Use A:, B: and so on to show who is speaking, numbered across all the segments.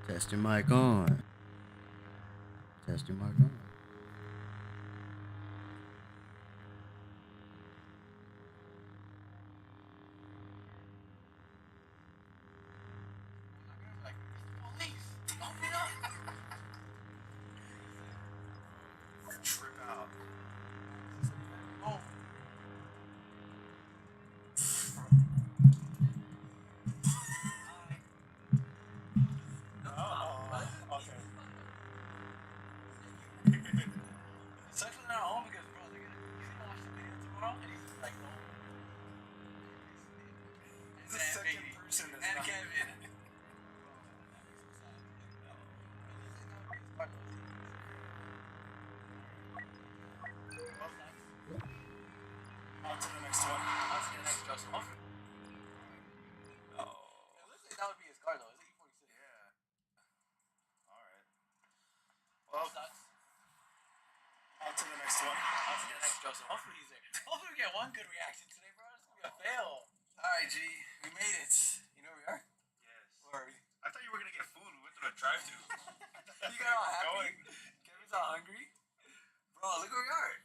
A: Test your mic on. Test your mic on.
B: Hopefully he's there. Hopefully we get one good reaction today, bro. It's gonna be a fail. Alright, G. We made it. You know where we are?
C: Yes.
B: Where are we?
C: I thought you were gonna get food. We went through a drive-thru.
B: You got all happy? Kevin's all hungry? Bro, look where we are.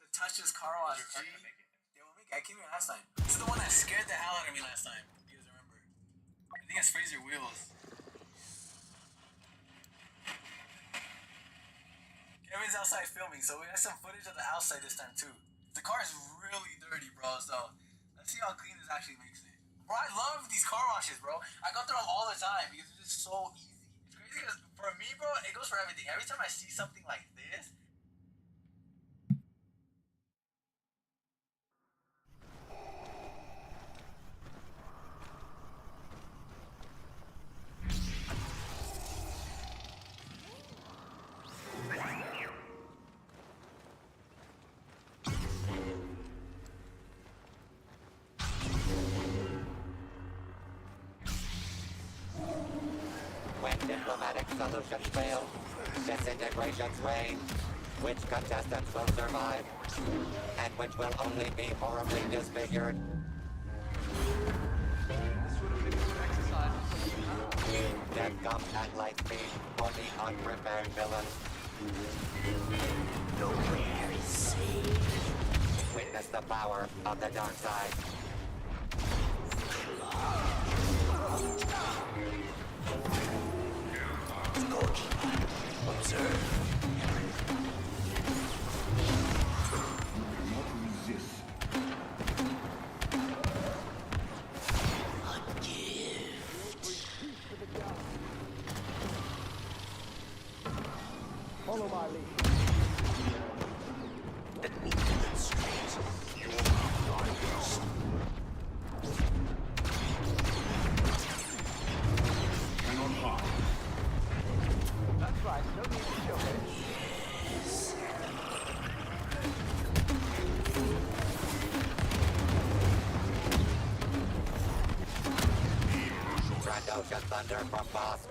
B: The touchless car wash, G. Yeah, we'll make it. I came here last time. This is the one that scared the hell out of me last time. You guys remember? I think it's Freezer Wheels. Kevin's outside filming, so we got some footage of the outside this time too. The car is really dirty, bro, so let's see how clean this actually makes it. Bro, I love these car washes, bro. I go through them all the time because it's just so easy. It's crazy because for me, bro, it goes for everything. Every time I see something like this,
D: diplomatic solutions fail, disintegrations reign. Which contestants will survive, and which will only be horribly disfigured?
E: This would have been a good exercise.
D: Death comes at light speed for the unprepared villain.
F: Nowhere is safe.
D: Witness the power of the dark side.
F: Observe. A gift.
E: Follow my lead.
F: Let me demonstrate your darkness.
E: Hang on high. That's right, no need to show it.
F: Yes.
D: Trandoshan thunder from boss.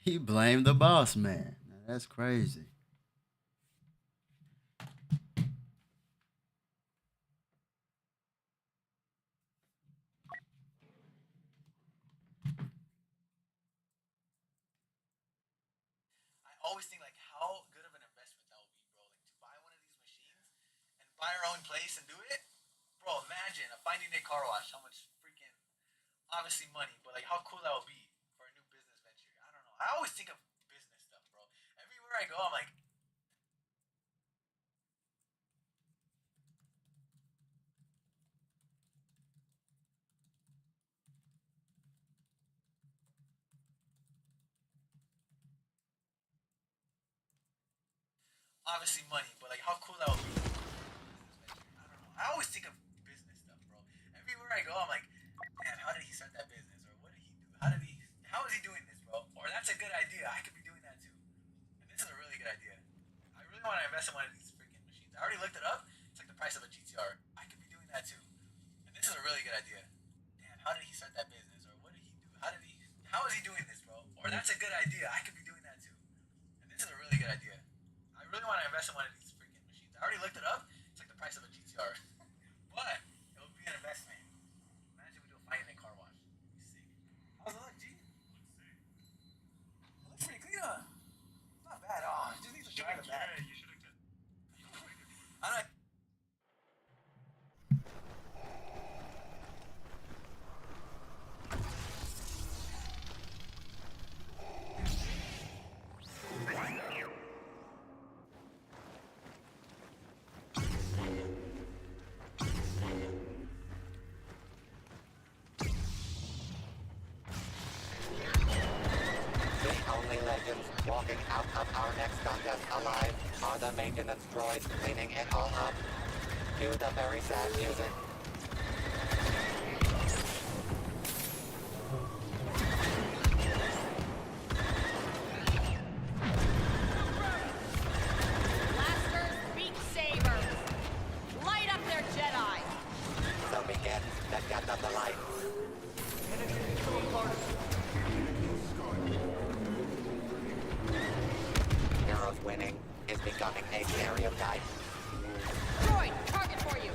A: He blamed the boss man. Now, that's crazy.
B: I always think like how good of an investment that would be, bro. Like to buy one of these machines and buy our own place and do it, bro. Imagine a finding a car wash. How much freaking obviously money, but like how cool that would be for a new business venture. I always think of business stuff, bro. Everywhere I go, I'm like, obviously money, but like how cool that would be. I don't know. I always think of business stuff, bro. Everywhere I go, I'm like, man, how did he start that business? Or what did he do? How is he doing this, bro? Or that's a good idea. I could be doing that too. And this is a really good idea. I really want to invest in one of these freaking machines. I already looked it up. It's like the price of a GTR. I could be doing that too. And this is a really good idea. Damn, how did he start that business? Or what did he do? How is he doing this, bro? Or that's a good idea. I could be doing that too. And this is a really good idea. I really want to invest in one of these freaking machines. I already looked it up. It's like the price of a GTR. But it would be an investment. Imagine we do a fighting in car wash. It'd be sick. How's it look, G? It looks pretty clean, huh? It's not bad. Oh, it just needs to dry the back.
C: Yeah, you should have.
B: I don't.
D: The only legends walking out of our next contest alive are the maintenance droids cleaning it all up. Cue the very sad music.
G: Blasters, beat sabers. Light up their Jedi.
D: So begins the death of the light. Heroes winning is becoming a stereotype.
G: Droid, target for you.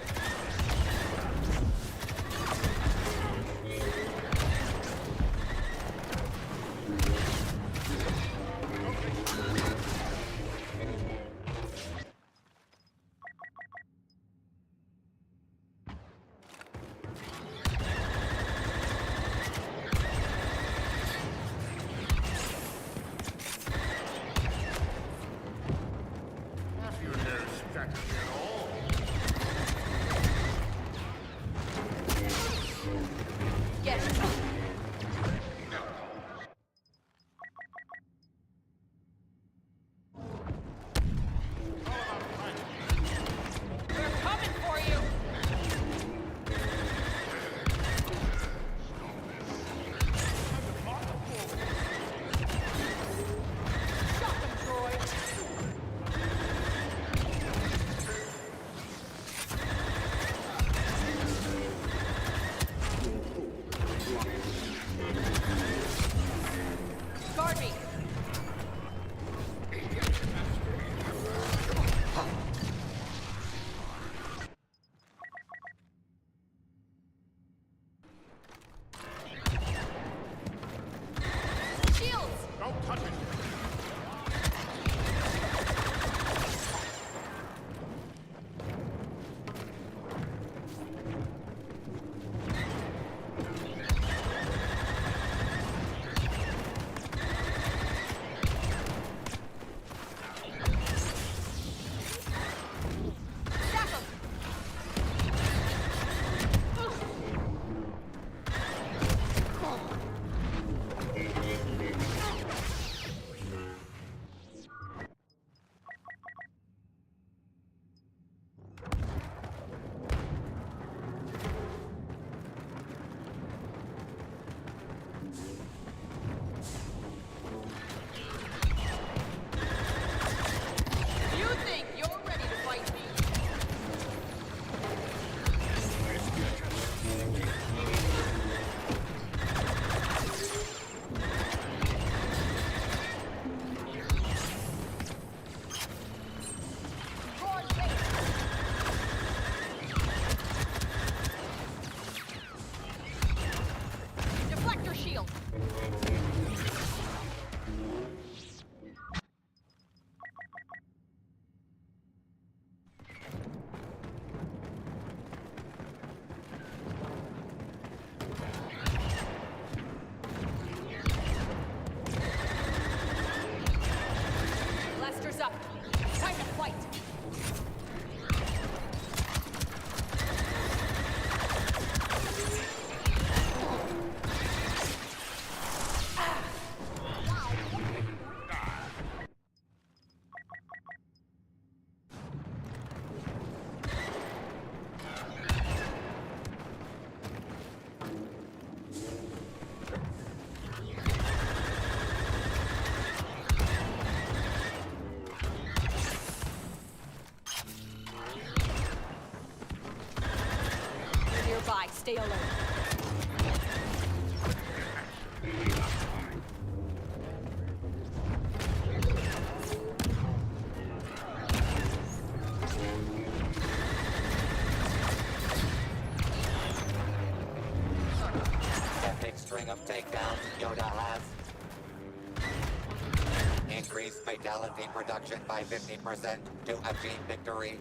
G: nearby. Stay alert.
D: Epic string of takedowns Yoda has. Increase fatality production by 50% to achieve victory.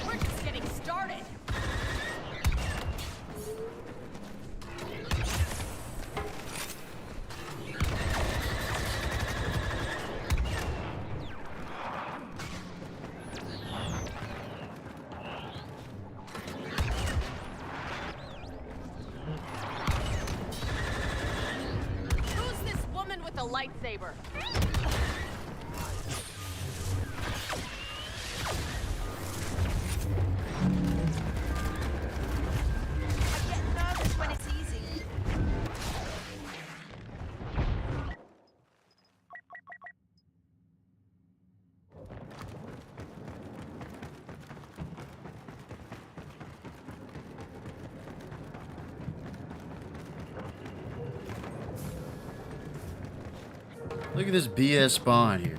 G: We're just getting started. Who's this woman with the lightsaber?
H: I get nervous when it's easy.
A: Look at this BS spawn here.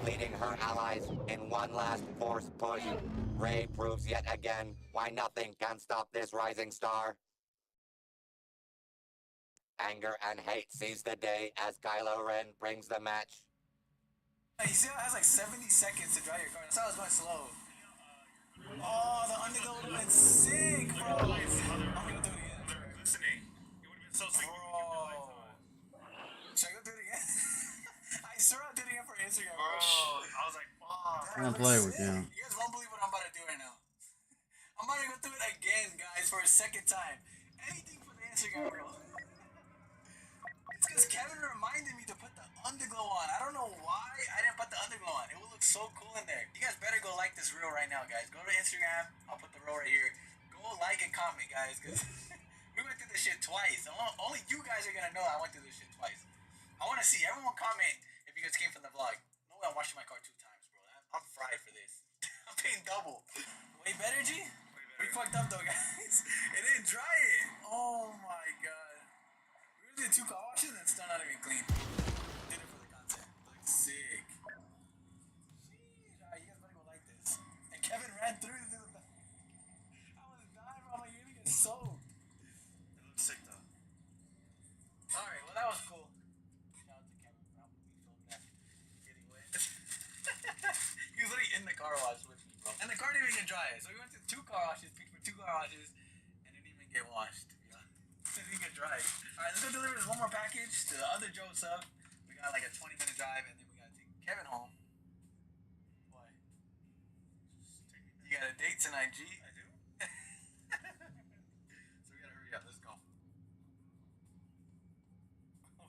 D: Leading her allies in one last force push, Rey proves yet again why nothing can stop this rising star. Anger and hate seize the day as Kylo Ren brings the match.
B: Hey, you see how it has like 70 seconds to drive your car? That's how I was going slow. Oh, the undergo would have been sick, bro. I'm gonna do it again.
C: Listening. It would have been so sick.
B: Bro. Should I go do it again? I swear I'll do it again for Instagram, bro.
C: I was like, fuck.
B: That
A: I'm gonna
B: looks
A: play with
B: sick.
A: you.
B: You guys won't believe what I'm about to do right now. I'm about to go through it again, guys, for a second time. Anything for the Instagram, bro. It's because Kevin reminded me to put the underglow on. I don't know why I didn't put the underglow on. It would look so cool in there. You guys better go like this reel right now, guys. Go to Instagram. I'll put the reel right here. Go like and comment, guys, because we went through this shit twice. Only you guys are going to know I went through this shit twice. I want to see everyone comment if you guys came from the vlog. No way I'm washing my car 2 times, bro. I'm fried for this. I'm paying double. Way better, G? We fucked up, though, guys. It didn't dry it. Oh, my God. We did 2 car washes and it's still not even clean. Did it for the content. Looks sick. Sheesh. Alright, you guys better go like this. And Kevin ran through to do the back. I was dying, bro. I'm like, you're gonna get soaked.
C: It looks sick though.
B: Alright, well, that was cool. Shout out to Kevin for helping me film that. Getting wet. He was literally in the car wash with me, bro. And the car didn't even get dry. So we went to 2 car washes, picked for 2 car washes, and didn't even get washed. Didn't even get dry. Alright, let's go deliver this one more package to the other Joe sub. We got like a 20-minute drive, and then we gotta take Kevin home. What? You got a date tonight, G? I do. So we gotta hurry up. Let's go.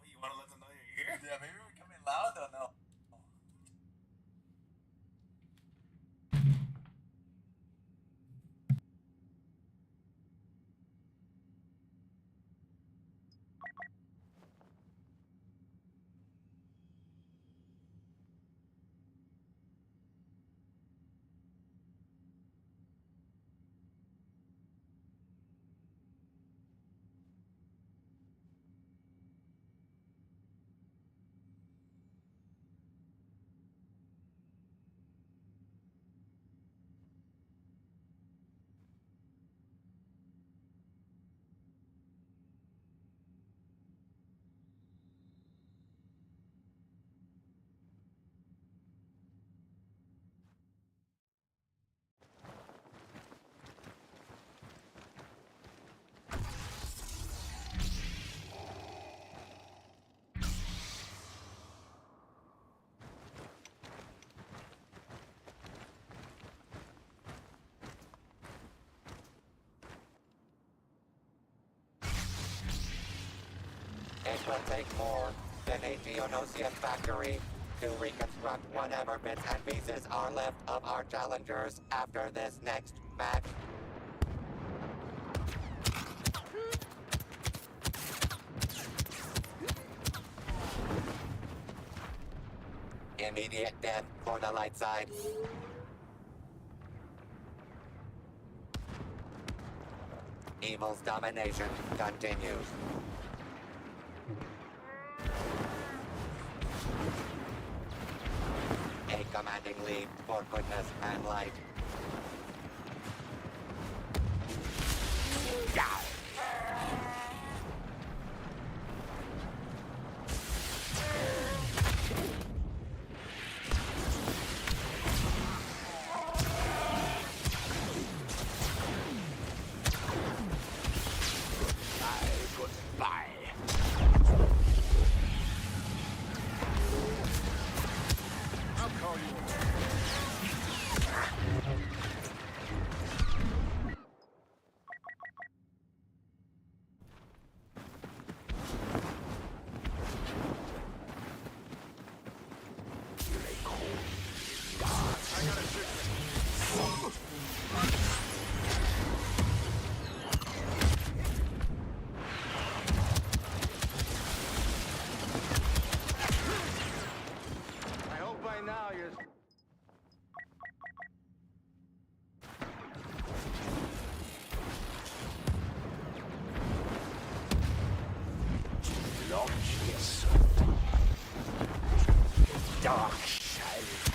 C: You want to let them know you're here?
B: Yeah, maybe we come in loud or no?
D: will take more than a Dionysian factory to reconstruct whatever bits and pieces are left of our challengers after this next match. Immediate death for the light side. Evil's domination continues. A commanding lead for goodness and light.
E: I hope by now you're...
F: Launches. Dark silence.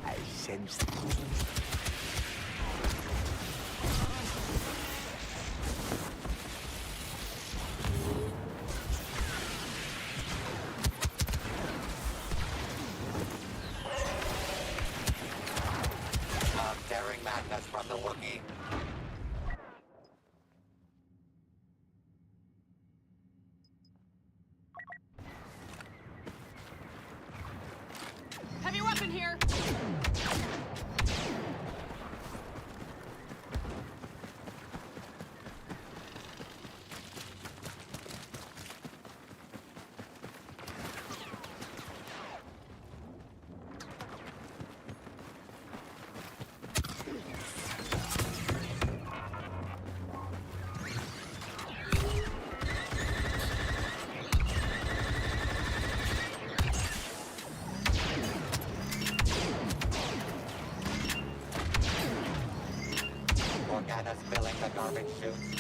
F: I sense the
D: Daring madness from the Wookiee.
G: Heavy weapon here.
D: Morgana's filling the garbage chutes.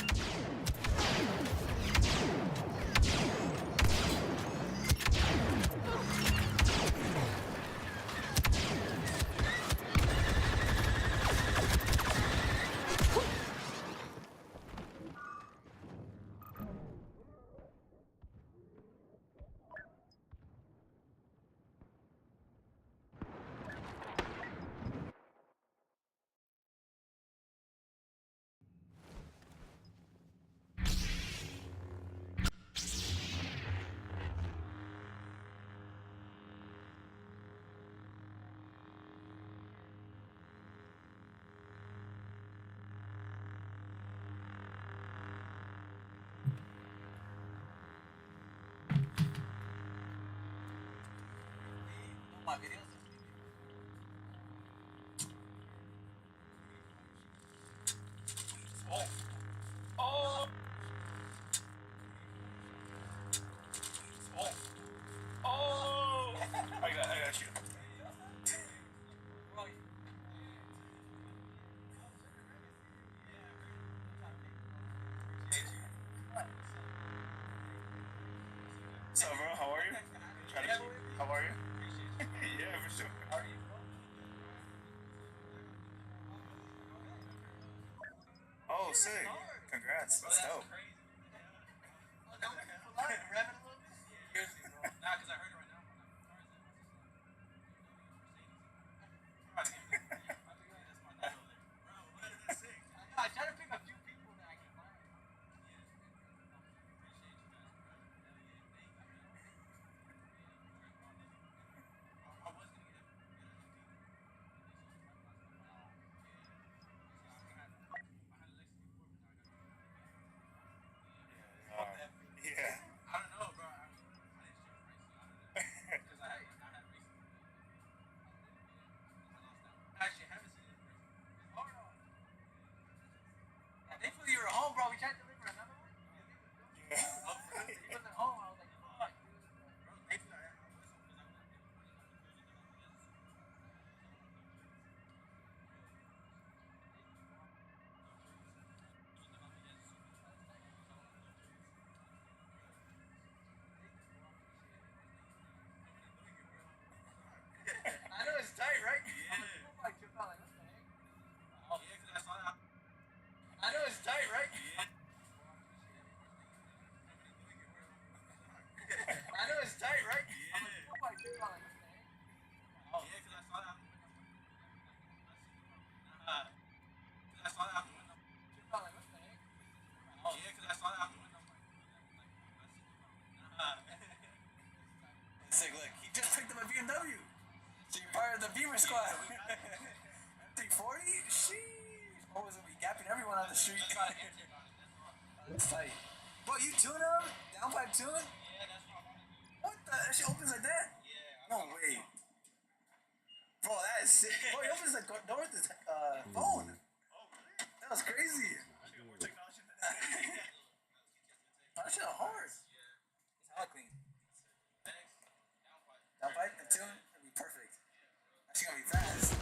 B: My videos.
C: Oh. Oh. Oh. Oh. I got you. So, bro, how are you? How are you? Yeah, for sure. Oh, sick. Congrats. That's dope.
B: I try to pick a few people that I can find.
C: Yeah.
B: I don't know, bro. Because I had actually haven't seen it. Oh no. Yeah, thankfully you were home, bro. We tried to deliver another one.
C: Yeah.
B: He wasn't home. I was like, fuck, dude. Bro, thankfully I was home because I would have I know it's tight, right? Yeah. I'm like, what the heck? Oh, yeah, because I saw that. I know it's tight, right? Yeah. I know it's tight, right? Yeah. I'm like, what the heck? Oh, yeah, because I saw that. Because I saw that. I'm like, what the heck? Oh, yeah, because I saw that. Sick, look, he just picked up a BMW. So you're part of the Beamer squad. 340? Sheesh. What was it? We gapping everyone on the street. That's tight. Bro, you tune him? Downpipe tune? Yeah, that's what I wanted. What the? That shit opens like that? Yeah. No way. Bro, that is sick. Bro, he opens the door with his phone. Oh, really? That was crazy. That shit hard. It's hella clean. Downpipe and tune? That'd be perfect. That's gonna be fast.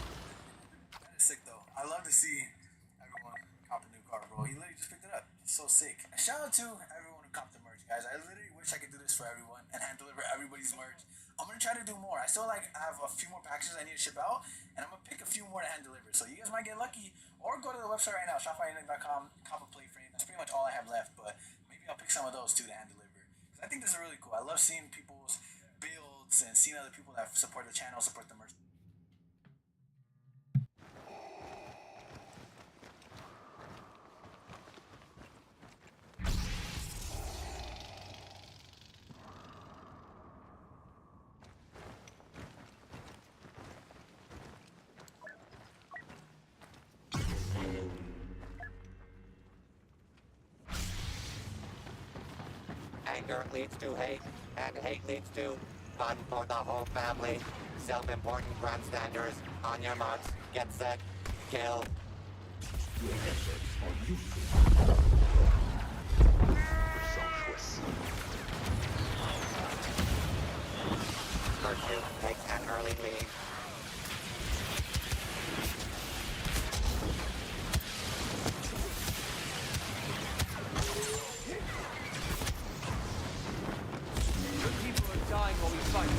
B: That is sick though. I love to see everyone cop a new car, bro. He literally just picked it up. It's so sick. A shout out to everyone who copped the merch, guys. I literally wish I could do this for everyone and hand deliver everybody's merch. I'm gonna try to do more. I still I have a few more packages I need to ship out, and I'm gonna pick a few more to hand deliver. So you guys might get lucky, or go to the website right now, shopify.com, cop a play frame. That's pretty much all I have left, but maybe I'll pick some of those too to hand deliver. Because I think this is really cool. I love seeing people's builds and seeing other people that support the channel, support the merch.
D: Anger leads to hate, and hate leads to fun for the whole family. Self-important grandstanders. On your marks, get set, kill. Virtue takes an early lead.
E: People are dying while we fight.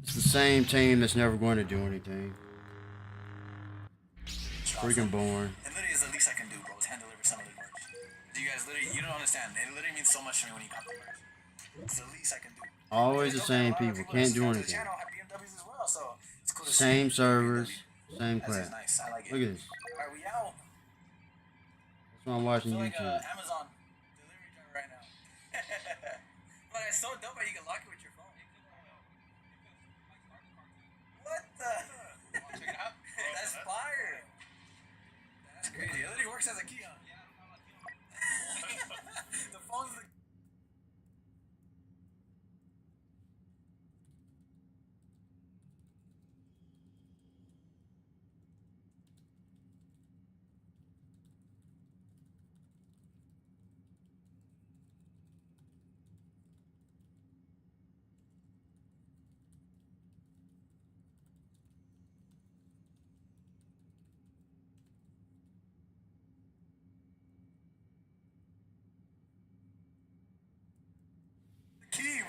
A: It's the same team that's never going to do anything. Freaking boring.
B: It literally is the least I can do, bro. Is hand deliver some of the merch. You guys literally, you don't understand. It literally means so much to me when you cop the merch. It's the least I can do.
A: Always the same people. Can't do anything.
B: Channel have BMWs as well, so it's cool to
A: Same
B: see.
A: servers, same
B: That's
A: crap.
B: nice. I like it.
A: Look at this.
B: Alright, we out.
A: That's why I'm watching
B: I feel like
A: YouTube.
B: Amazon delivery driver right now. But it's so dope that you can lock it with your phone. What the? Check it out. That's fire. That's crazy. It literally works as a key, huh? The phone's the.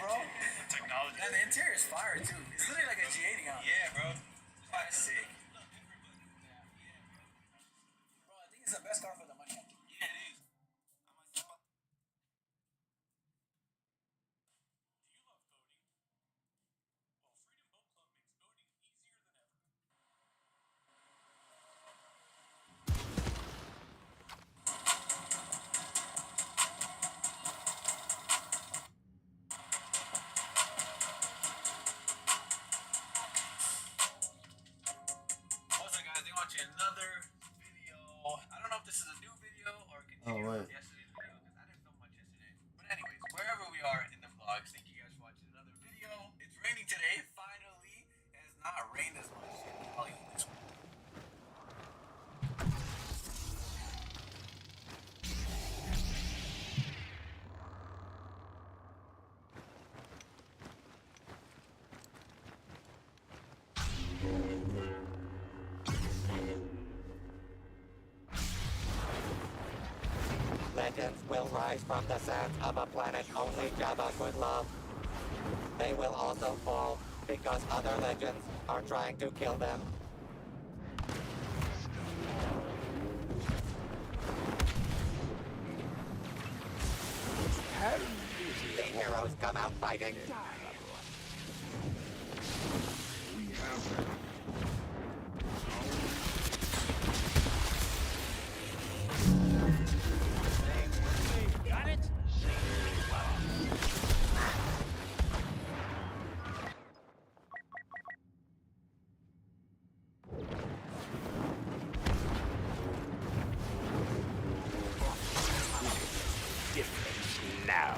B: bro.
C: Technology.
B: And the interior is fire too. It's literally like a G80, huh?
C: Yeah, bro.
B: That's sick. Bro, I think it's the best car for the money.
C: Yeah, it is.
B: What's up, guys? They watching another video. I don't know if this is a new video or continue
A: wait.
B: from yesterday's video because I didn't film much yesterday. But anyways, wherever we are in the vlogs, thank you guys for watching another video. It's raining today. Finally, it has not rained as much. I'll use this one.
D: Legends will rise from the sands of a planet only Jabba could love. They will also fall because other legends are trying to kill them. The heroes come out fighting.
E: Got it?
F: Different now.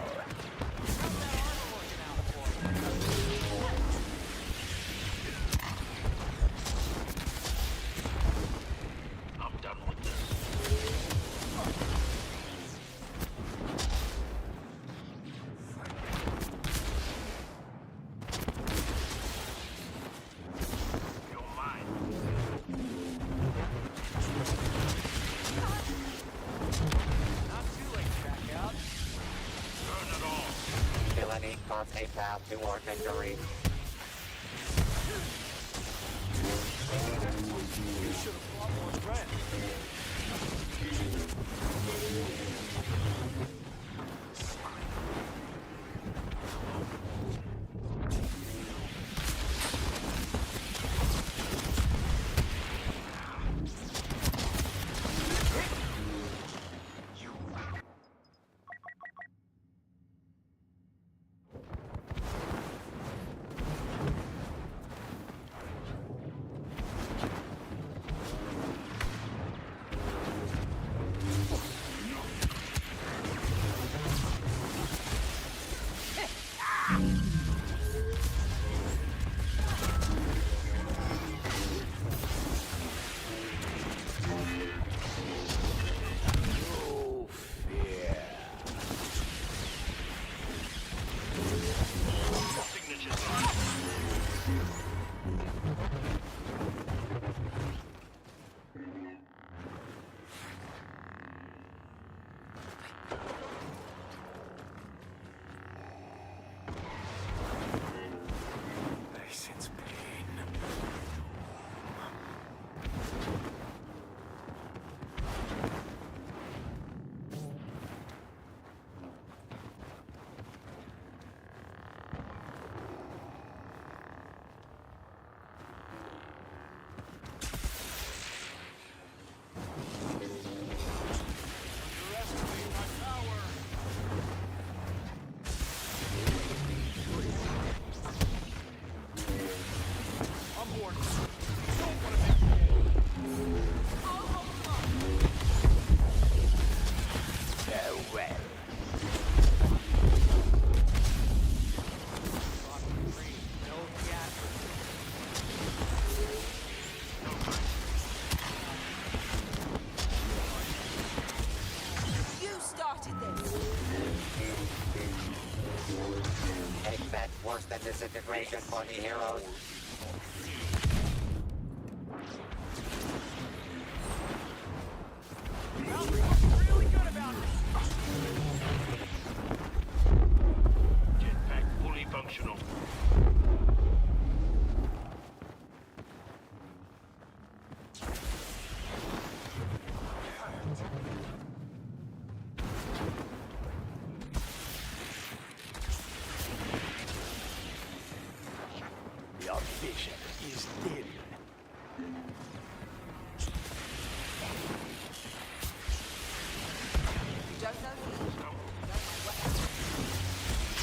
E: I'm done with this. You're mine. Not too late to back out. Burn it all.
D: Villainy carves a path toward victory.
E: You should have brought more friends.
F: No fear. I sense pain.
E: Underestimate my power. I'm bored. Don't want to make me
F: Farewell.
E: no theatrics.
H: You started this.
D: A fate worse than disintegration for the heroes.
E: Really good about it.
F: Jetpack fully functional. Your vision is dim.
H: You don't know me. You don't know what happened.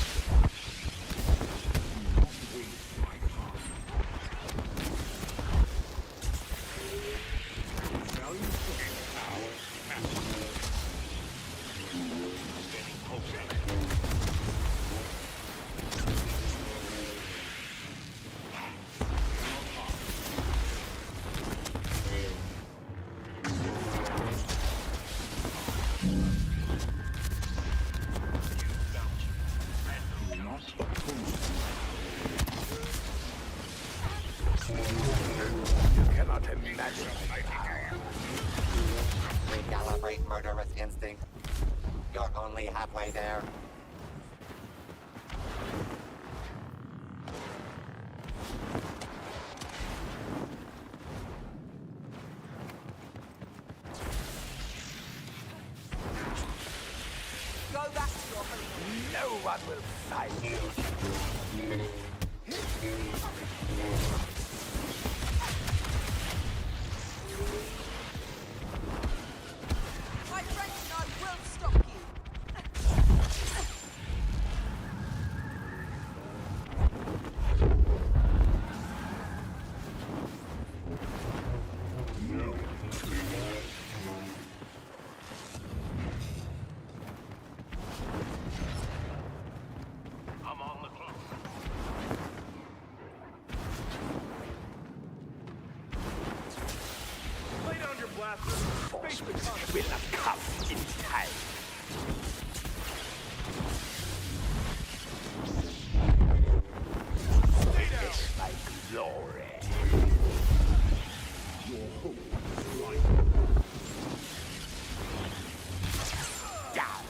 F: You cannot imagine my power.
D: Recalibrate murderous instinct. You're only halfway there.
H: Go back to your home.
F: No one will find you.
H: My friends and I will stop you.
F: I'm on the clock. Lay down your blaster. Forces will not come in time. Stay down. It's my glory. Your hope is blinded. Down.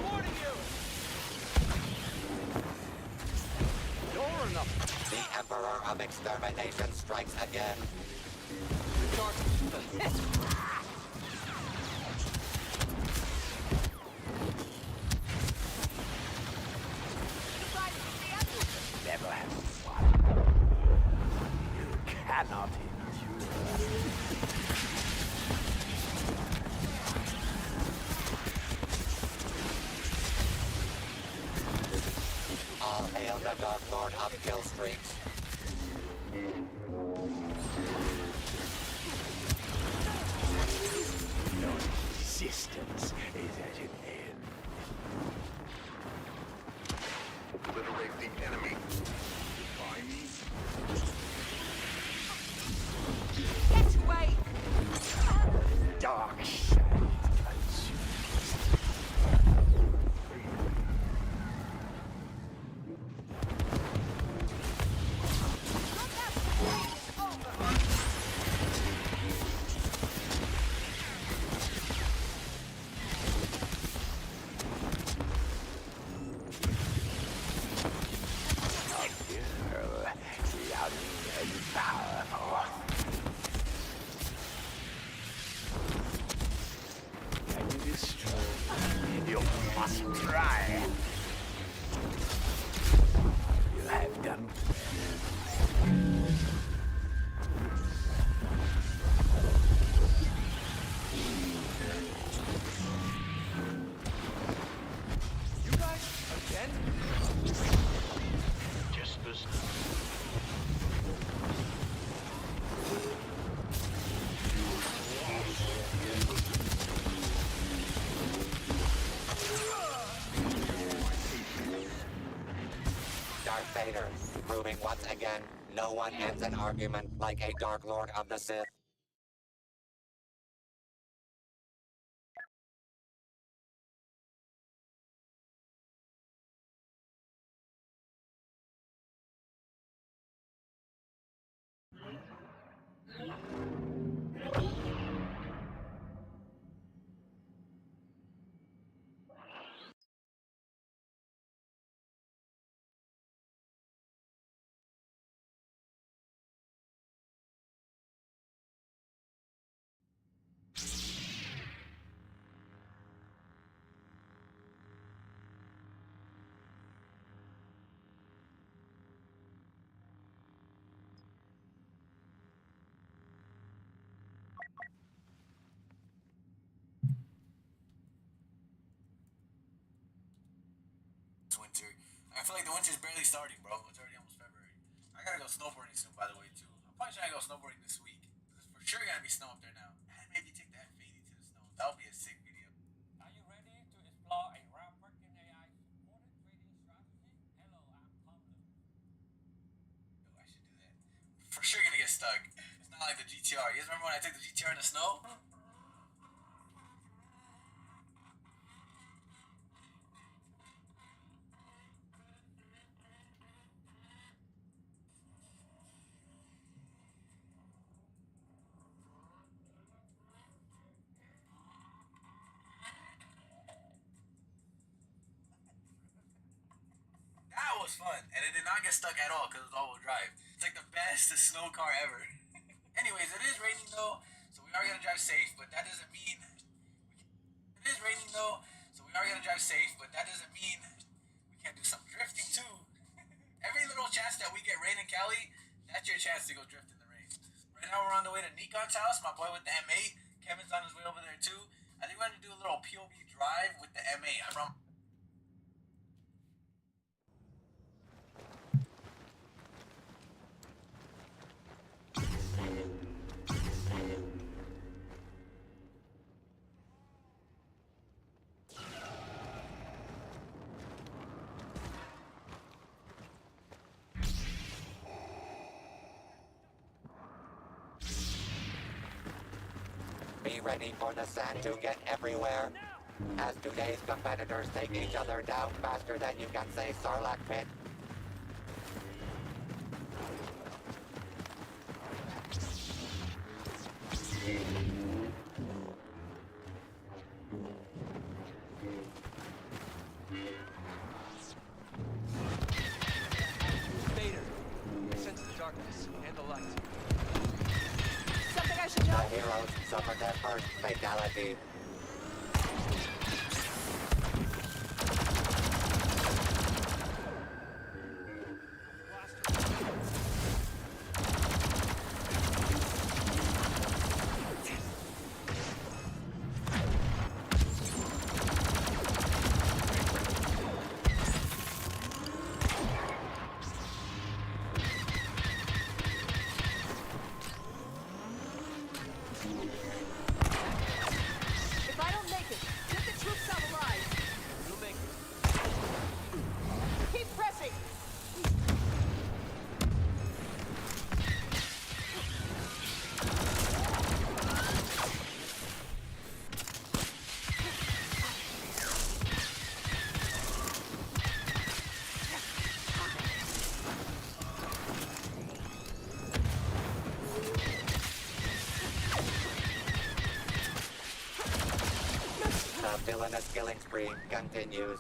E: Warning you! You're enough.
D: The Emperor of Extermination strikes again.
F: Never have fun. You cannot endure.
D: All hail the Dark Lord of Kill Streaks.
F: Your existence is at an end. Obliterate the enemy. Defy me.
H: Get away!
F: Dark side consumes. A girl, young and powerful. Can you destroy? You must try. You have done
E: You guys, again?
F: just this.
D: Darth Vader, proving once again, no one ends an argument like a Dark Lord of the Sith.
B: It's winter. I feel like the winter's barely starting, bro. It's already almost February. I gotta go snowboarding soon, by the way, too. I'm probably trying to go snowboarding this week. There's for sure gonna be snow up there now. And maybe take that fading to the snow. That would be a sick video.
I: Are you ready to explore a groundbreaking AI supported trading strategy? Hello, I'm Pablo.
B: Yo, I should do that. For sure gonna get stuck. It's not like the GTR. You guys remember when I took the GTR in the snow? That was fun, and it did not get stuck at all because it was all-wheel drive. It's like the best snow car ever. Anyways, it is raining though, so we are gonna drive safe, but that doesn't mean it is raining though, so we are gonna drive safe, but that doesn't mean we can't do some drifting too. Every little chance that we get rain in Cali, that's your chance to go drift in the rain. Right now we're on the way to Nikon's house, my boy with the M8. Kevin's on his way over there too. I think we're gonna do a little POV drive with the M8. I brought
D: Be ready for the sand to get everywhere. As today's competitors take each other down faster than you can say Sarlacc pit.
E: Vader, sense the darkness and the light.
H: Something I should
D: The
H: know?
D: heroes suffer their first fatality.
H: If I don't make it, get the troops out alive.
E: You'll make it.
H: Keep pressing.
D: The villainous killing spree continues.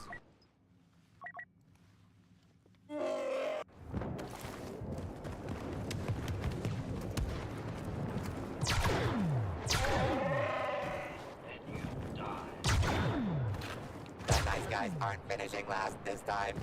D: The nice guys aren't finishing last this time.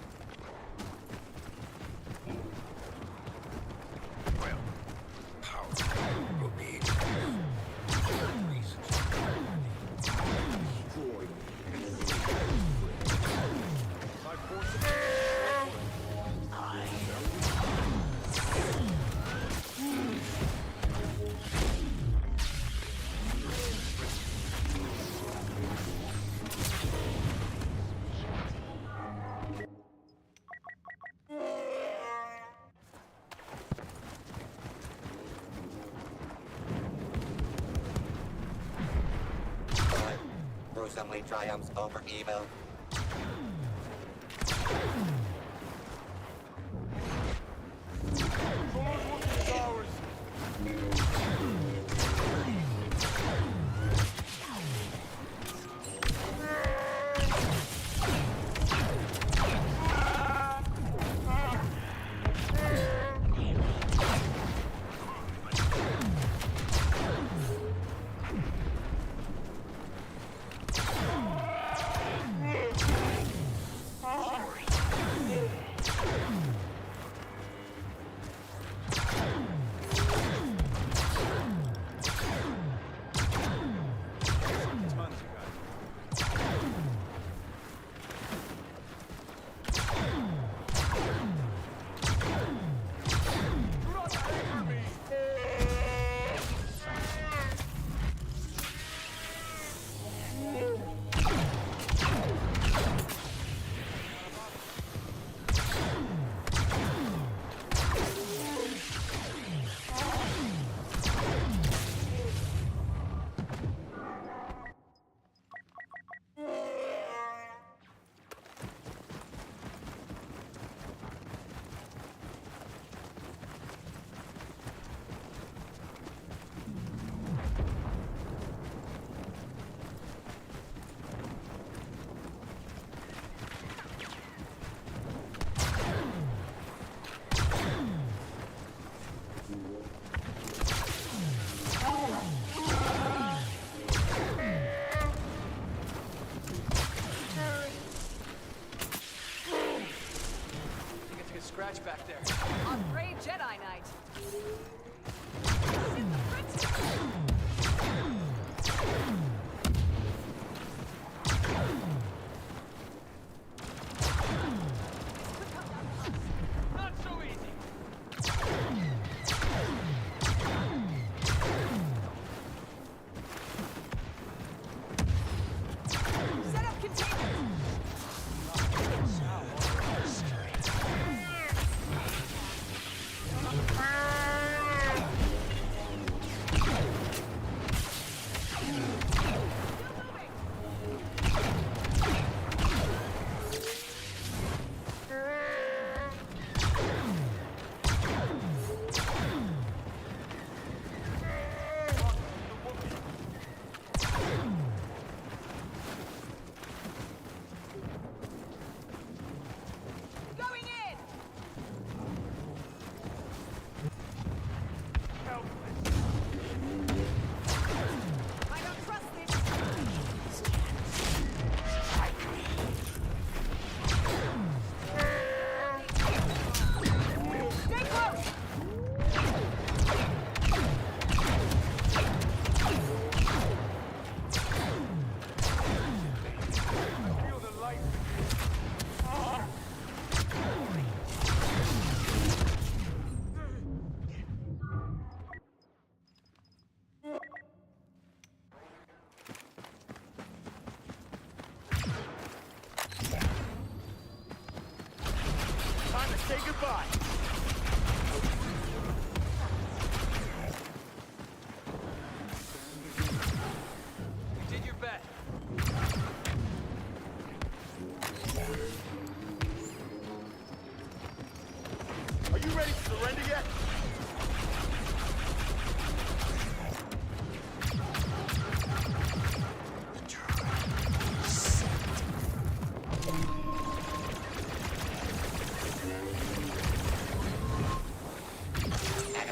D: Good gruesomely triumphs over evil.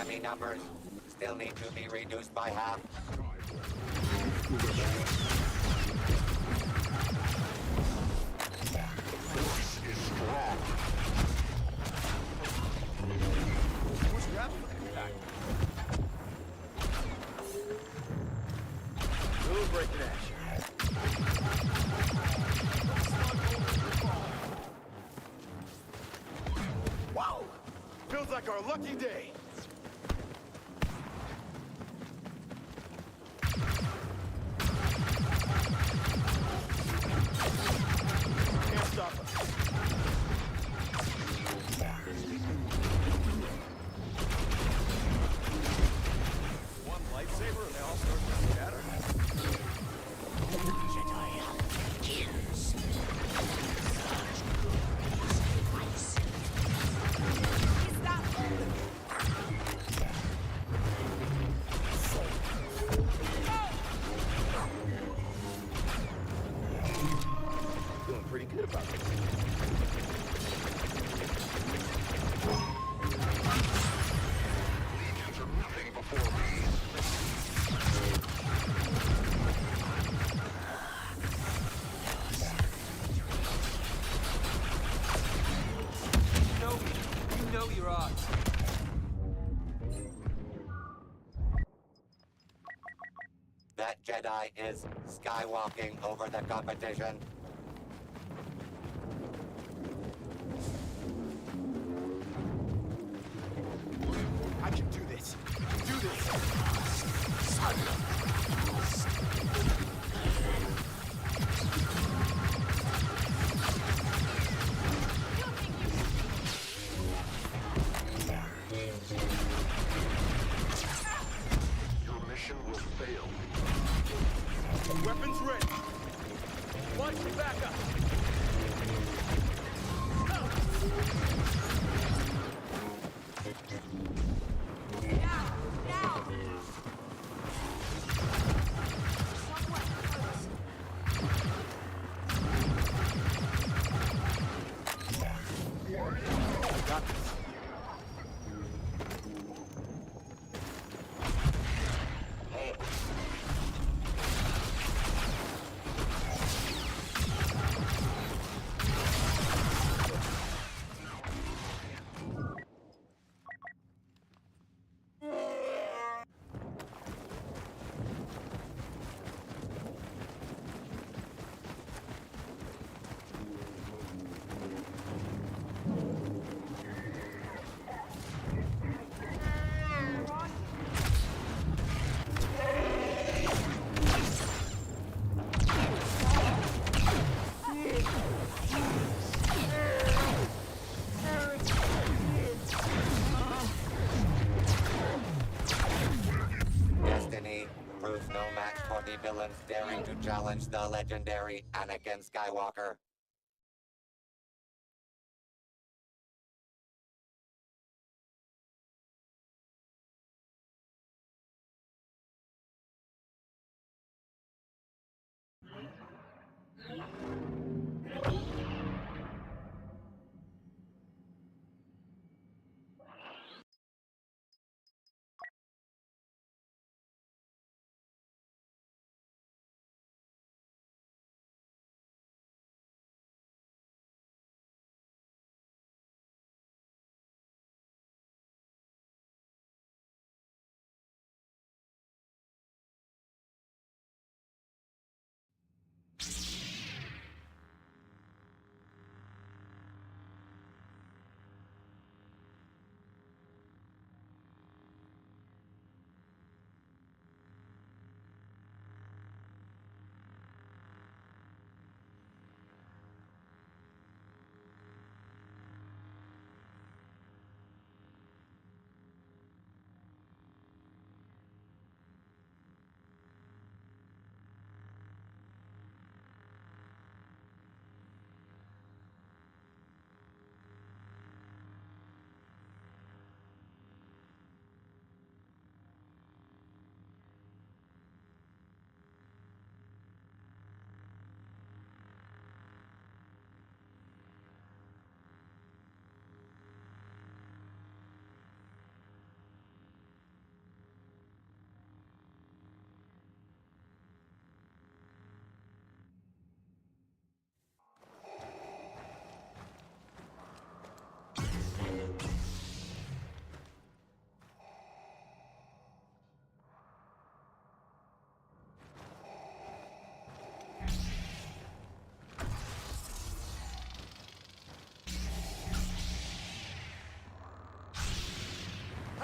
D: Enemy numbers still need to be reduced by half.
F: Force is strong.
E: What's your appetite back? We'll break it at you. Wow! Feels like our lucky day. Can't stop us. One lightsaber and they all start to scatter. Feeling pretty good about this.
F: Legions are nothing before me.
E: You know your odds.
D: That Jedi is skywalking over the competition.
E: I can do this. Do this.
F: Your mission will fail.
E: Weapons ready. Watch your backup. Got this.
D: Destiny proves no match for the villains daring to challenge the legendary Anakin Skywalker.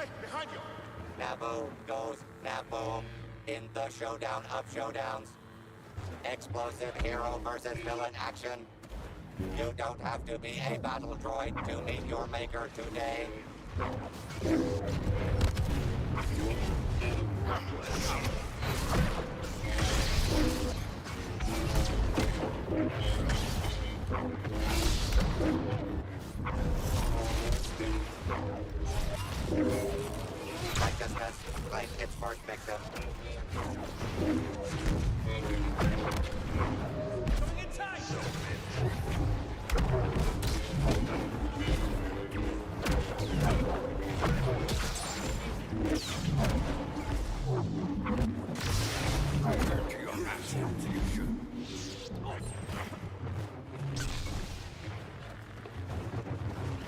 F: Hey, behind you!
D: Naboo goes Naboom in the showdown of showdowns. Explosive hero versus villain action. You don't have to be a battle droid to meet your maker today. Righteousness claimed its first victim.
F: Coming in tight!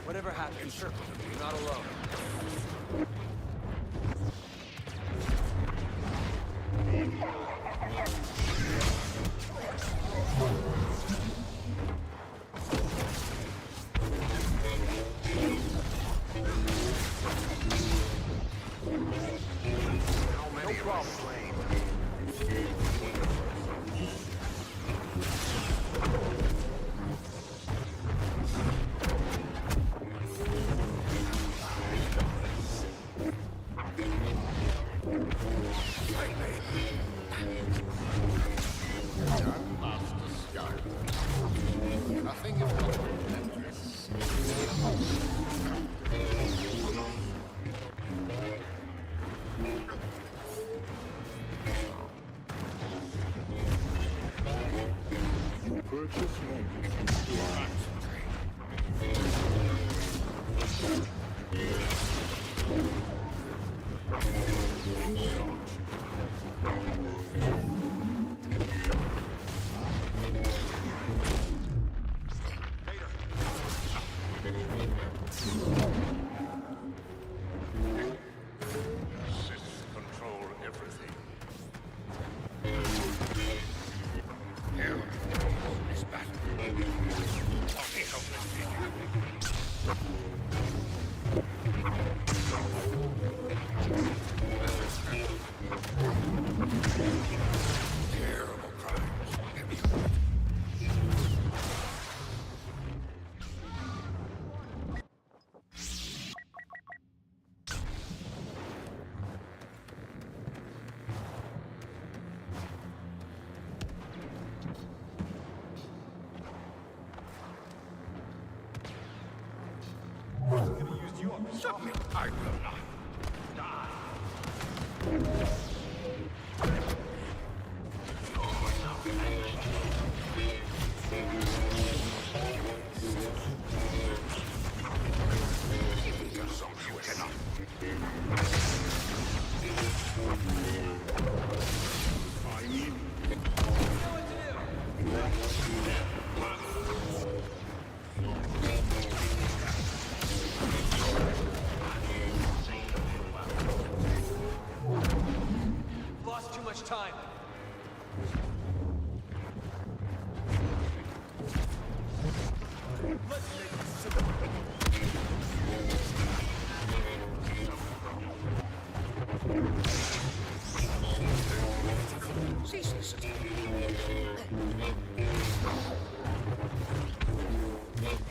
E: Whatever happens, you're not alone.
F: No problem.
E: Nothing is more relentless.
F: Purchase moment.
E: Sith control everything. Here is battle. Terrible crimes. Certainly, I will not die. So you cannot. I need. Lost too much time. Let's make this simple.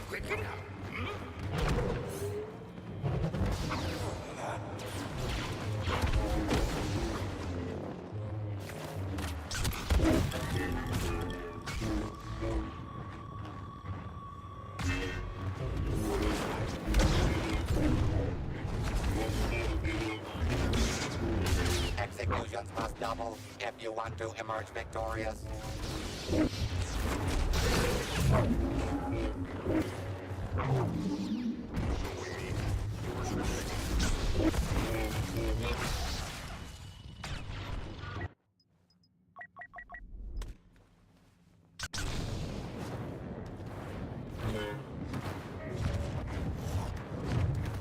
F: Quick it out.
D: Executions must double if you want to emerge victorious.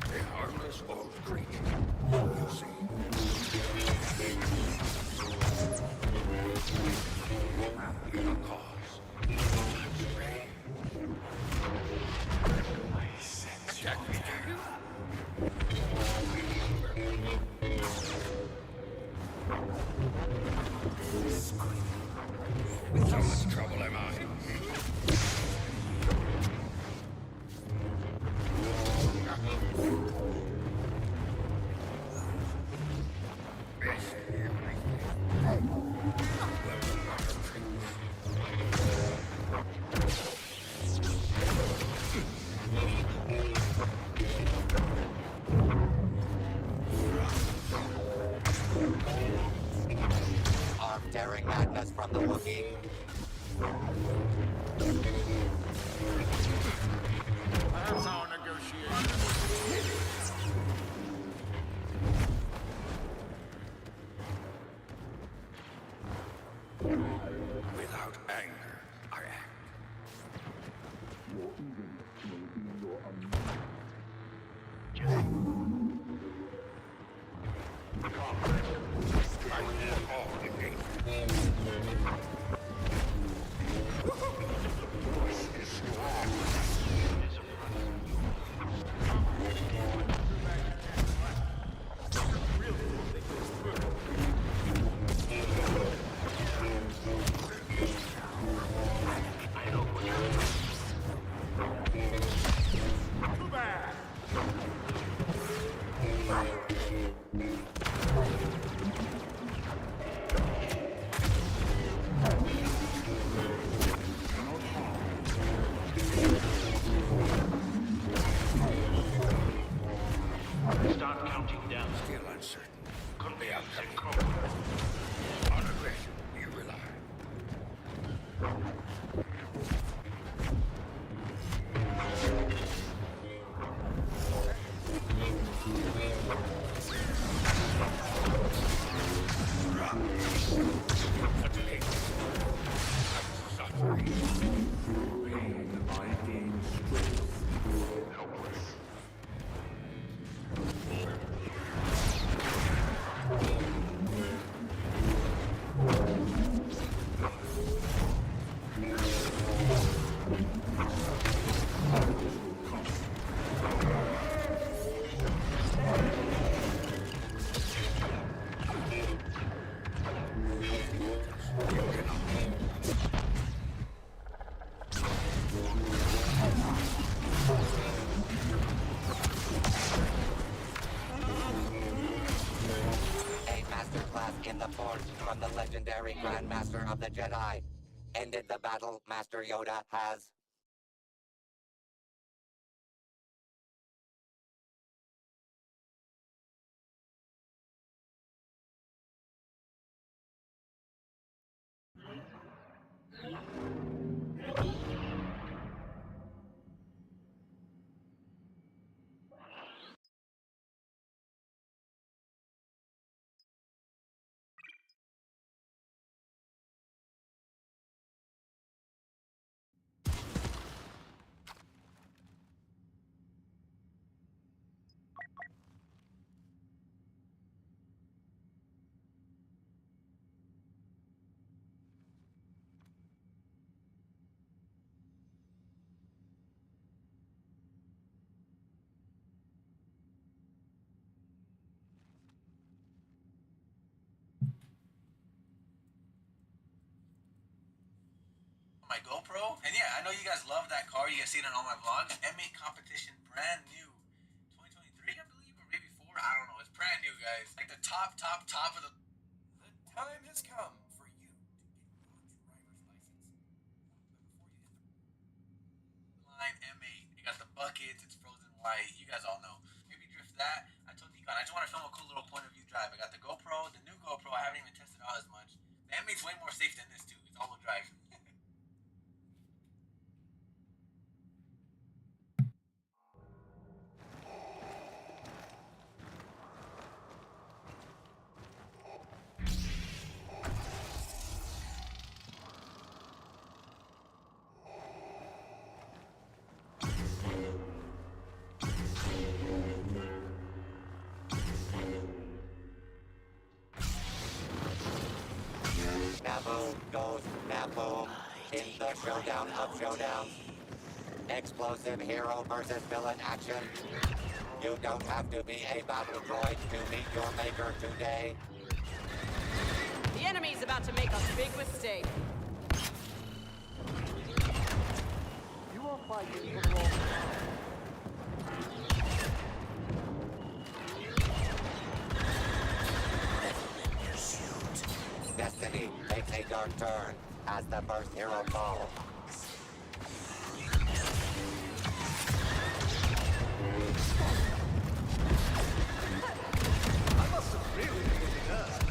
F: A harmless old creature. You see. In a cause. I sense attack me.
D: Arm-tearing madness from the Wookiee.
F: That's our negotiation. Without anger, I act. I will all engage.
E: Start counting down.
F: Still uncertain. The outcome. On aggression, we rely.
D: In the Force from the legendary Grandmaster of the Jedi. Ended the battle, Master Yoda has.
B: My GoPro, and yeah, I know you guys love that car. You guys seen it on all my vlogs. M8 competition, brand new, 2023, I believe, or maybe 4. I don't know. It's brand new, guys. Like the top of the. The time has come for you to get your driver's license. But before you hit the line, M8. It got the buckets. It's frozen white. You guys all know. Maybe drift that. I told Nikon, I just want to film a cool little point of view drive. I got the GoPro, the new GoPro. I haven't even tested out as much. The M8's way more safe than this too. It's all-wheel drive.
D: Naboom goes Naboom in the showdown of showdowns. Explosive hero versus villain action. You don't have to be a battle droid to meet your maker today.
G: The enemy's about to make a big mistake.
E: You won't fight me for the wrong.
D: Destiny takes a dark turn as the first hero falls.
E: I must have really put it up.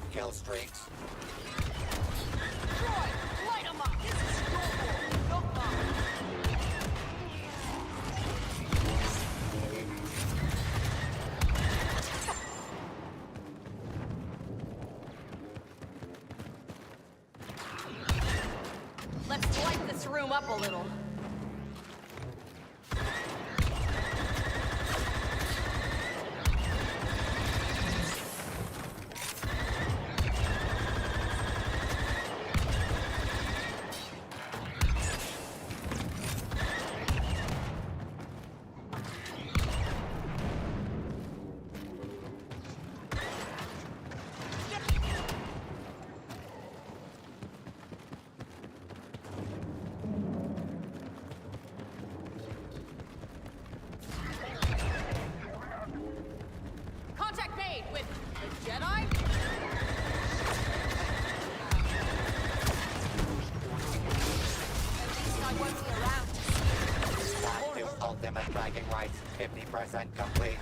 D: of kill streaks.
H: Troy, light 'em up! This is your war, not mine!
G: Let's light this room up a little. Contact made with the Jedi?
H: I won't be around.
D: Back to ultimate bragging rights, 50% complete.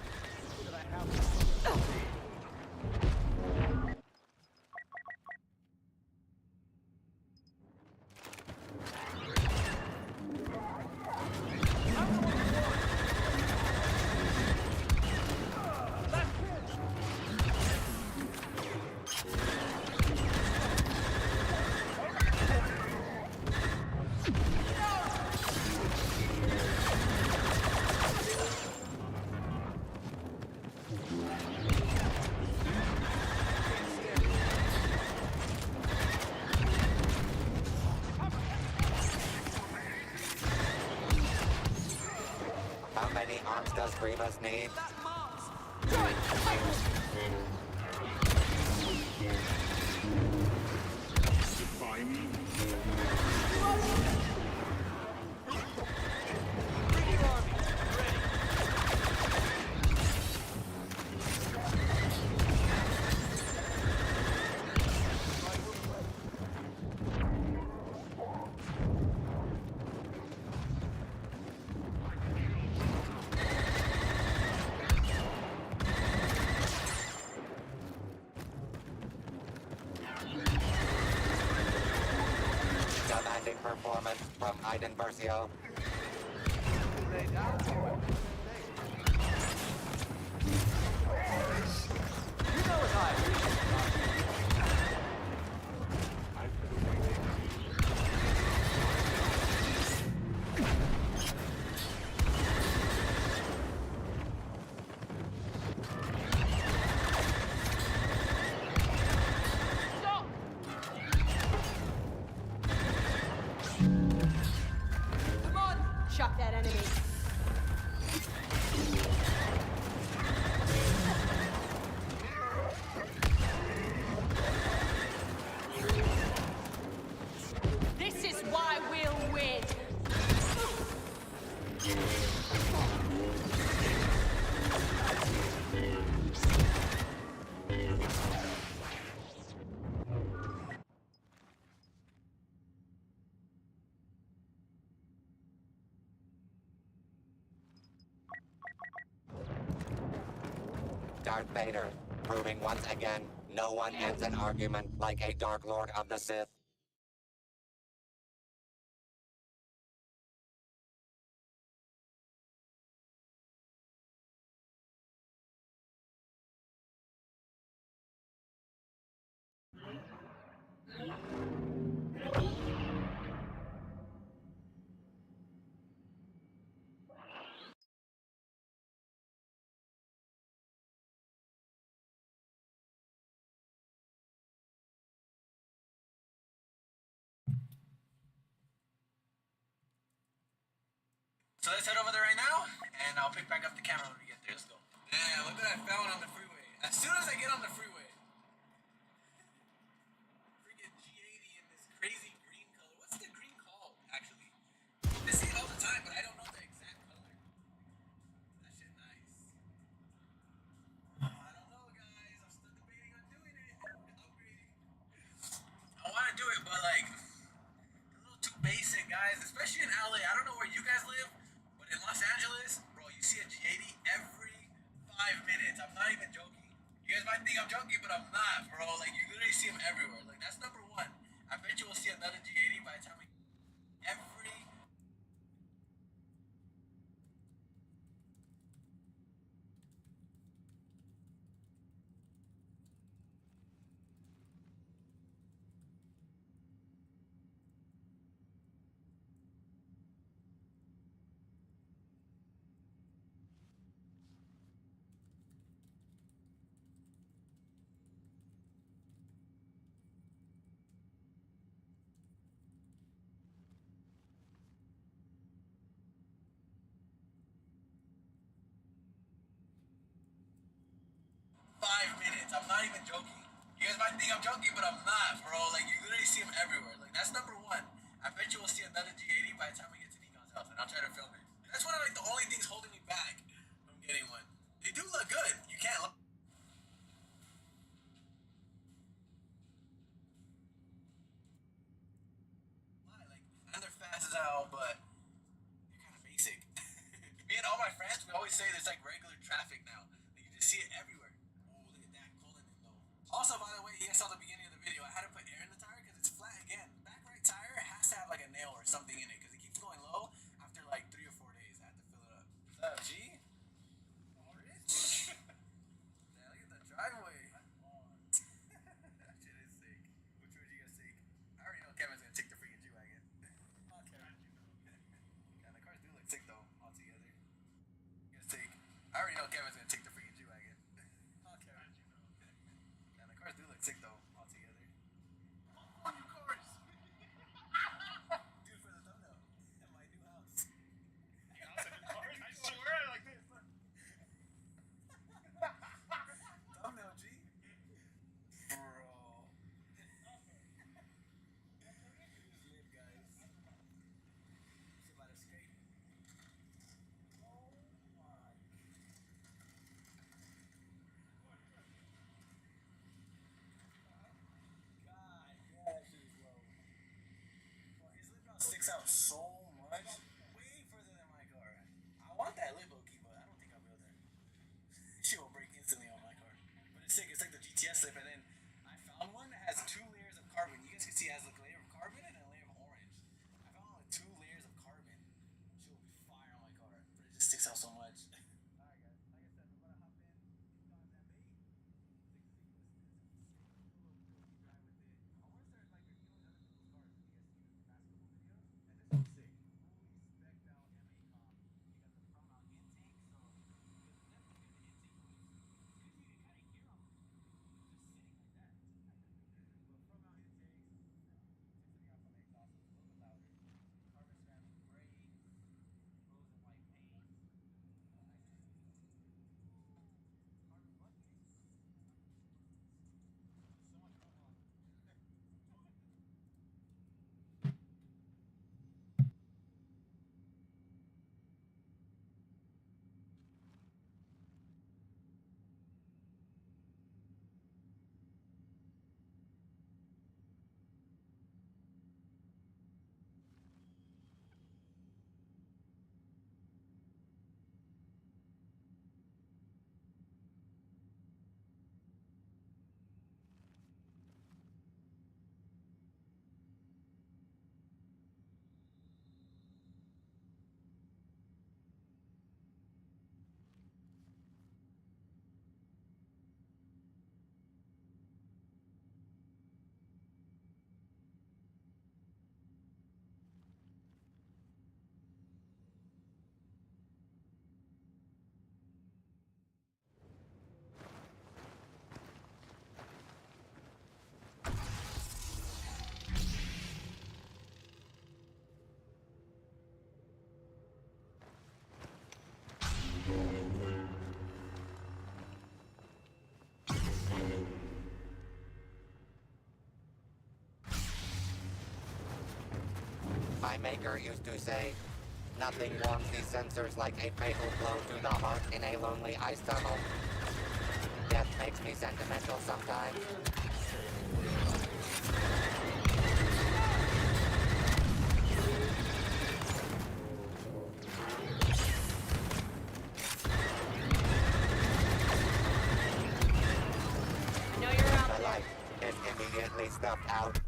D: How many arms does Grievous need?
H: That Mars! Troy, fight!
F: Defy me.
H: Bring your army. Ready.
D: Demanding performance from Aiden Versio.
H: Stop! Come on!
G: Shock that enemy. This is why we'll win.
D: Darth Vader, proving once again, no one ends an argument like a Dark Lord of the Sith.
B: So let's head over there right now, and I'll pick back up the camera when we get there. Let's go. Damn, look what I found on the freeway. As soon as I get on the freeway, freaking G80 in this crazy green color. What's the green called, actually? I see it all the time, but I don't know the exact color. That shit nice. I don't know, guys. I'm still debating on doing it. Upgrading. I want to do it, but like, a little too basic, guys. Especially in LA. I don't know where you guys live. In Los Angeles, bro, you see a G80 every 5 minutes. I'm not even joking. You guys might think I'm joking, but I'm not, bro. Like, you see them everywhere. Like, that's number one. I bet you will see another G80 by the time we every. 5 minutes. I'm not even joking. You guys might think I'm joking, but I'm not, bro. Like, you literally see them everywhere. Like, that's number one. I bet you will see another G80 by the time we get to Nikon's house, and I'll try to film it. That's one of, like, the only things holding me back from getting one. They do look good. You can't look. Like, and they're fast as hell, but they're kind of basic. Me and all my friends, we always say there's, like, regular traffic now. Like, you just see it everywhere. Oh, look at that. Colin in though. Also, by the way, you guys saw the beginning of the video. I had to put air in the tire because it's flat again. Back right tire has to have like a nail or something in it because it keeps going low after like 3 or 4 days. I had to fill it up. What's up, G? Rich? Yeah, look at the driveway. That shit is sick. Which would you guys take? I already know Kevin's gonna take the freaking G-Wagon. Okay. Yeah, the cars do look sick though, all together. You guys take. I already know Kevin's gonna take the freaking G-Wagon. Okay. Yeah, the cars do look sick though, all together. Oh, of course. Dude, for the thumbnail. At my new house.
C: I swear I like this.
B: Thumbnail, G. Bro. Live, guys. It's about escape. Oh my. God, yeah, that shit is low. Well, his lip knot sticks out so much. Way further than my car. I want that lip, Oki, but I don't think I'll be able to. She will break instantly on my car. But it's sick. It's like the GTS lip, and then I found one that has 2 layers of carbon. You guys can see it has like a layer of carbon and a layer of orange. I found one with 2 layers of carbon. She will be fire on my car, but it just sticks out so much. Alright, guys. Like I said, we're gonna hop in. Keep on that bait. Drive with it. I want to start like reviewing other people's cars. You guys seen this the past couple videos, and this one's sick. Fully spec'd out MA comp. You got the front mount intake, so you guys definitely hear the intake noise. Usually you can kind of hear them just sitting like that. But front mount intakes, sitting out from the exhaust, so it's a little bit louder. Carbon ceramic gray, rose and white paint. Nice and carbon buttons. So much going on.
D: My maker used to say, nothing warms these sensors like a fatal blow to the heart in a lonely ice tunnel. Death makes me sentimental sometimes.
G: I know you're out
D: The
G: there.
D: light is immediately completely stuffed out.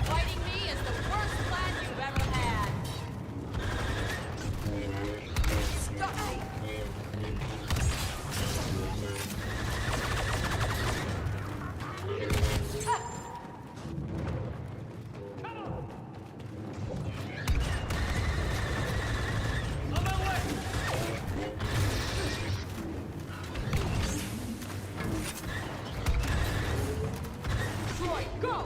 G: Fighting me is the worst plan you've ever had.
H: Stop me!
G: Troy, go!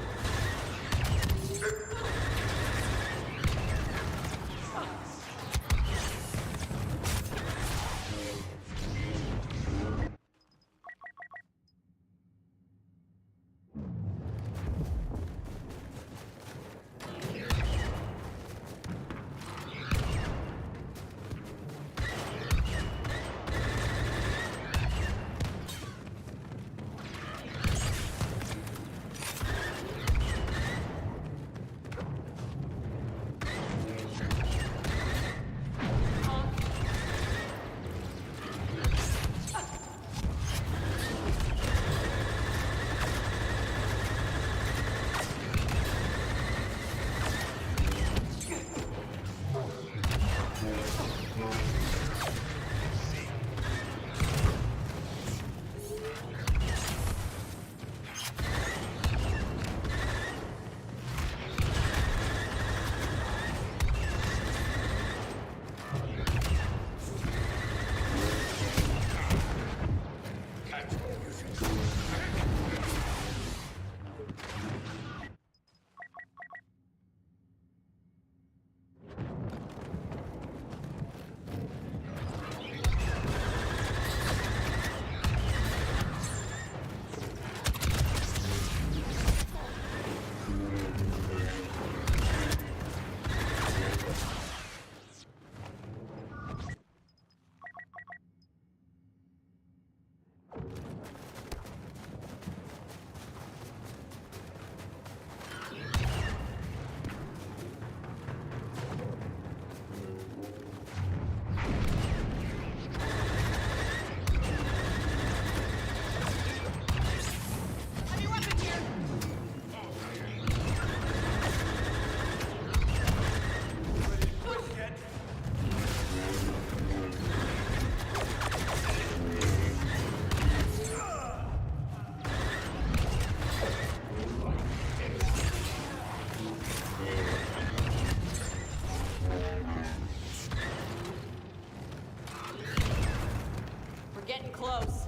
G: close.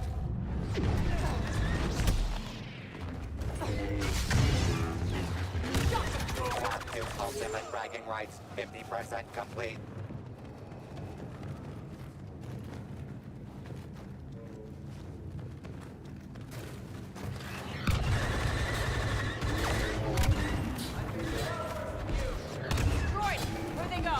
D: Path to ultimate bragging rights, 50% complete.
G: Droid, where'd they go?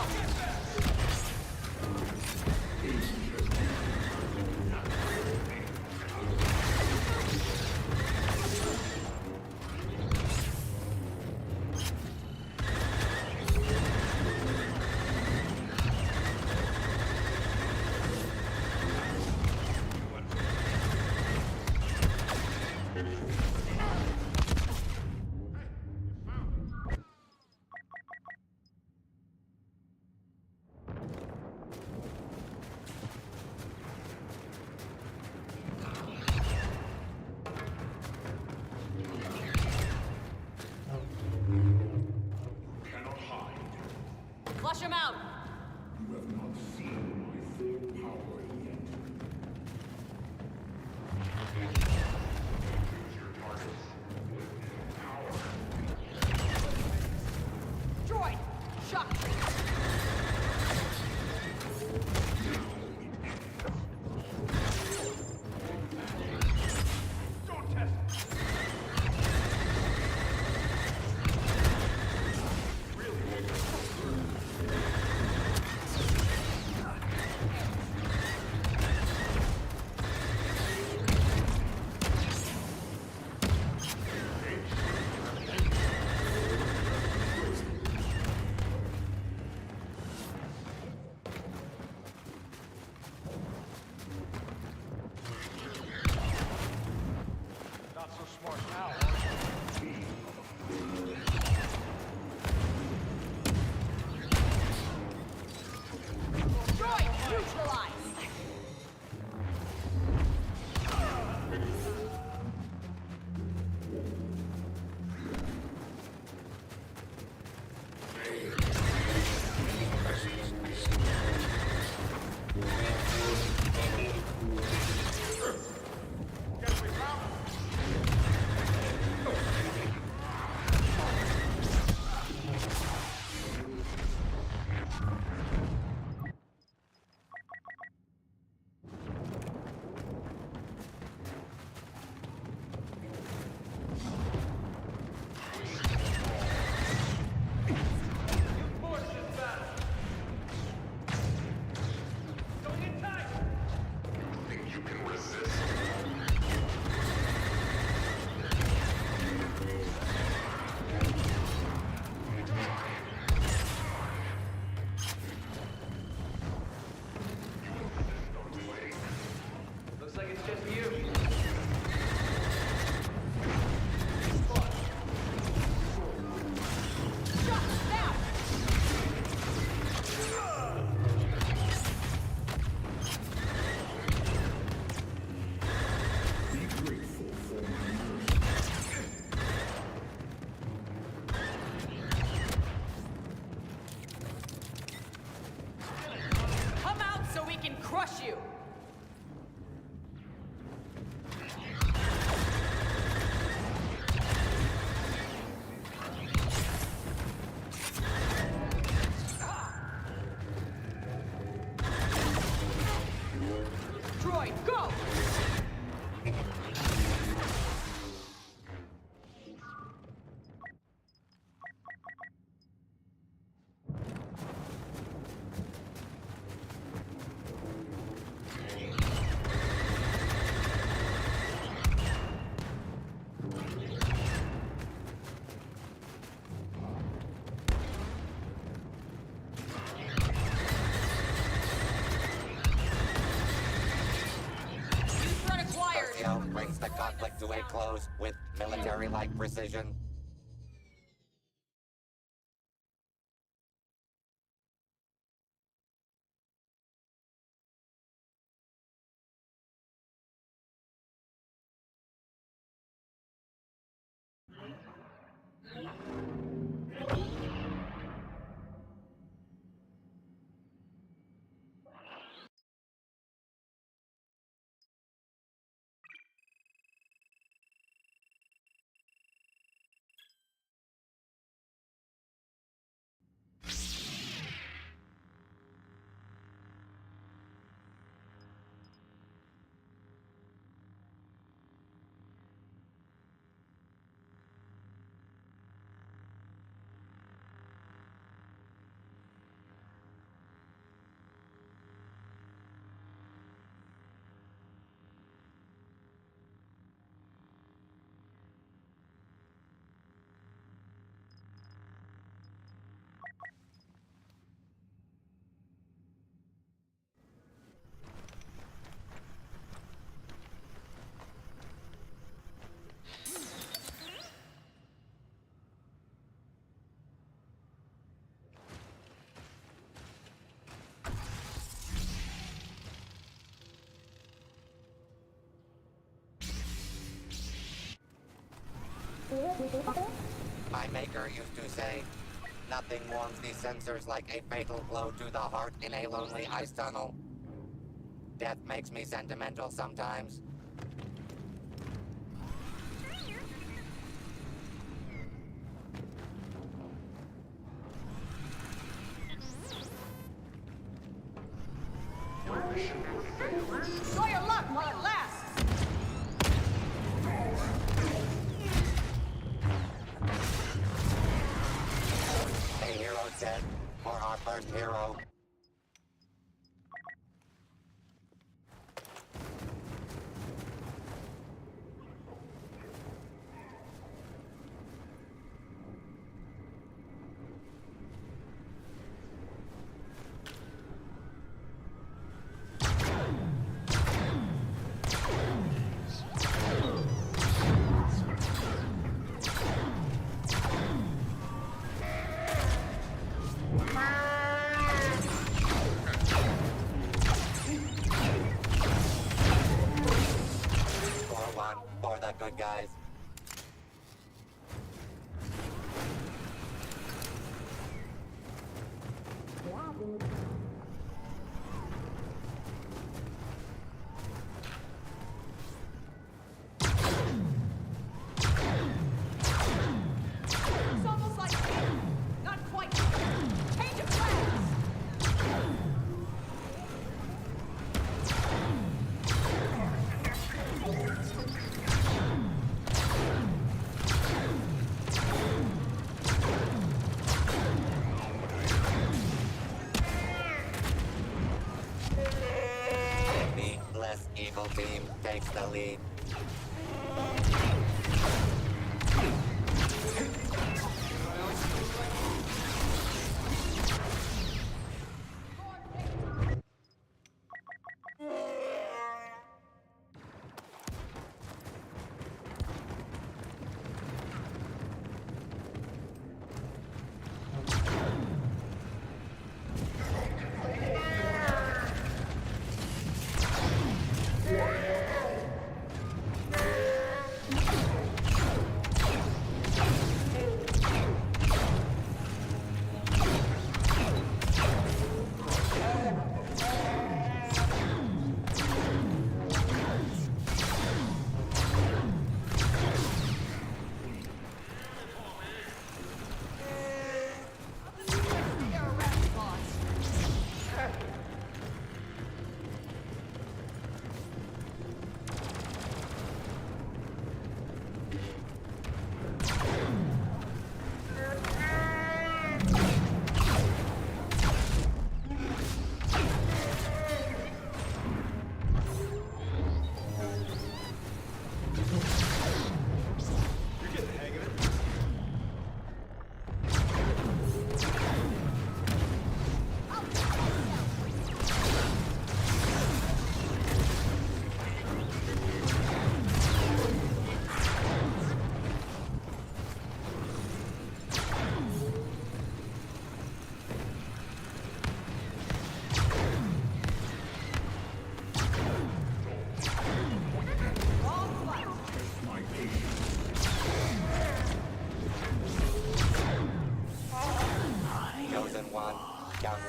G: Flush him out!
F: You have not seen my full power yet. Choose your targets. Power.
G: Droid! Shock!
F: Don't test.
G: crush you! Droid, go! Threat acquired!
D: Tokyo brings the conflict to a close with military-like precision. My maker used to say, nothing warms these sensors like a fatal blow to the heart in a lonely ice tunnel. Death makes me sentimental sometimes.
G: Try your luck while it lasts!
D: A hero dead for our first hero. For the good guys.
G: It's almost like... Not quite. Change of plans!
D: The less evil team takes the lead.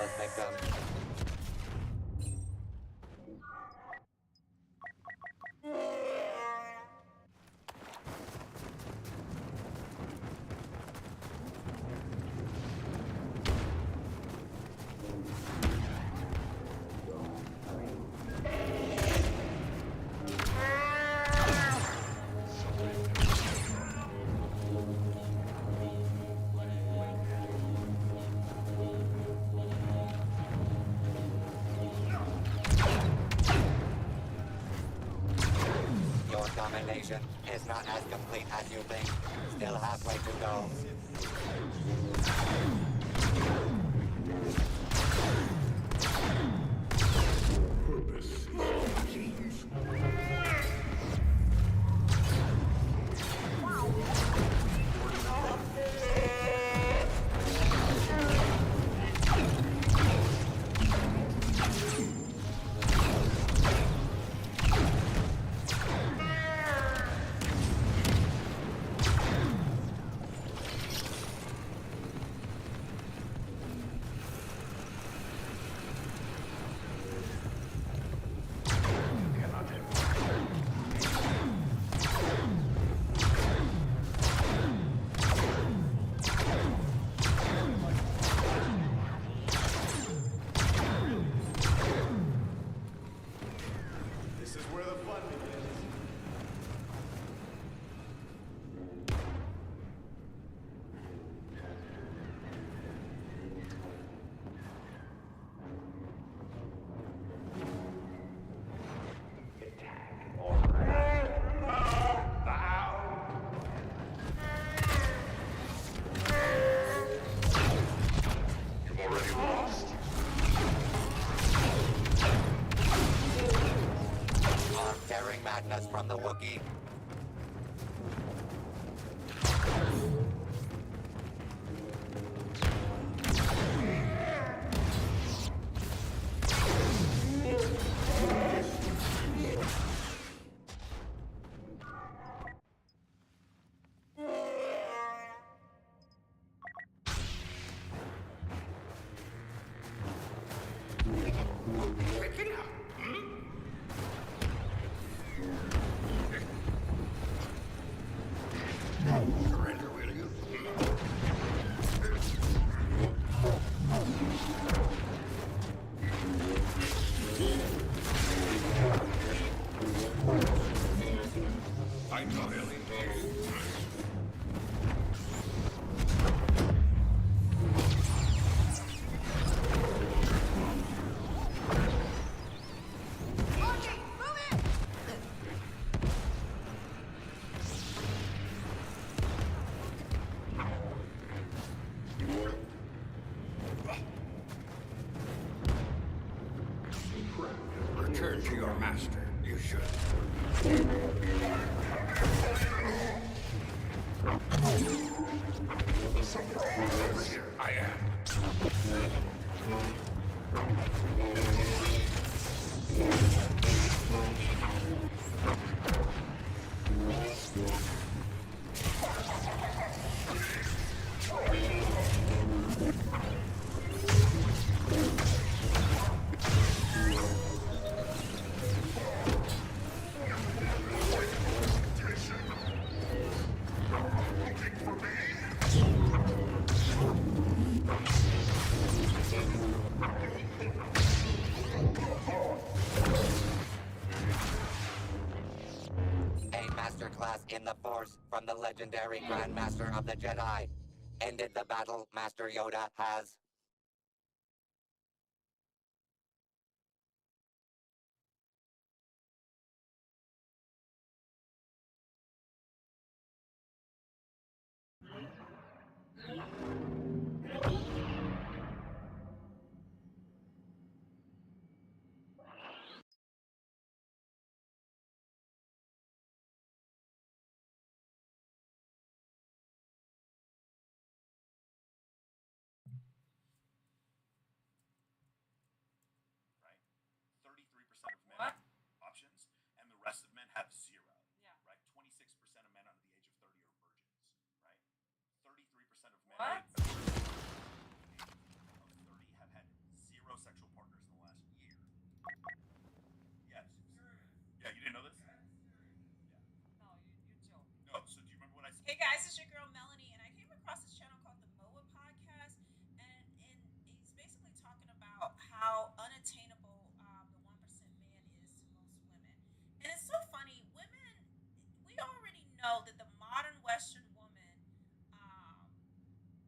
D: Yaiba's victim. Domination is not as complete as you think. Still halfway to go. Madness from the Wookiee.
F: Return to your master. You should. Here I am. Masterclass in the Force from the legendary Grandmaster of the Jedi. Ended the battle, Master Yoda has.
C: Right? 33% of men have options, and the rest of men have zero.
G: Yeah.
C: Right? 26% of men under the age of 30 are virgins. Right? 33% of men
G: What?
C: of 30 have had
J: Hey guys, it's your girl Melanie, and I came across this channel called the MOA Podcast, and he's basically talking about how unattainable the 1% man is to most women. And it's so funny, women, we already know that the modern Western woman, um,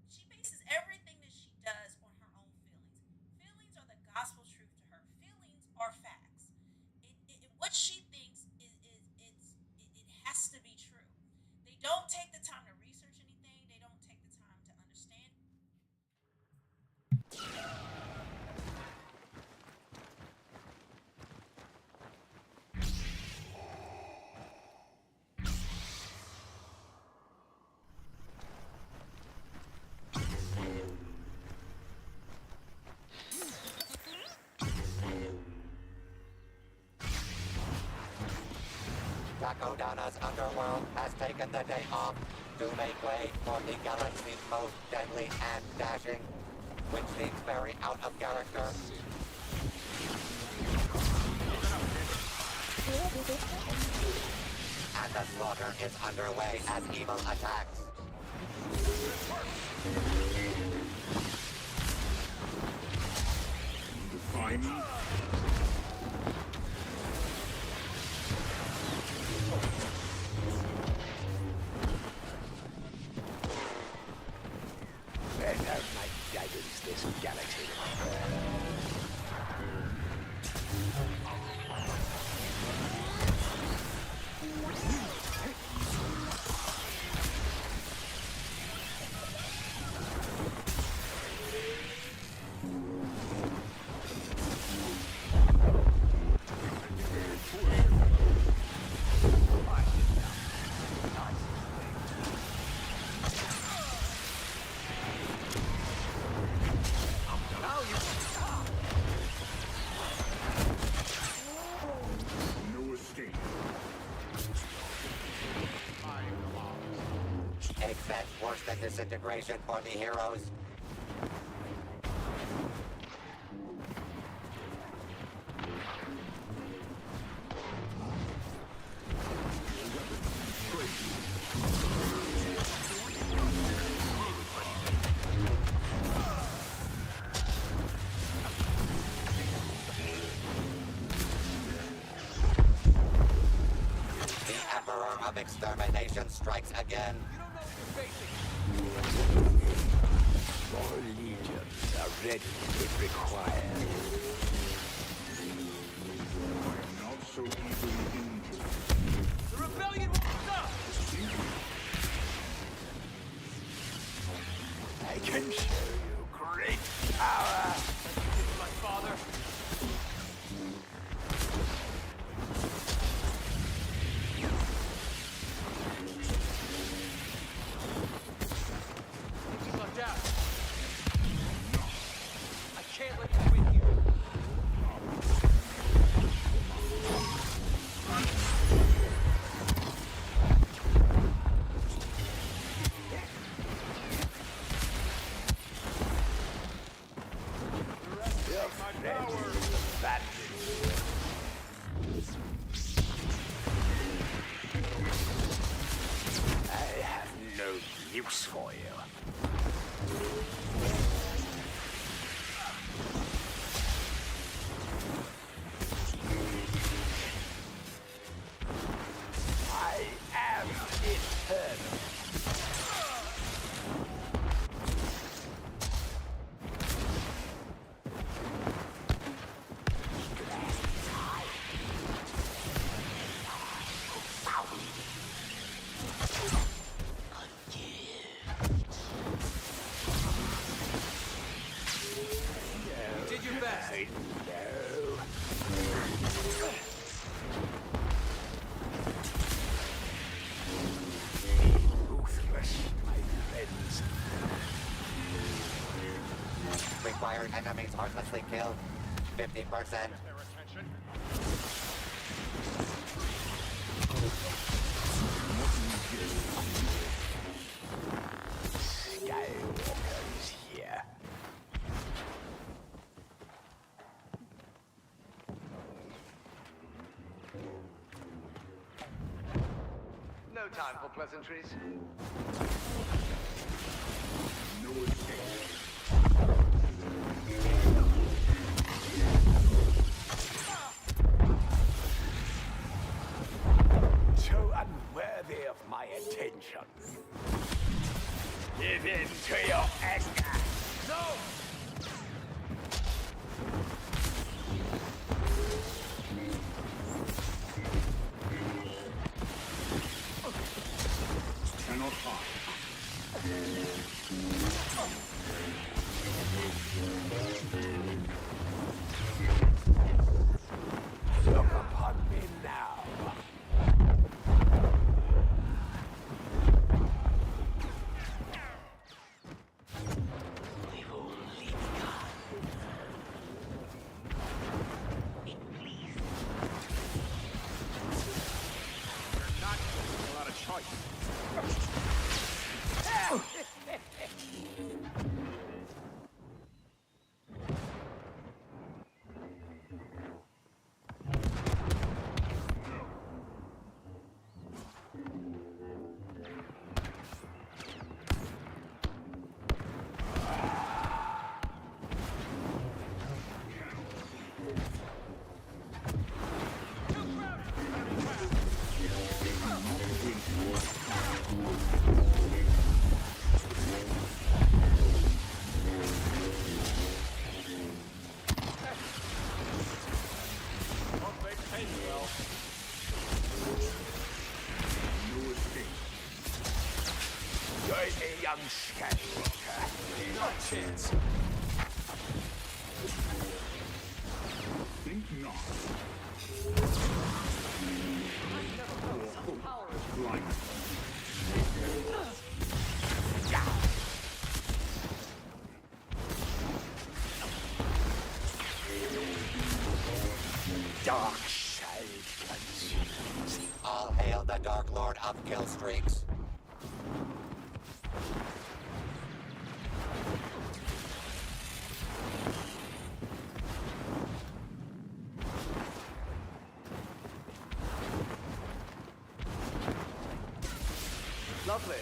J: she bases everything that she does on her own feelings. Feelings are the gospel truth to her. Feelings are facts. What she thinks it has to be true. They don't take the time to research anything. They don't take the time to understand.
F: Takodana's underworld has taken the day off to make way for the galaxy's most deadly and dashing, which seems very out of character. And the slaughter is underway as evil attacks.
E: Where have my guidance this galaxy?
F: Except worse than disintegration for the heroes. The Emperor of Extermination strikes again.
E: More legions are ready if required.
K: Not so easily injured.
E: The rebellion will stop! I can show you great power! My father! I have no use for you. I am eternal.
L: Did your best.
E: No. Ruthless, my friends.
F: Required enemies heartlessly killed. 50%.
E: Skywalker is here. No time for pleasantries.
K: No escape.
E: So unworthy of my attention. Give in to your anger. No!
K: Cannot hide.
E: Look upon me now. We've only begun. Please.
L: You're not a lot of choice.
E: Join me, young Skywalker. Not a chance.
K: Think not. Blind.
E: Dark shall consume.
F: All hail the Dark Lord of Killstreaks.
E: Lovely.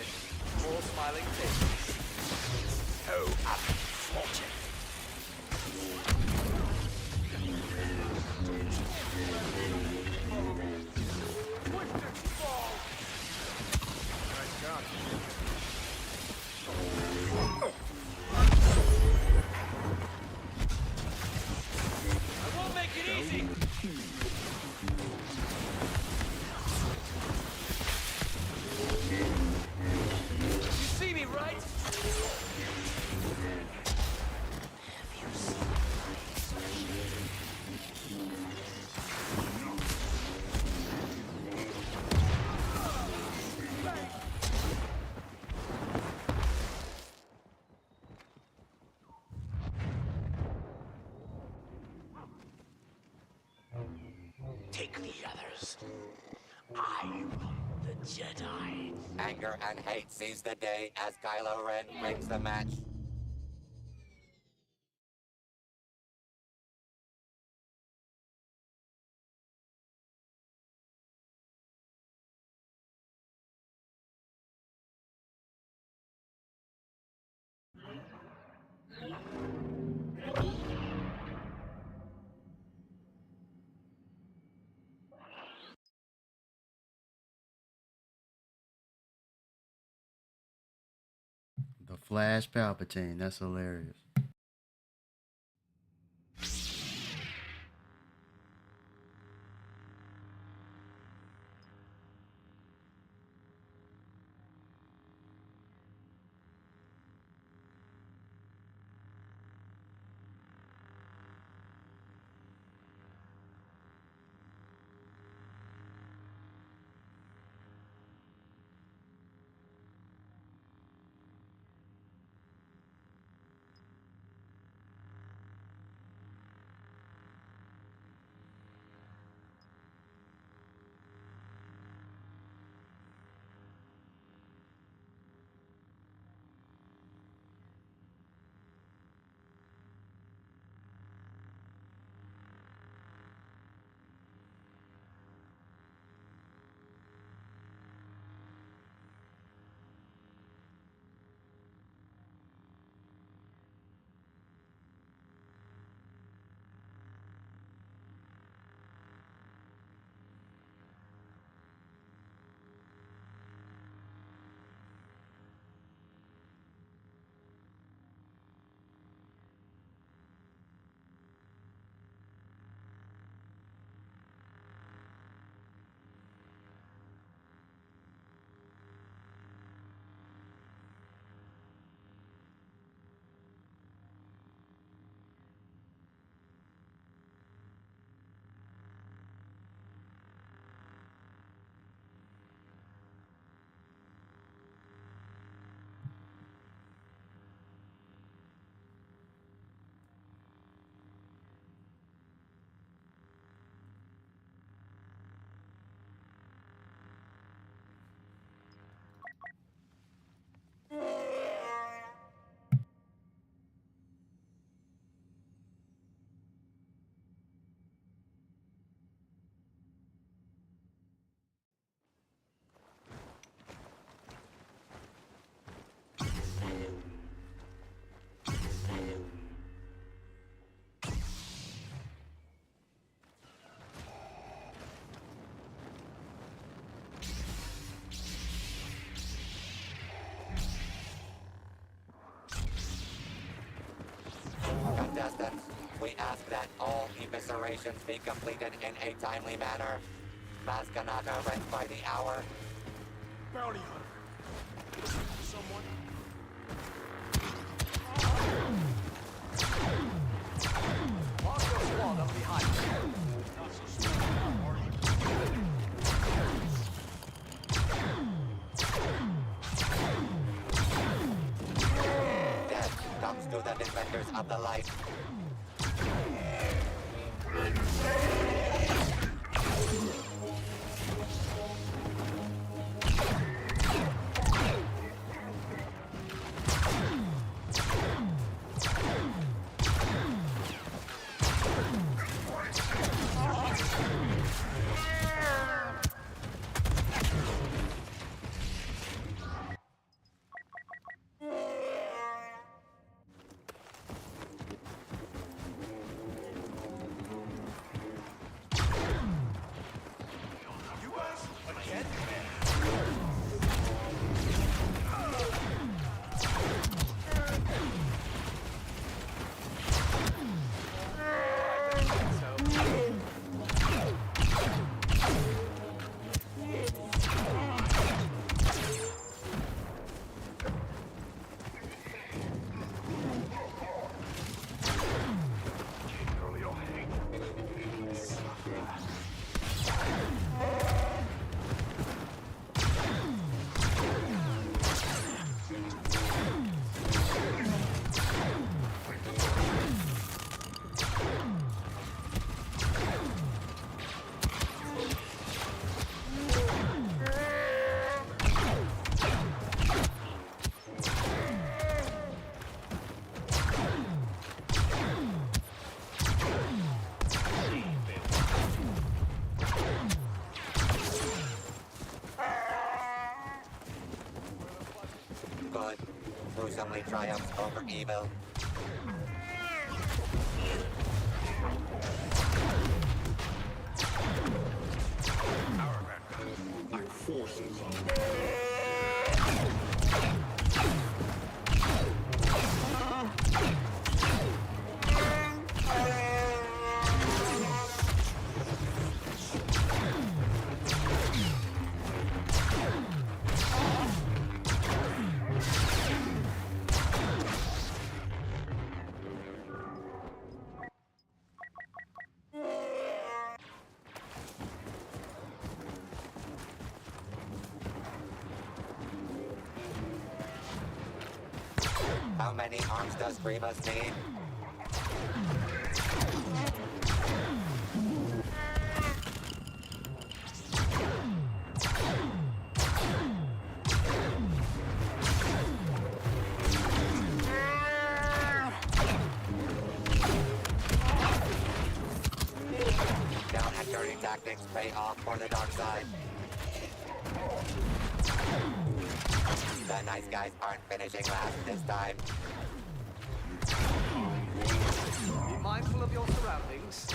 E: More smiling faces. So unfortunate.
L: Nice job.
E: I won't make it easy. You see me, right? Have you seen Take the others. I want the Jedi.
F: Anger and hate seize the day as Kylo Ren brings the match.
A: The Flash Palpatine. That's hilarious.
F: We ask that all eviscerations be completed in a timely manner. Maskanaka rent by the hour.
L: Bounty hunter. Someone.
E: Mark your squad up behind you.
L: Not so smart now, are you?
F: Death comes to the defenders of the light. Good. Gruesomely triumphs over evil.
K: Our forces
F: How many arms does Grievous need? Down and dirty tactics pay off for the dark side. The nice guys aren't finishing last this time.
E: Be mindful of your surroundings.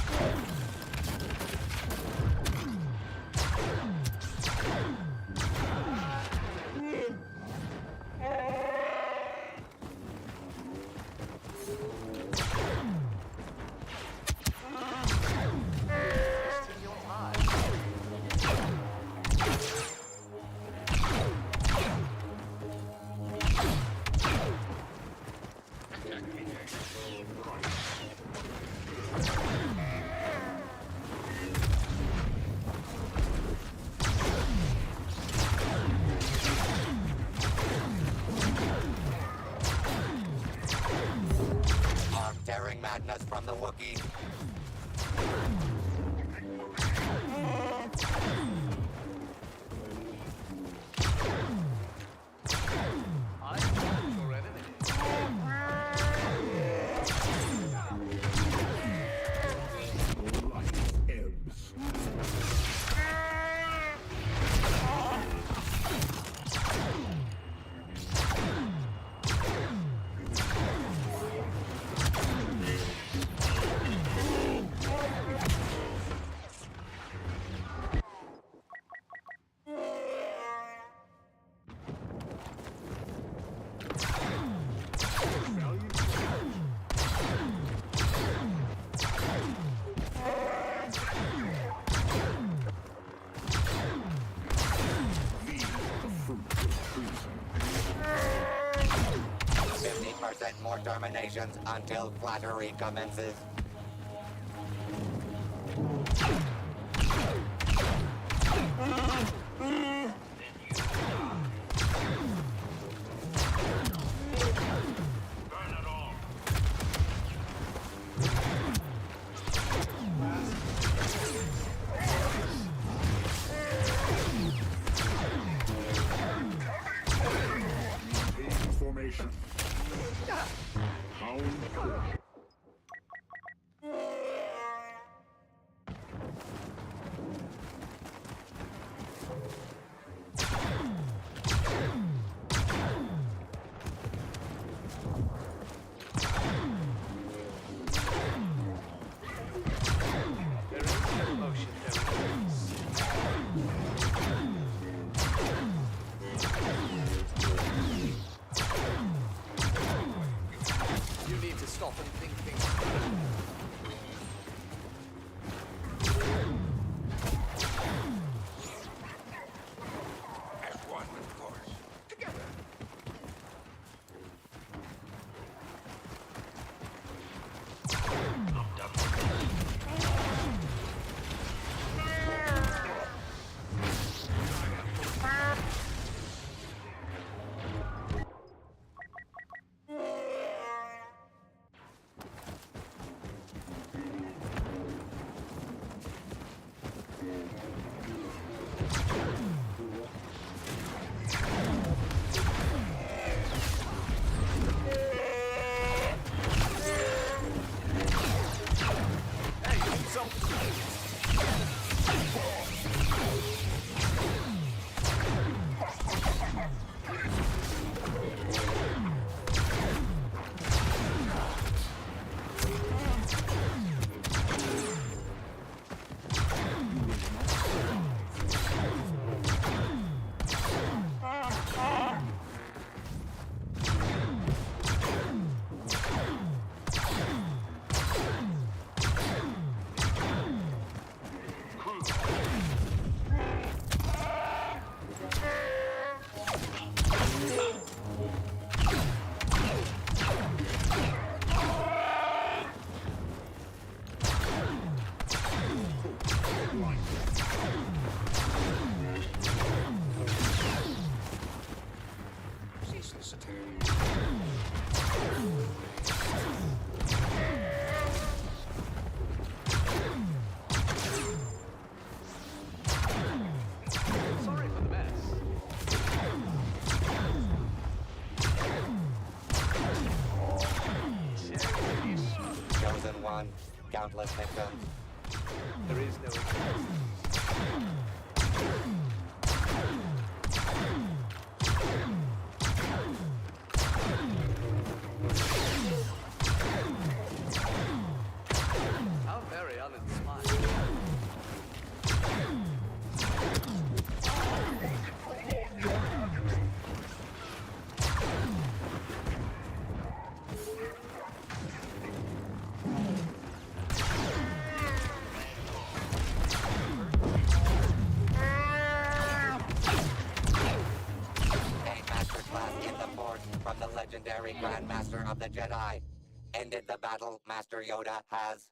F: more terminations until flattery commences.
K: Formation. Pound.
E: There is no motion, no release. You need to stop and think things through.
L: As one, of course. Together. Ceaseless attack.
E: Sorry for the mess.
F: Chosen one, countless victims.
E: There is no existence. How very uninspiring.
F: From the legendary Grandmaster of the Jedi. Ended the battle, Master Yoda has.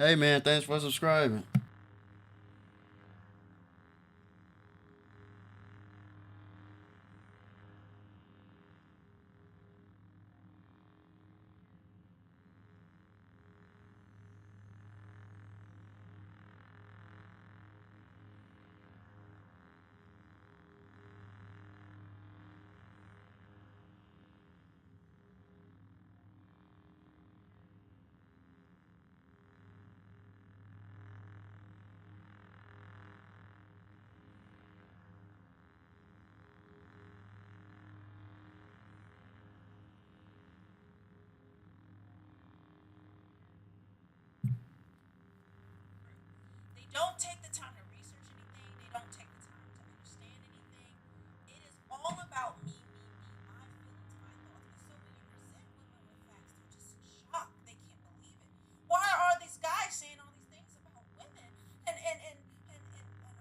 A: Hey man, thanks for subscribing.
J: They don't take the time to research anything. They don't take the time to understand anything. It is all about me, my feelings, my thoughts. And so when you present women with facts, they're just in shock. They can't believe it. Why are these guys saying all these things about women and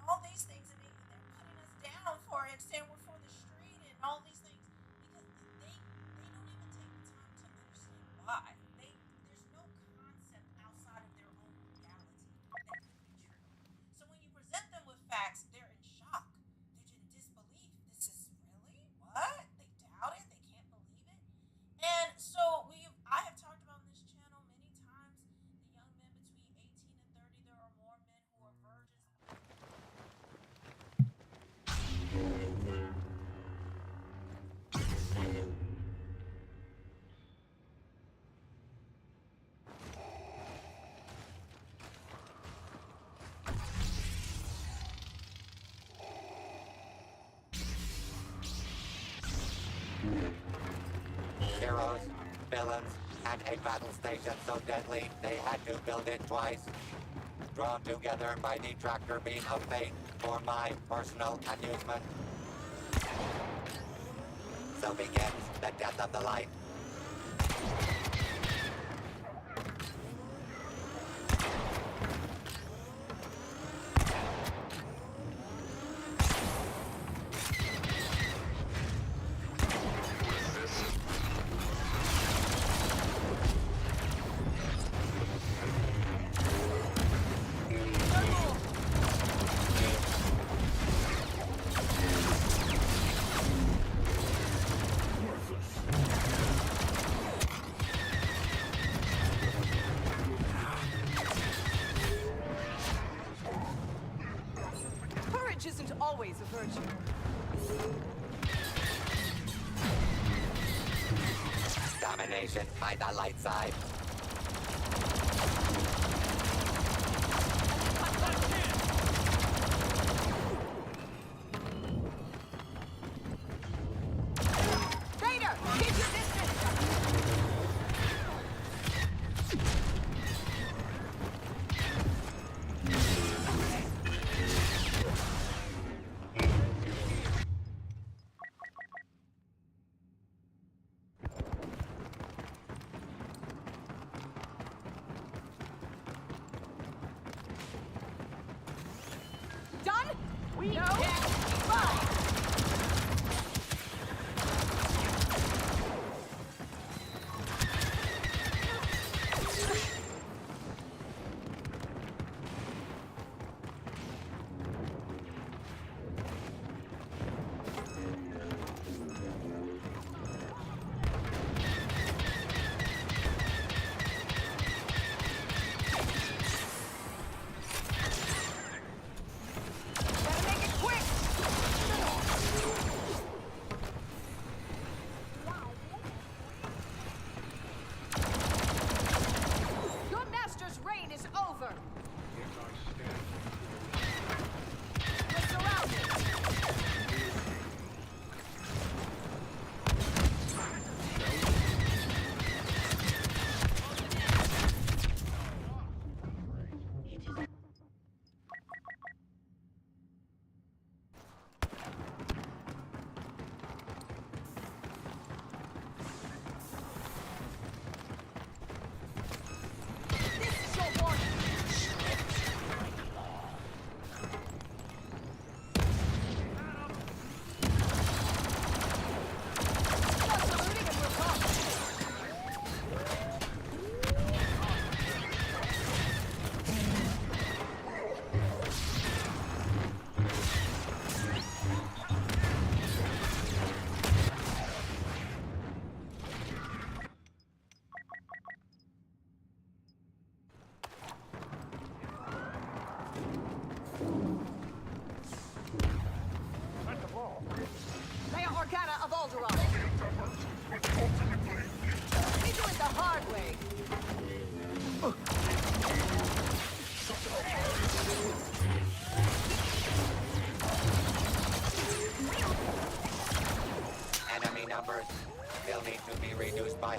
J: all these things, and they're putting us down for it, saying we're for the street and all these things? Because they don't even take the time to understand why. There's no concept outside of their own reality that could be true. So when you present them with facts, they're in shock. They're in disbelief. This is really what? They doubt it. They can't believe it. And so I have talked about on this channel many times. The young men between 18 and 30, there are more men who are virgins.
F: Heroes, villains, and a battle station so deadly they had to build it twice. Drawn together by the tractor beam of fate for my personal amusement. So begins the death of the light.
H: Courage isn't always a virtue.
F: Domination by the light side.
H: Vader, keep your distance! Done? We know. Fine. Better make it quick! Your master's reign is over! We're surrounded! This is your warning!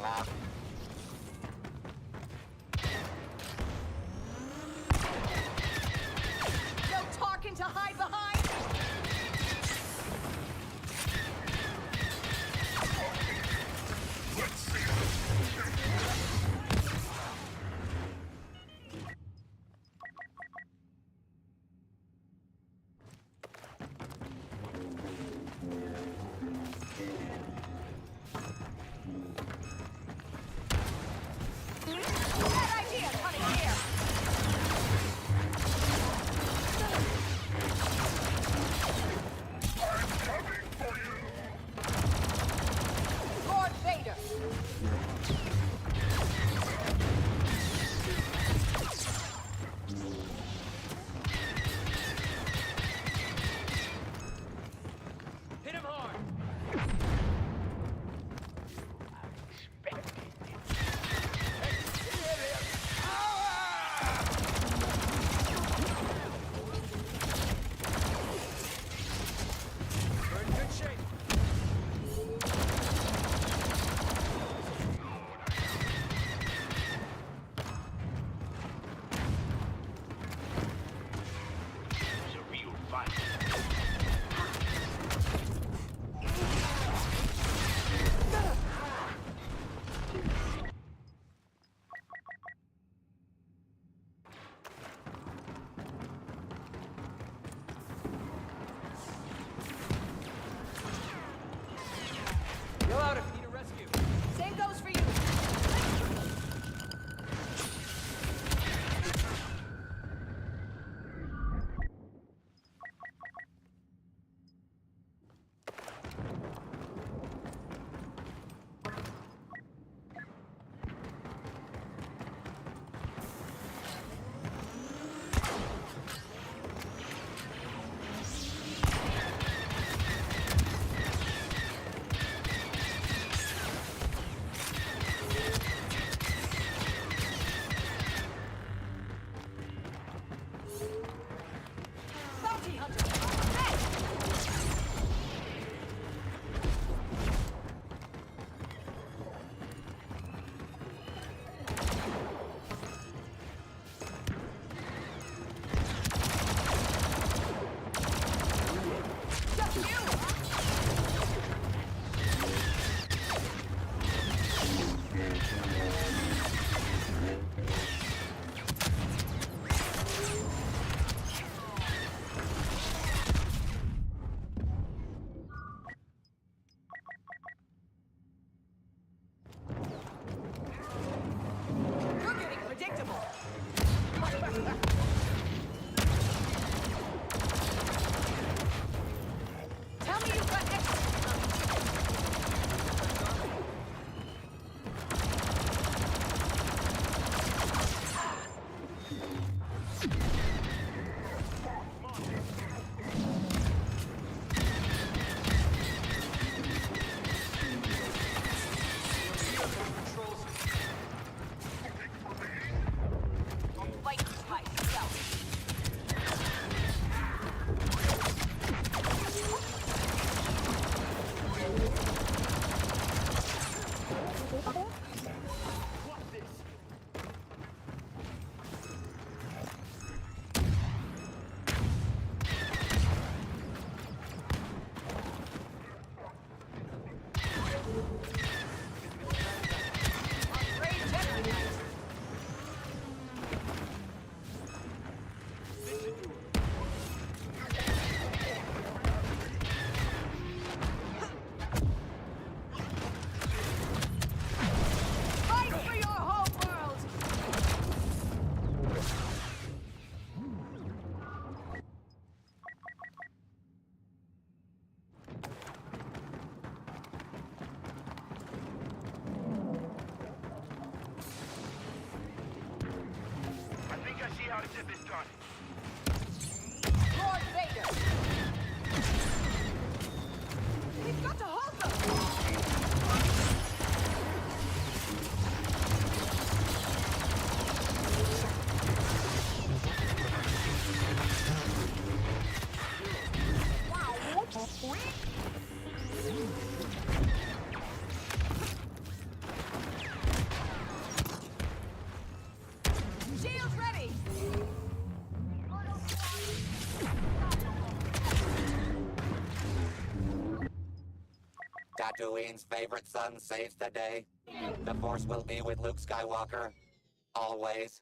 F: have.
H: No talking to hide behind! Bad idea coming here! Lord Vader!
E: Hit him hard. We're in good shape.
L: It's a real fight.
E: Go out if you need a rescue.
H: Same goes for you! Bounty hunter! Hey! Just you! You're getting predictable! Tell me you've got extra! Fight myself! Great general! Fight for your home world!
L: I think I see how to get this done.
H: Lord Vader! We've got to hold them! Wow!
F: Tatooine's favorite son saves the day. The Force will be with Luke Skywalker. Always.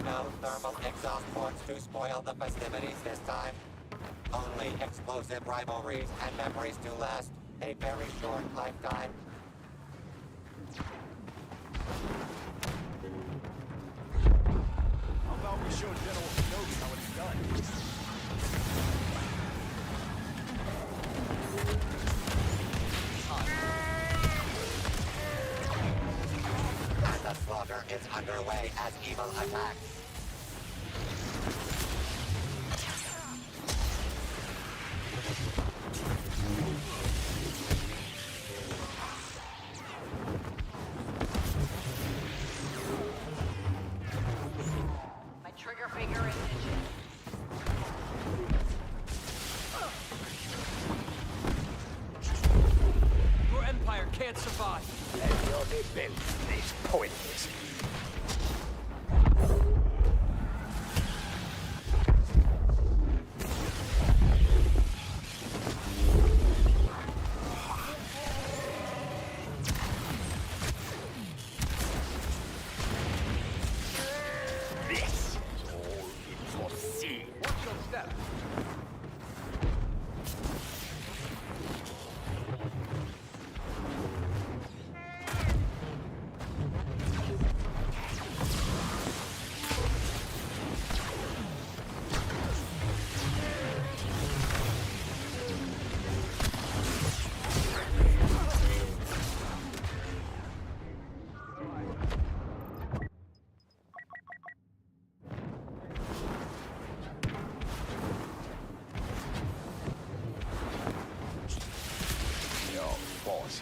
F: No thermal exhaust ports to spoil the festivities this time. Only explosive rivalries and memories to last a very short lifetime.
E: How about we show General Kenobi how it's done?
F: And the slaughter is underway as evil attacks.
G: My trigger finger is itching.
E: Your empire can't survive.
L: Let your defense is pointless. This all it foreseen.
E: Watch your step.
L: Your boss.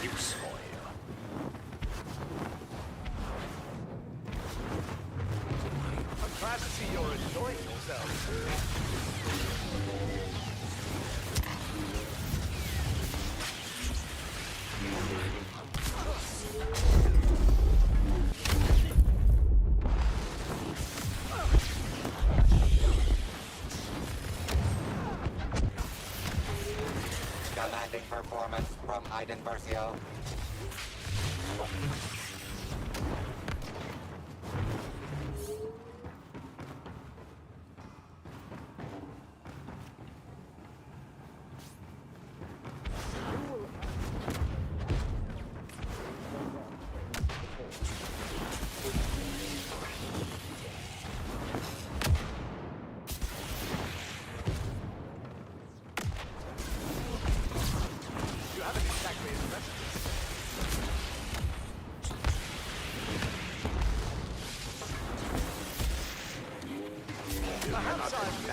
L: Use for you.
E: I'm glad to see you're enjoying yourself.
F: Commanding performance from Iden Versio.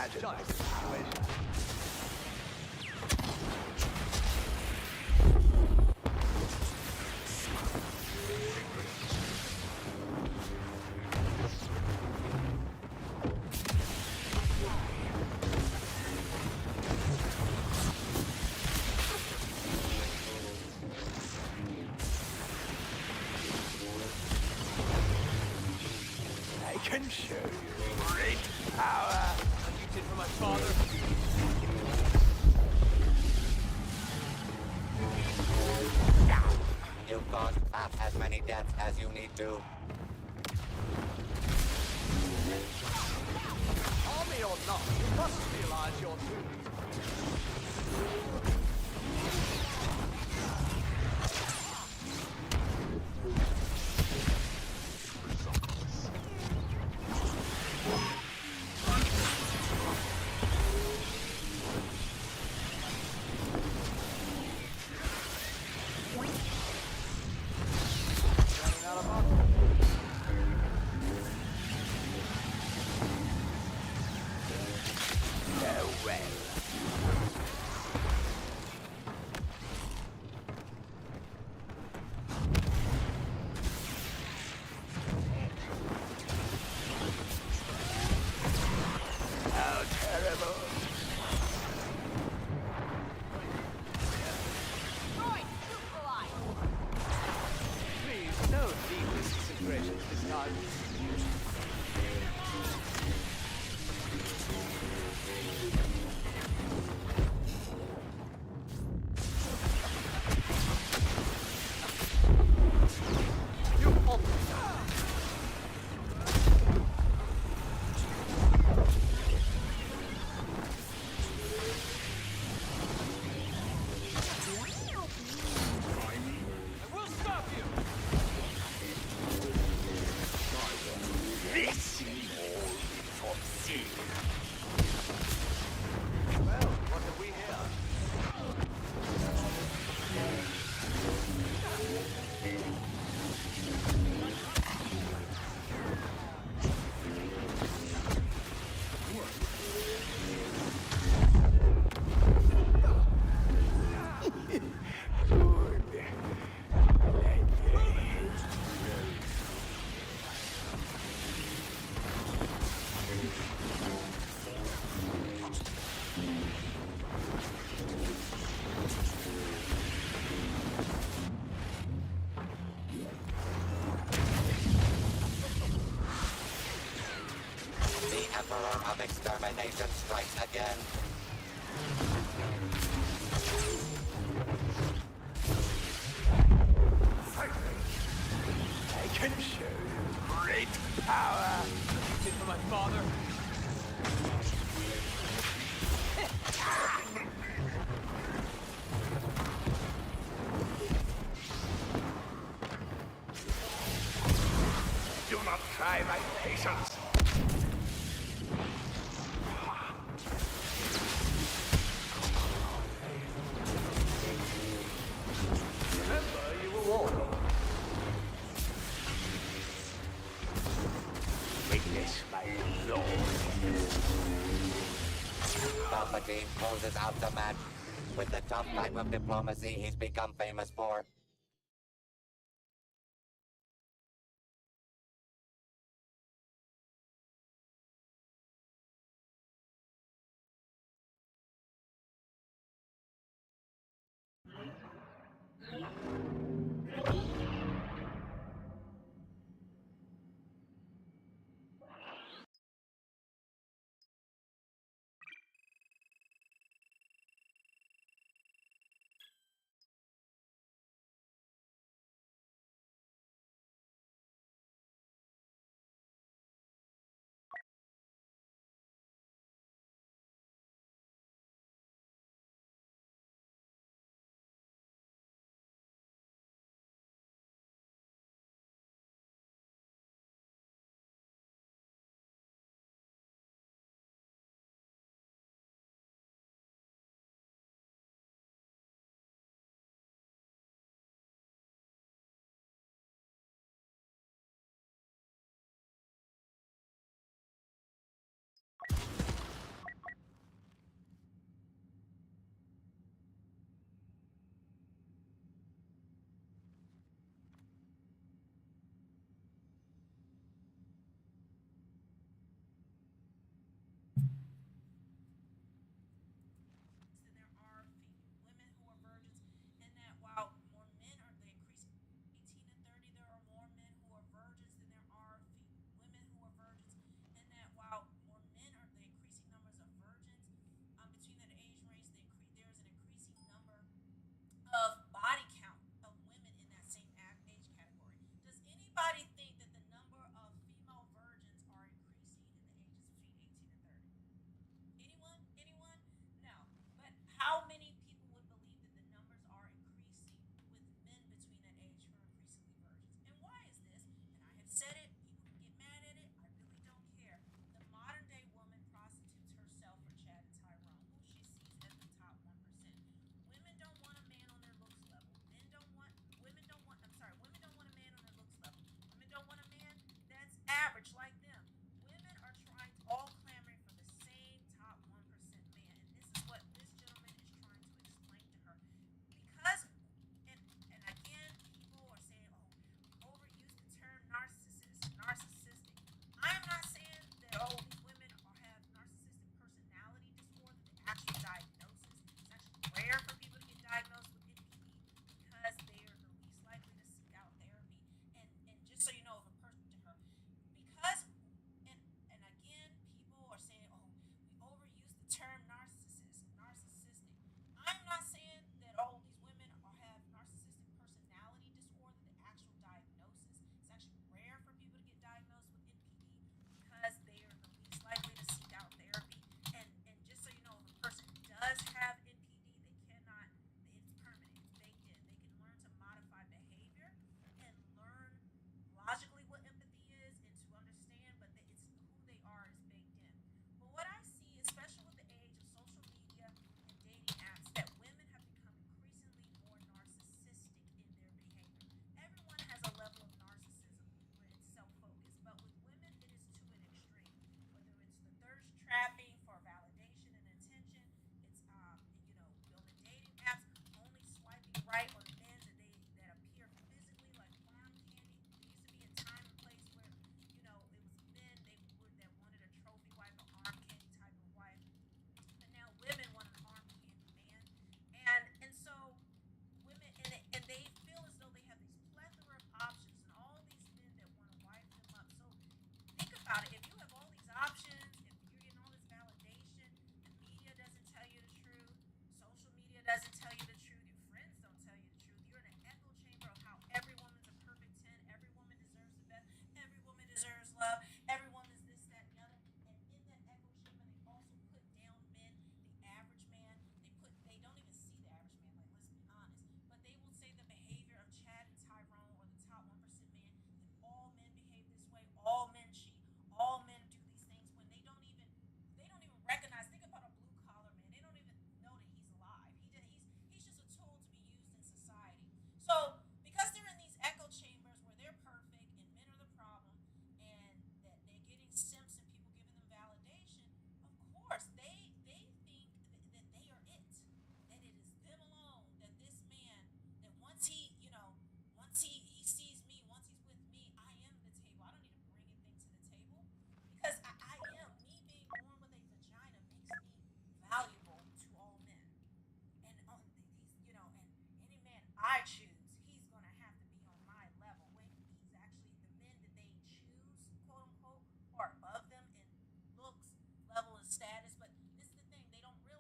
E: imagine my situation. I can show you great power.
H: You did for my father.
F: You caused half as many deaths as you need to.
H: Army or not, you must realize your duty.
F: Emperor of Extermination strikes again.
E: I can show you great power.
H: You did for my father.
E: Do not try my patience. Remember, you were warned. Witness my lord.
F: Palpatine closes out the match with the tough type of diplomacy he's become famous for.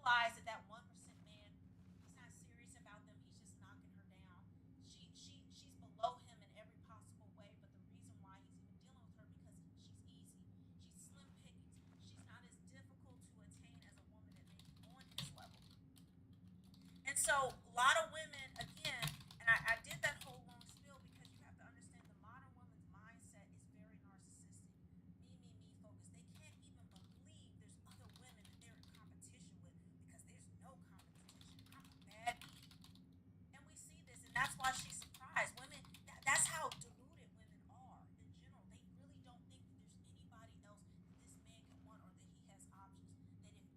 J: realize that that 1% man, he's not serious about them. He's just knocking her down. She's below him in every possible way. But the reason why he's even dealing with her because she's easy. She's slim pickings. She's not as difficult to attain as a woman that may be on his level. And so a lot of women, again, and I did that whole long spiel because you have to understand the modern woman's mindset is very narcissistic. Me focused. They can't even believe there's other women that they're in competition with because there's no competition. I'm a bad bee. And we see this, and that's why she's surprised. Women, that's how deluded women are in general. They really don't think that there's anybody else that this man can want or that he has options.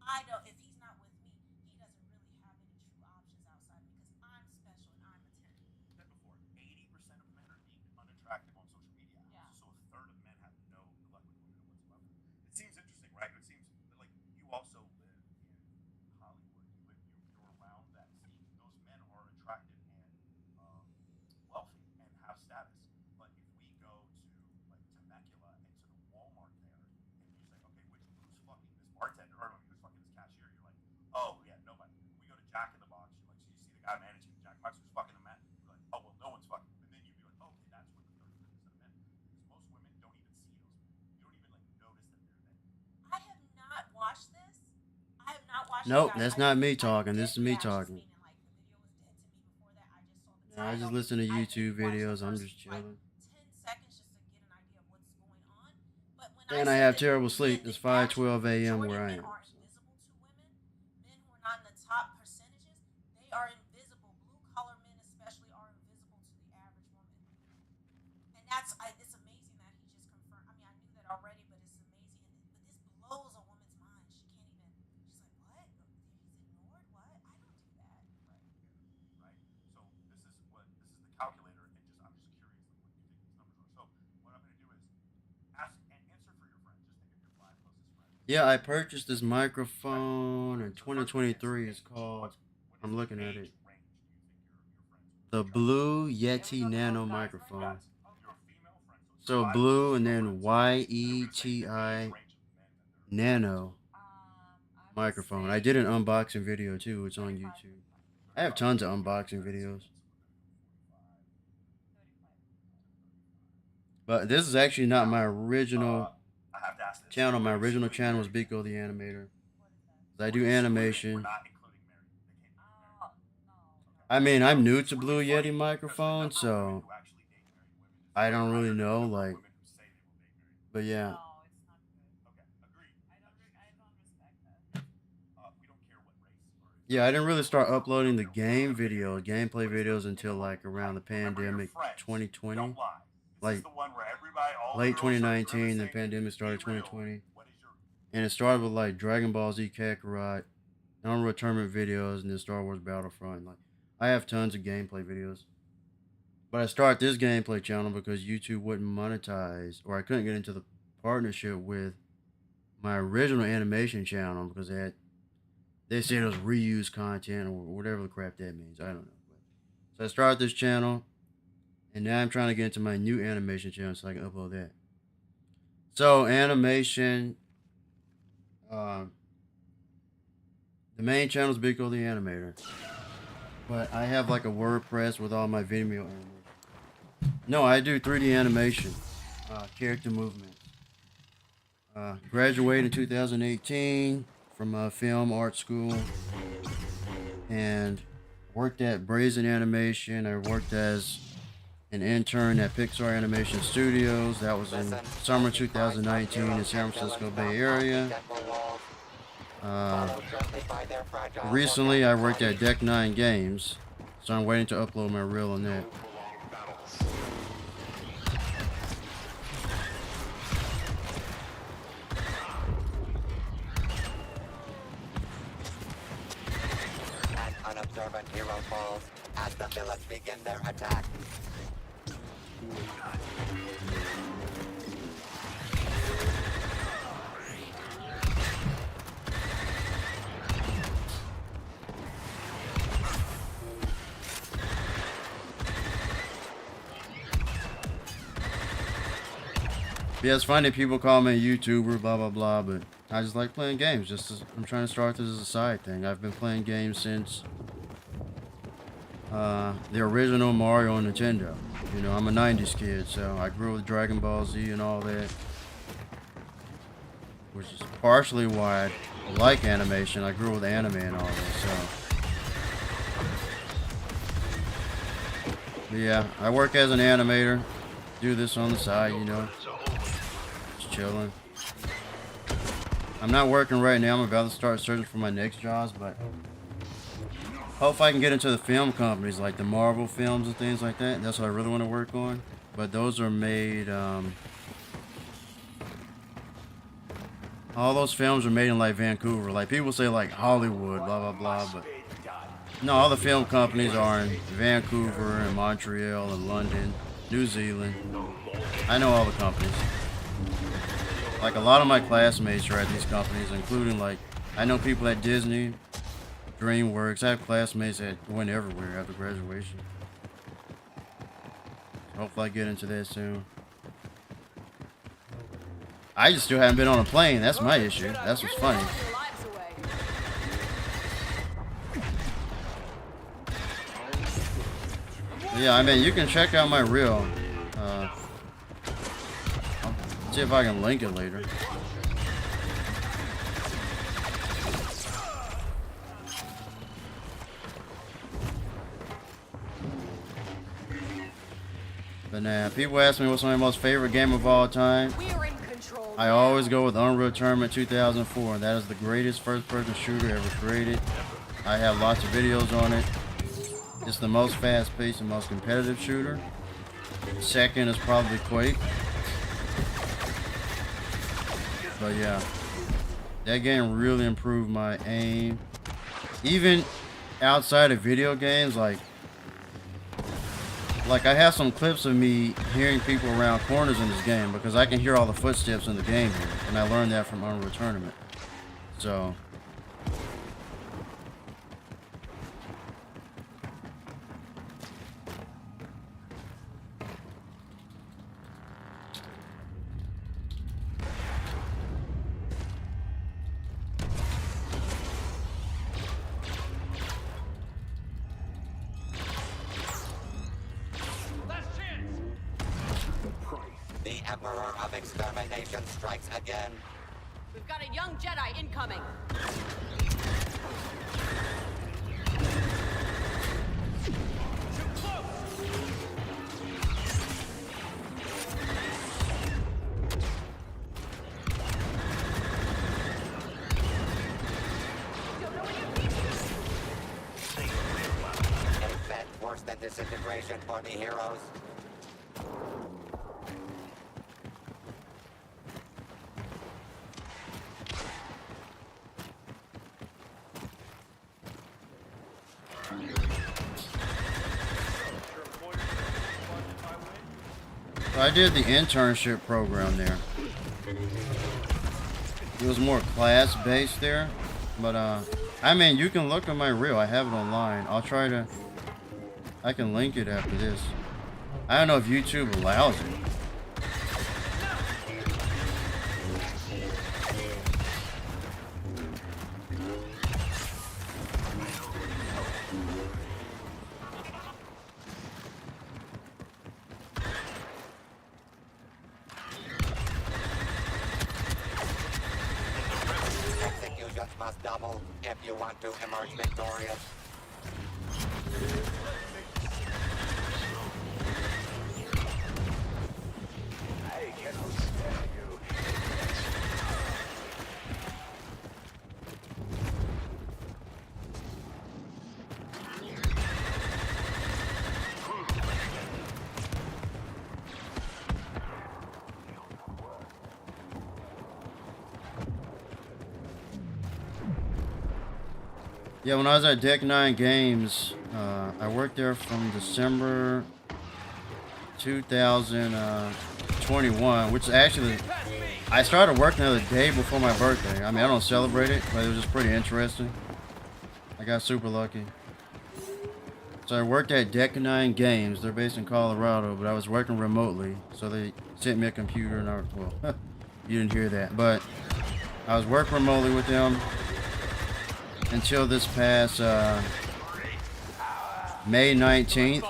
J: That if he's not with me, he doesn't really have any true options outside because I'm special and I'm a 10.
C: Said before, 80% of men are deemed unattractive on social media.
J: Yeah.
C: So a third of men have no luck with women whatsoever. It seems interesting, right? It seems like you also live in Hollywood. You're around that scene. Those men are attractive and wealthy and have status. But if we go to like Temecula and to the Walmart there, and you say, okay, who's fucking this bartender or who's fucking this cashier? You're like, oh yeah, nobody. We go to Jack in the Box. You're like, so you see the guy managing Jack in the Box who's fucking the man. You're like, oh well, no one's fucking. And then you'd be like, oh, okay, that's where the 30% of men. Because most women don't even see those men. You don't even like notice that they're there.
J: I have not watched this. I have not watched
A: Nope,
J: it.
A: that's not me talking. This is me talking. I just listen to YouTube videos. I'm just chilling.
J: 10 seconds just to get an idea of what's going on. But when
A: And I have terrible sleep. It's 5:12 a.m. where I am.
J: Men are invisible to women. Men who are not in the top percentages, they are invisible. Blue collar men especially are invisible to the average woman. And it's amazing that he just confirmed. I mean, I knew that already, but it's amazing. But this blows a woman's mind. She can't even. She's like, what? He's ignored? What? I don't do that.
C: Right? So this is the calculator, and I'm just curious what you think these numbers are. So what I'm going to do is ask and answer for your friend. Just think of your 5 closest friends.
A: Yeah, I purchased this microphone in 2023. It's called, I'm looking at it, the Blue Yeti Nano microphone. So blue and then YETI Nano microphone. I did an unboxing video too. It's on YouTube. I have tons of unboxing videos. But this is actually not my original channel. My original channel was Biko the Animator. I do animation. I mean, I'm new to Blue Yeti microphone, so I don't really know, like, but yeah. Yeah, I didn't really start uploading the gameplay videos until like around the pandemic 2020. Like late 2019, the pandemic started 2020. And it started with like Dragon Ball Z Kakarot, Unreal Tournament videos, and then Star Wars Battlefront. Like, I have tons of gameplay videos. But I started this gameplay channel because YouTube wouldn't monetize, or I couldn't get into the partnership with my original animation channel because they said it was reused content or whatever the crap that means. I don't know. So I started this channel, and now I'm trying to get into my new animation channel so I can upload that. So animation, the main channel is Biko the Animator, but I have like a WordPress with all my Vimeo animation. No, I do 3D animation, character movement. Graduated in 2018 from film art school and worked at Brazen Animation. I worked as an intern at Pixar Animation Studios. That was in summer 2019 in San Francisco Bay Area. Recently, I worked at Deck 9 Games, so I'm waiting to upload my reel on that.
F: An unobservant hero falls as the villains begin their attack.
A: Yeah, it's funny people call me a YouTuber, blah, blah, blah, but I just like playing games. I'm trying to start this as a side thing. I've been playing games since the original Mario on Nintendo. You know, I'm a 90s kid, so I grew up with Dragon Ball Z and all that. Which is partially why I like animation. I grew up with anime and all that, so. But yeah, I work as an animator. Do this on the side, you know. Just chilling. I'm not working right now. I'm about to start searching for my next jobs, but hopefully I can get into the film companies like the Marvel films and things like that. That's what I really want to work on. But those are made, all those films are made in like Vancouver. Like people say like Hollywood, blah, blah, blah. But no, all the film companies are in Vancouver and Montreal and London, New Zealand. I know all the companies. Like a lot of my classmates are at these companies, including like, I know people at Disney, DreamWorks. I have classmates that went everywhere after graduation. Hopefully I get into that soon. I just still haven't been on a plane. That's my issue. That's what's funny. Yeah, I mean, you can check out my reel. I'll see if I can link it later. But nah, people ask me what's my most favorite game of all time. I always go with Unreal Tournament 2004. That is the greatest first-person shooter ever created. I have lots of videos on it. It's the most fast-paced and most competitive shooter. Second is probably Quake. But yeah, that game really improved my aim. Even outside of video games, like I have some clips of me hearing people around corners in this game because I can hear all the footsteps in the game here, and I learned that from Unreal Tournament. So
F: The Emperor of Extermination strikes again.
G: We've got a young Jedi incoming.
F: A fate worse than disintegration for the heroes.
A: I did the internship program there. It was more class-based there, but I mean, you can look at my reel. I have it online. I can link it after this. I don't know if YouTube allows it.
F: Executions must double if you want to emerge victorious.
A: Yeah, when I was at Deck 9 Games, I worked there from December 2021, which is actually, I started working the day before my birthday. I mean, I don't celebrate it, but it was just pretty interesting. I got super lucky. So I worked at Deck 9 Games. They're based in Colorado, but I was working remotely. So they sent me a computer and well, you didn't hear that, but I was working remotely with them until this past May 19th,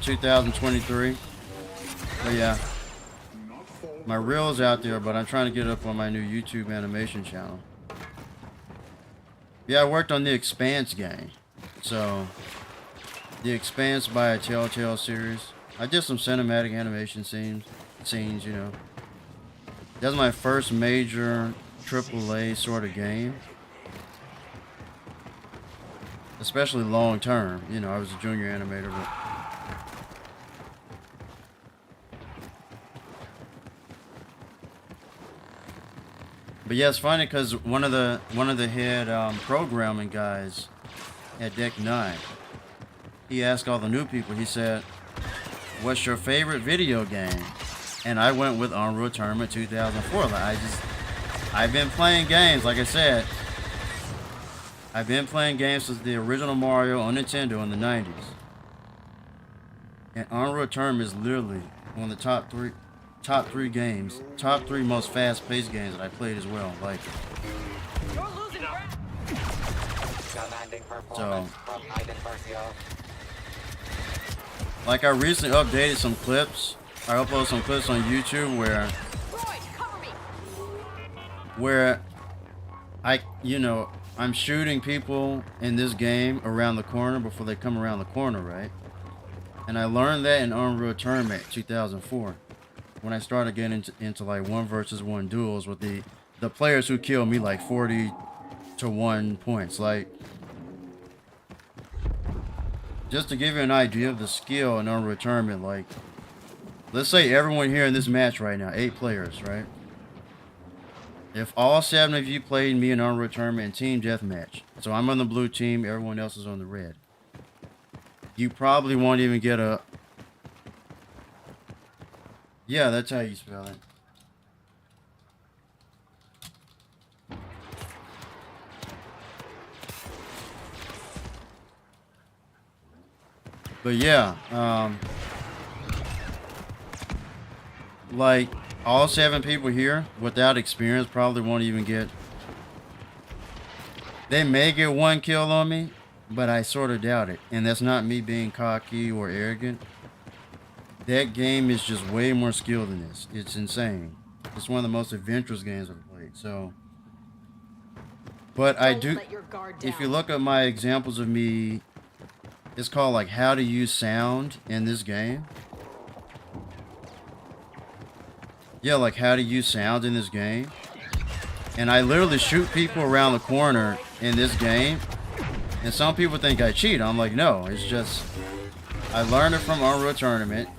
A: 2023. But yeah, my reel's out there, but I'm trying to get up on my new YouTube animation channel. Yeah, I worked on the Expanse game. So, the Expanse by a Telltale series. I did some cinematic animation scenes, you know. That's my first major AAA sort of game. Especially long term. You know, I was a junior animator, but yeah, it's funny because one of the head programming guys at Deck 9, he asked all the new people, he said, what's your favorite video game? And I went with Unreal Tournament 2004. Like, I've been playing games, like I said. I've been playing games since the original Mario on Nintendo in the 90s. And Unreal Tournament is literally one of the top three games, top three most fast-paced games that I played as well. Like, so, like I recently updated some clips. I uploaded some clips on YouTube where I'm shooting people in this game around the corner before they come around the corner, right? And I learned that in Unreal Tournament 2004 when I started getting into like 1v1 duels with the players who killed me like 40-1 points. Like, just to give you an idea of the skill in Unreal Tournament, like, let's say everyone here in this match right now, 8 players, right? If all 7 of you played me in Unreal Tournament in team deathmatch, so I'm on the blue team, everyone else is on the red, you probably won't even get a... Yeah, that's how you spell it. But yeah, like, all 7 people here without experience probably won't even get... They may get 1 kill on me, but I sort of doubt it. And that's not me being cocky or arrogant. That game is just way more skilled than this. It's insane. It's one of the most adventurous games I've played. So, but I do... If you look at my examples of me, it's called like how to use sound in this game. Yeah, like how to use sound in this game. And I literally shoot people around the corner in this game. And some people think I cheat. I'm like, no, it's just... I learned it from Unreal Tournament.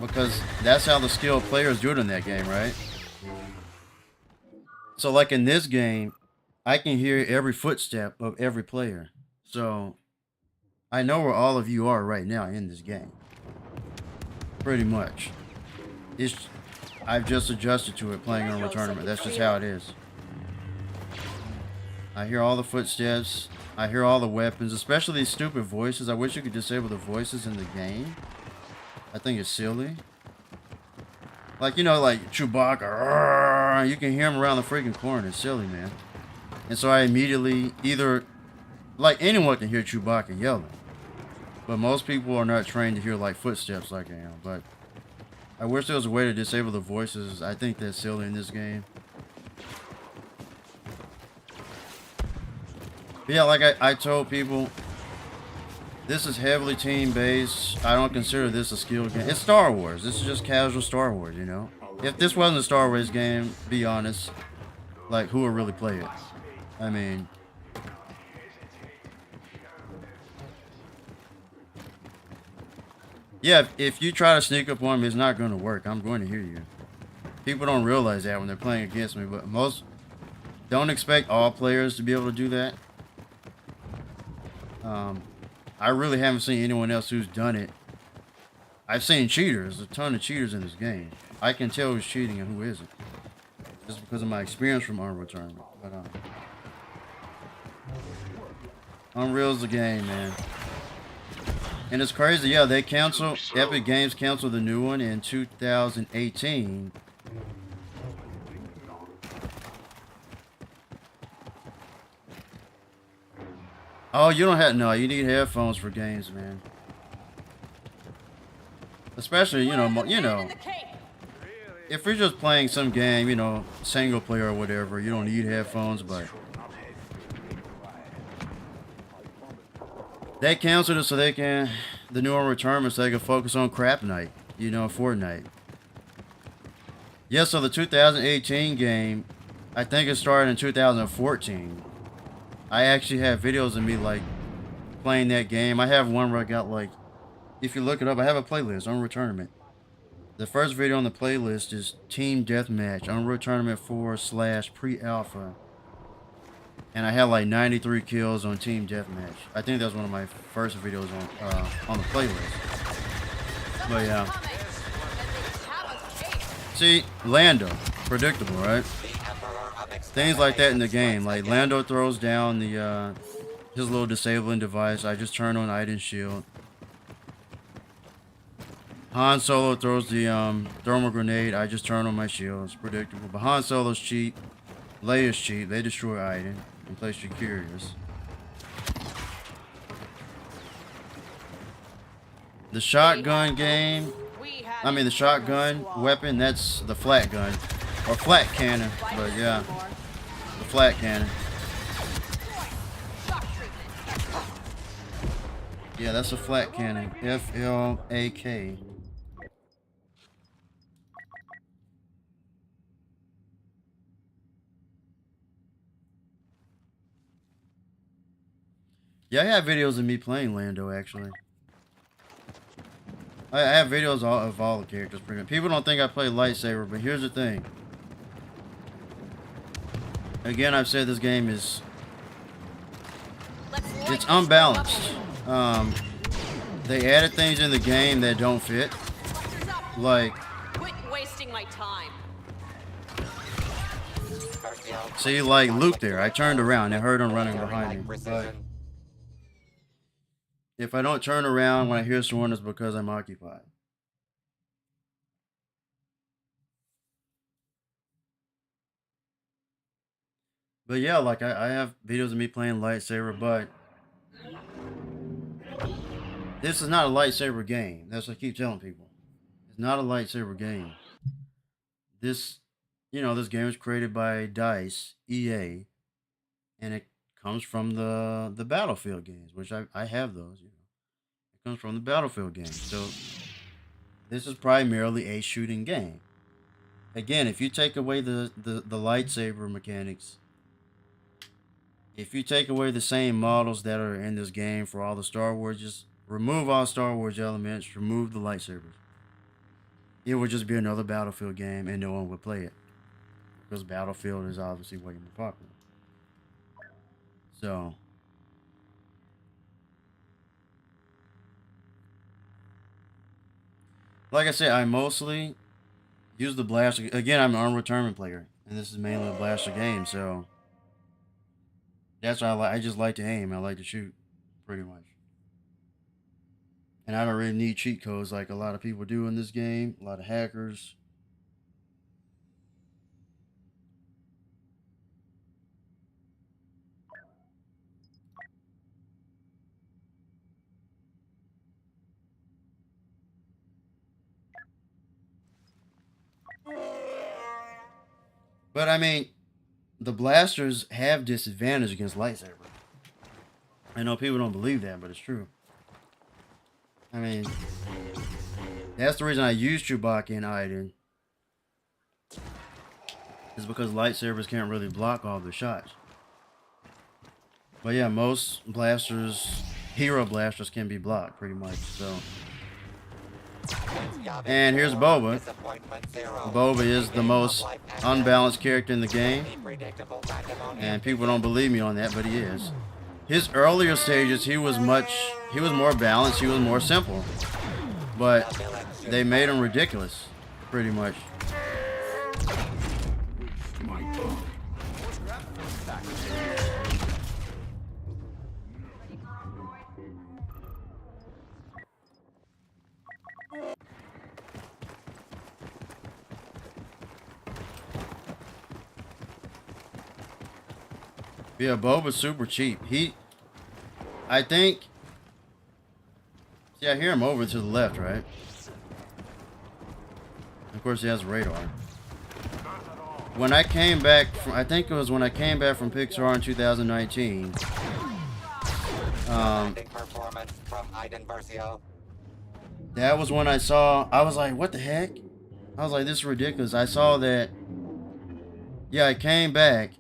A: Because that's how the skilled players do it in that game, right? So like in this game, I can hear every footstep of every player. So I know where all of you are right now in this game. Pretty much. I've just adjusted to it playing Unreal Tournament. That's just how it is. I hear all the footsteps. I hear all the weapons, especially these stupid voices. I wish you could disable the voices in the game. I think it's silly. Like, you know, like Chewbacca. You can hear him around the freaking corner. It's silly, man. And so I immediately either... Like, anyone can hear Chewbacca yelling. But most people are not trained to hear, like, footsteps like I am. But I wish there was a way to disable the voices. I think that's silly in this game. But yeah, like I told people, this is heavily team-based. I don't consider this a skill game. It's Star Wars. This is just casual Star Wars, you know? If this wasn't a Star Wars game, be honest, like, who would really play it? I mean... Yeah, if you try to sneak up on me, it's not going to work. I'm going to hear you. People don't realize that when they're playing against me, but most... Don't expect all players to be able to do that. I really haven't seen anyone else who's done it. I've seen cheaters, a ton of cheaters in this game. I can tell who's cheating and who isn't. Just because of my experience from Unreal Tournament. But, Unreal's the game, man. And it's crazy, yeah, they canceled, Epic Games canceled the new one in 2018. Oh, you don't have, no, you need headphones for games, man. Especially, if you're just playing some game, single player or whatever, you don't need headphones, but they canceled it so the new one return so they can focus on crap night, Fortnite. Yeah, so the 2018 game, I think it started in 2014. I actually have videos of me, like, playing that game. I have one where I got, like, if you look it up, I have a playlist, Unreal Tournament. The first video on the playlist is Team Deathmatch, Unreal Tournament 4/pre-alpha. And I had, like, 93 kills on Team Deathmatch. I think that was one of my first videos on the playlist. But, yeah. See, Lando. Predictable, right? Things like that in the game, like Lando throws down the his little disabling device. I just turn on Item Shield. Han Solo throws the thermal grenade. I just turn on my shield. It's predictable. But Han Solo's cheap. Leia's cheap. They destroy Iden in place you're curious. The shotgun game. The shotgun weapon. That's the flat gun or flat cannon. But yeah. Flat cannon. Yeah, that's a flat cannon. FLAK. Yeah, I have videos of me playing Lando, actually. I have videos of all the characters. People don't think I play lightsaber, but here's the thing. Again, I've said this game it's unbalanced. They added things in the game that don't fit. Like,
G: quit wasting my time.
A: See, like Luke there. I turned around and heard him running behind me. But if I don't turn around when I hear someone, it's because I'm occupied. But yeah, like I have videos of me playing lightsaber, but this is not a lightsaber game. That's what I keep telling people. It's not a lightsaber game. This game was created by DICE, EA, and it comes from the Battlefield games, which I have those. It comes from the Battlefield games. So this is primarily a shooting game. Again, if you take away the lightsaber mechanics, if you take away the same models that are in this game for all the Star Wars, just remove all Star Wars elements, remove the lightsabers. It would just be another Battlefield game and no one would play it. Because Battlefield is obviously way more popular. So, like I said, I mostly use the blaster. Again, I'm an armed tournament player, and this is mainly a blaster game, so that's why I just like to aim. I like to shoot, pretty much. And I don't really need cheat codes like a lot of people do in this game. A lot of hackers. But I mean, the blasters have disadvantage against lightsaber. I know people don't believe that, but it's true. I mean, that's the reason I use Chewbacca and Iden. Is because lightsabers can't really block all the shots. But yeah, most blasters, hero blasters, can be blocked pretty much. So, and here's Boba. Boba is the most unbalanced character in the game, and people don't believe me on that, but he is. His earlier stages, he was more balanced, he was more simple, but they made him ridiculous, pretty much. Yeah, Boba's super cheap. I think. See, I hear him over to the left, right? Of course, he has radar. When I came back from, I think it was when I came back from Pixar in 2019.
F: Performance from Iden Versio.
A: That was when I saw. I was like, "What the heck?" I was like, "This is ridiculous." I saw that. Yeah, I came back.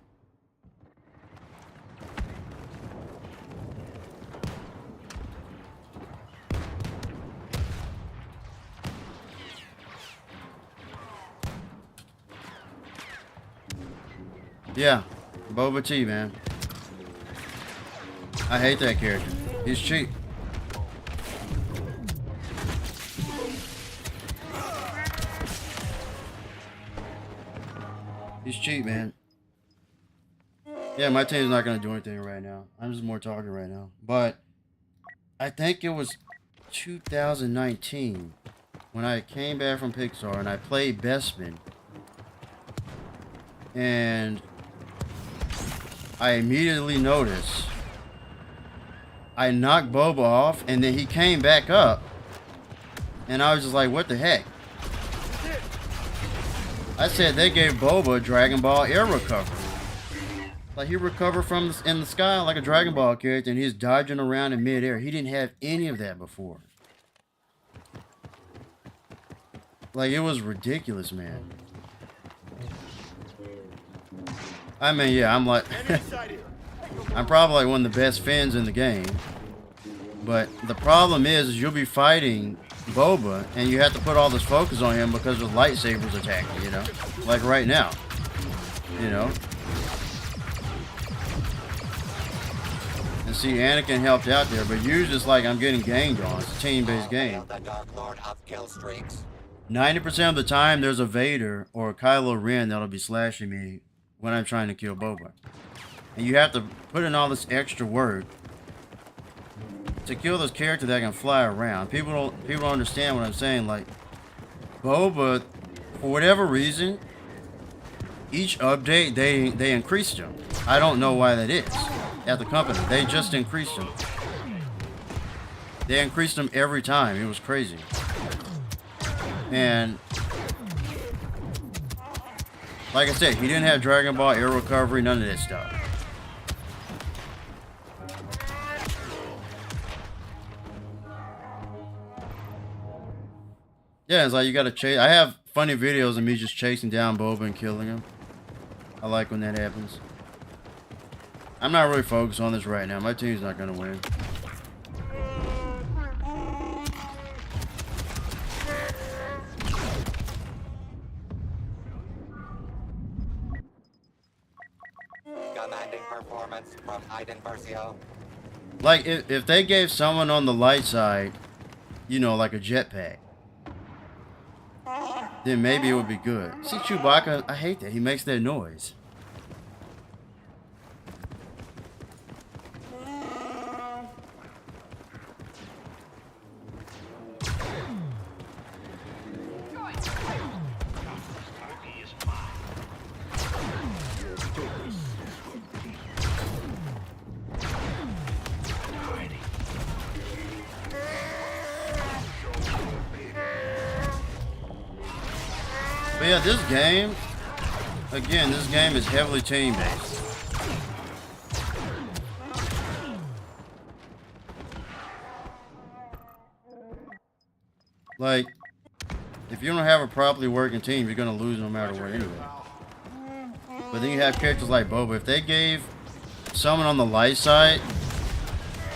A: Yeah, Boba T, man. I hate that character. He's cheap. He's cheap, man. Yeah, my team's not going to do anything right now. I'm just more talking right now. But I think it was 2019 when I came back from Pixar and I played Bestman. And I immediately noticed I knocked Boba off and then he came back up. And I was just like, what the heck? I said they gave Boba a Dragon Ball air recovery. Like he recovered from in the sky like a Dragon Ball character and he's dodging around in midair. He didn't have any of that before. Like it was ridiculous, man. I mean, yeah, I'm like, I'm probably like one of the best Finns in the game. But the problem is you'll be fighting Boba and you have to put all this focus on him because of lightsabers attacking, you know? Like right now, you know? And see, Anakin helped out there, but usually it's like I'm getting ganged on. It's a team-based game. 90% of the time, there's a Vader or a Kylo Ren that'll be slashing me when I'm trying to kill Boba. And you have to put in all this extra work to kill this character that can fly around. People don't understand what I'm saying. Like, Boba, for whatever reason, each update, they increased him. I don't know why that is. At the company, they just increased him. They increased him every time. It was crazy. And like I said, he didn't have Dragon Ball air recovery, none of that stuff. Yeah, it's like you gotta chase. I have funny videos of me just chasing down Boba and killing him. I like when that happens. I'm not really focused on this right now. My team's not gonna win.
F: Commanding performance from Iden Versio.
A: Like, if they gave someone on the light side, you know, like a jetpack, then maybe it would be good. See, Chewbacca, I hate that. He makes that noise. But yeah, this game, again, this game is heavily team-based. Like, if you don't have a properly working team, you're going to lose no matter what anyway. But then you have characters like Boba. If they gave someone on the light side,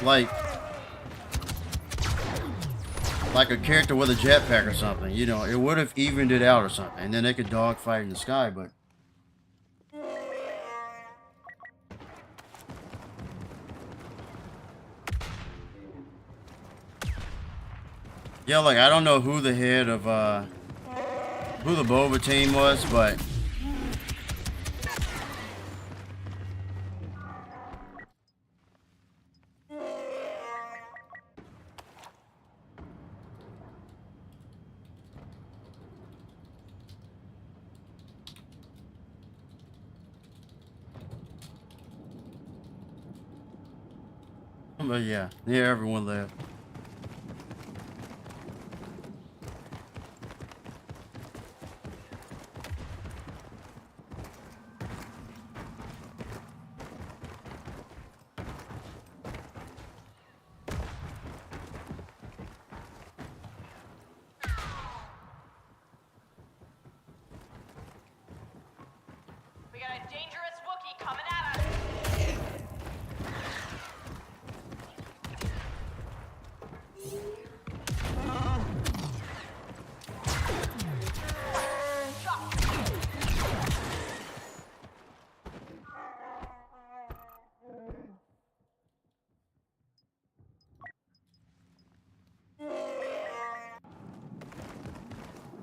A: like a character with a jetpack or something, you know, it would have evened it out or something. And then they could dogfight in the sky, but yeah, like I don't know who the head of who the Boba team was, but But yeah, everyone left.
G: We got a dangerous Wookiee coming at us.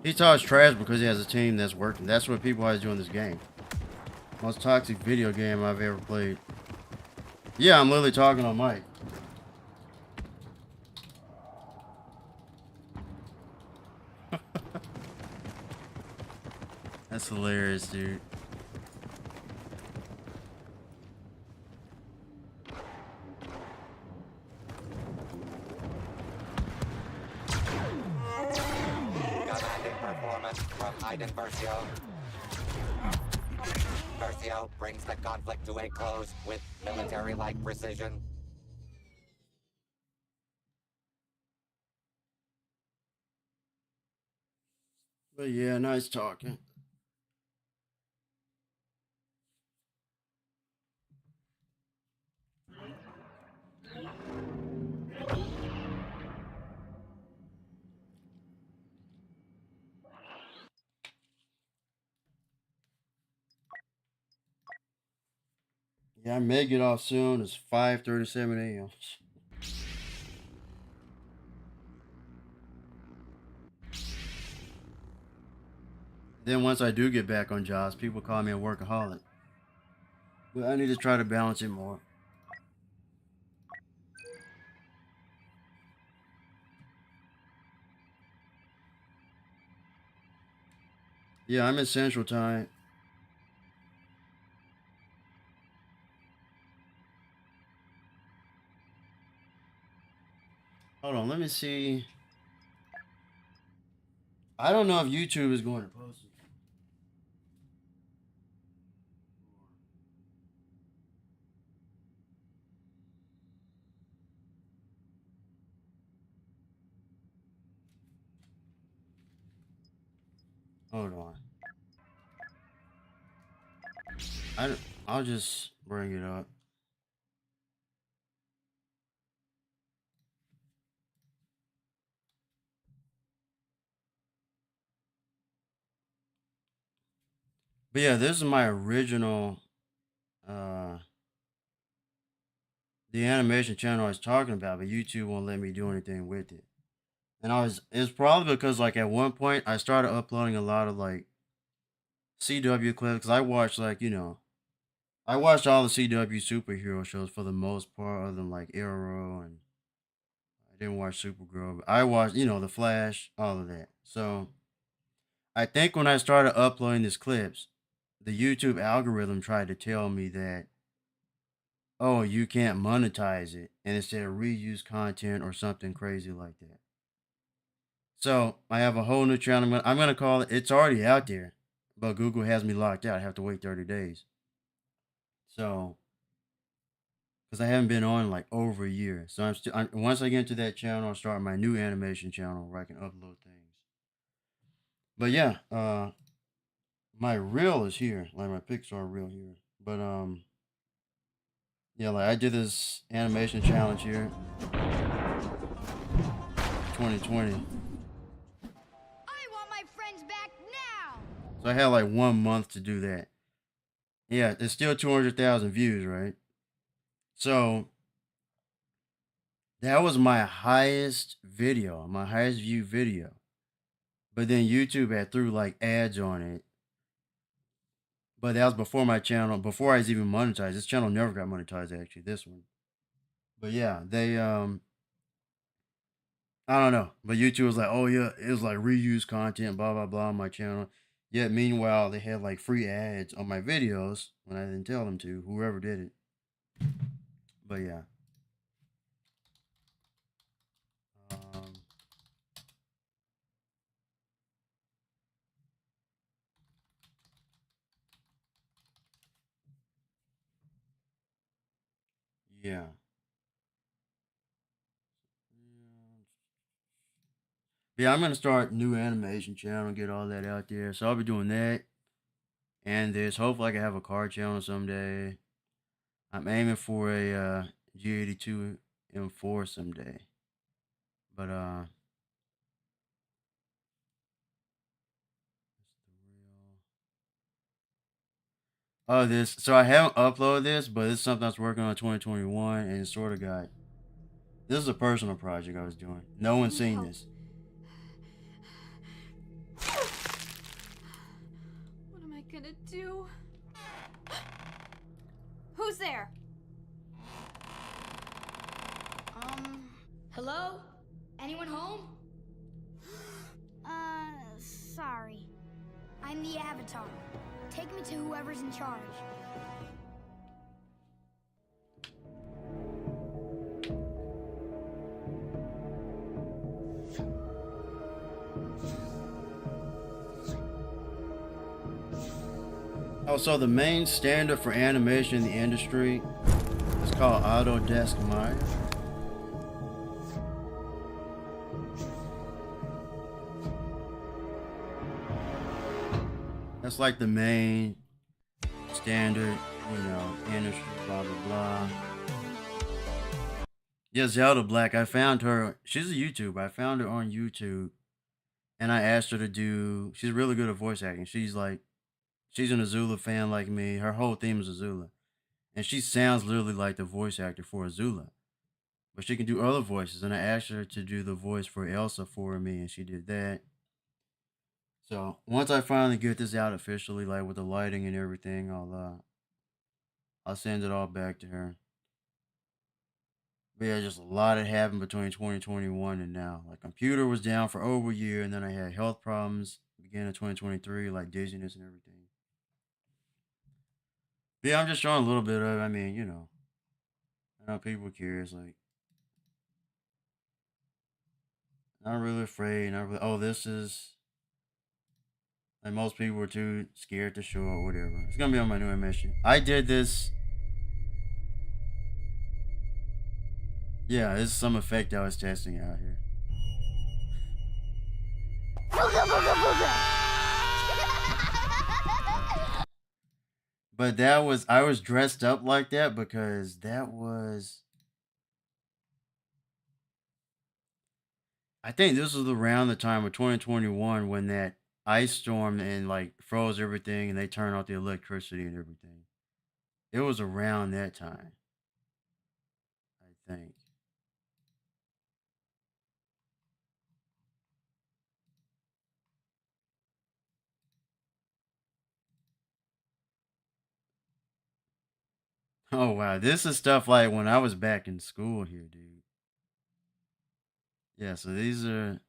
A: He talks trash because he has a team that's working. That's what people always do in this game. Most toxic video game I've ever played. Yeah, I'm literally talking on mic. That's hilarious, dude.
F: Commanding performance from Iden Versio. Versio brings the conflict to a close with military-like precision.
A: But yeah, nice talking. Yeah, I may get off soon. It's 5:37 a.m. Then once I do get back on jobs, people call me a workaholic. But I need to try to balance it more. Yeah, I'm in Central Time. Hold on, let me see. I don't know if YouTube is going to post it. Hold on. I'll just bring it up. But yeah, this is my original the animation channel I was talking about, but YouTube won't let me do anything with it. And it's probably because like at one point I started uploading a lot of like CW clips because I watched I watched all the CW superhero shows for the most part, other than like Arrow, and I didn't watch Supergirl. But I watched, The Flash, all of that. So I think when I started uploading these clips, the YouTube algorithm tried to tell me that, oh, you can't monetize it, and it said reuse content or something crazy like that. So I have a whole new channel. I'm gonna call it. It's already out there, but Google has me locked out. I have to wait 30 days. So because I haven't been on like over a year. So once I get into that channel, I'll start my new animation channel where I can upload things. But yeah, my reel is here, like my Pixar reel here. But yeah, like I did this animation challenge here, 2020.
M: I want my friends back now.
A: So I had like 1 month to do that. Yeah, it's still 200,000 views, right? So that was my highest video, my highest view video. But then YouTube had threw like ads on it. But that was before my channel, before I was even monetized. This channel never got monetized actually, this one. But yeah, they I don't know. But YouTube was like, oh yeah, it was like reuse content, blah blah blah on my channel. Yet meanwhile they had like free ads on my videos when I didn't tell them to, whoever did it. But yeah. Yeah. Yeah, I'm gonna start new animation channel, get all that out there. So I'll be doing that and this. Hopefully I can have a car channel someday. I'm aiming for a G82 M4 someday. But oh, this. So I haven't uploaded this, but it's something I was working on in 2021, and it sort of got. This is a personal project I was doing. No one's seen this.
M: What am I gonna do? Who's there? Hello? Anyone home? Sorry. I'm the Avatar. Take me to whoever's in charge.
A: Oh, so the main standard for animation in the industry is called Autodesk Maya. That's like the main standard, industry, blah, blah, blah. Yeah, Zelda Black, I found her. She's a YouTuber. I found her on YouTube, and I asked her to do. She's really good at voice acting. She's an Azula fan like me. Her whole theme is Azula, and she sounds literally like the voice actor for Azula, but she can do other voices. And I asked her to do the voice for Elsa for me, and she did that. So once I finally get this out officially, like with the lighting and everything, I'll send it all back to her. But yeah, just a lot had happened between 2021 and now. Like computer was down for over a year, and then I had health problems beginning of 2023, like dizziness and everything. But yeah, I'm just showing a little bit of it. I mean, I know people are curious, like not really afraid, not really. Oh, this is. And most people were too scared to show or whatever. It's gonna be on my new animation. I did this. Yeah, this is some effect I was testing out here. But I was dressed up like that because I think this was around the time of 2021 when that ice storm and like froze everything and they turned off the electricity and everything. It was around that time, I think. Oh wow, this is stuff like when I was back in school here, dude. Yeah, so these are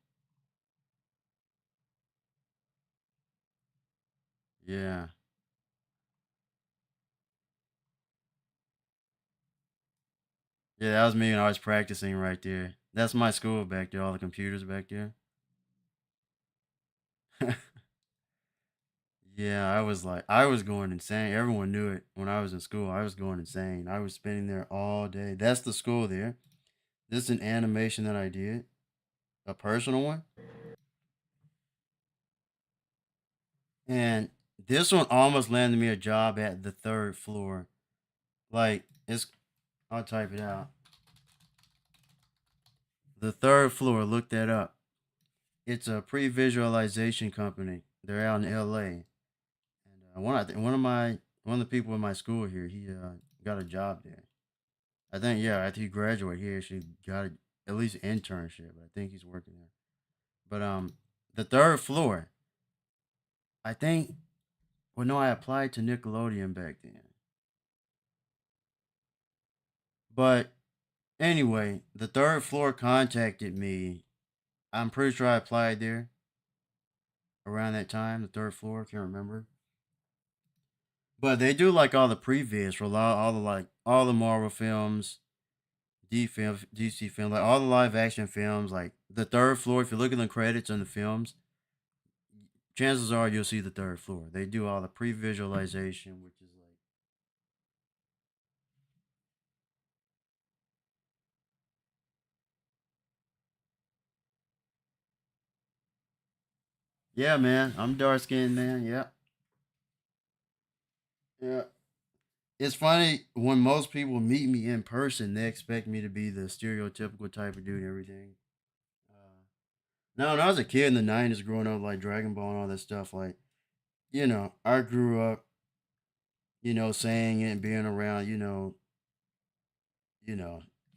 A: yeah. Yeah, that was me when I was practicing right there. That's my school back there, all the computers back there. Yeah, I was going insane. Everyone knew it when I was in school. I was going insane. I was spending there all day. That's the school there. This is an animation that I did, a personal one. And this one almost landed me a job at the third floor. Like, I'll type it out. The third floor, look that up. It's a pre-visualization company. They're out in LA. And one of the people in my school here, he got a job there. I think after he graduated, he actually got at least an internship. I think he's working there. But the third floor, I think. Well, no, I applied to Nickelodeon back then. But anyway, the third floor contacted me. I'm pretty sure I applied there around that time. The third floor, can't remember. But they do like all the previous for all the Marvel films, DC films, like all the live action films. Like the third floor, if you look at the credits on the films, chances are you'll see the third floor. They do all the pre-visualization, which is like Yeah, man. I'm dark skinned, man. Yeah. Yeah. It's funny when most people meet me in person, they expect me to be the stereotypical type of dude and everything. Uh, now, when I was a kid in the 90s growing up, like Dragon Ball and all that stuff, like, I grew up, saying it and being around, you know,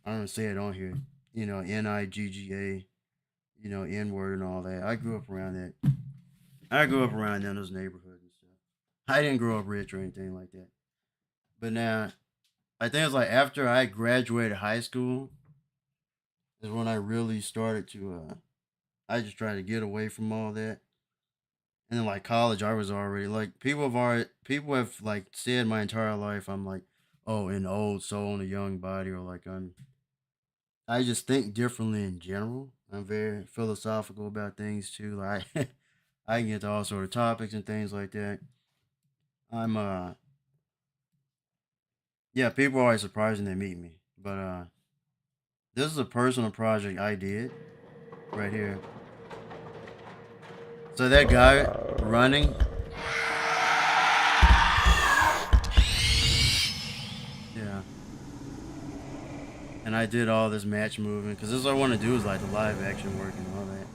A: I don't say it on here, Nigga, N word and all that. I grew up around that. I grew up around in those neighborhoods and stuff. I didn't grow up rich or anything like that. But now, I think it's like after I graduated high school is when I really started to, I just tried to get away from all that. And then like college, I was already like people have like said my entire life I'm like, oh, an old soul in a young body, or like I just think differently in general. I'm very philosophical about things too. Like I can get to all sort of topics and things like that. I'm Yeah, people are always surprised when they meet me. But this is a personal project I did right here. So that guy running, yeah. And I did all this match moving because this is what I want to do is like the live action work and all that.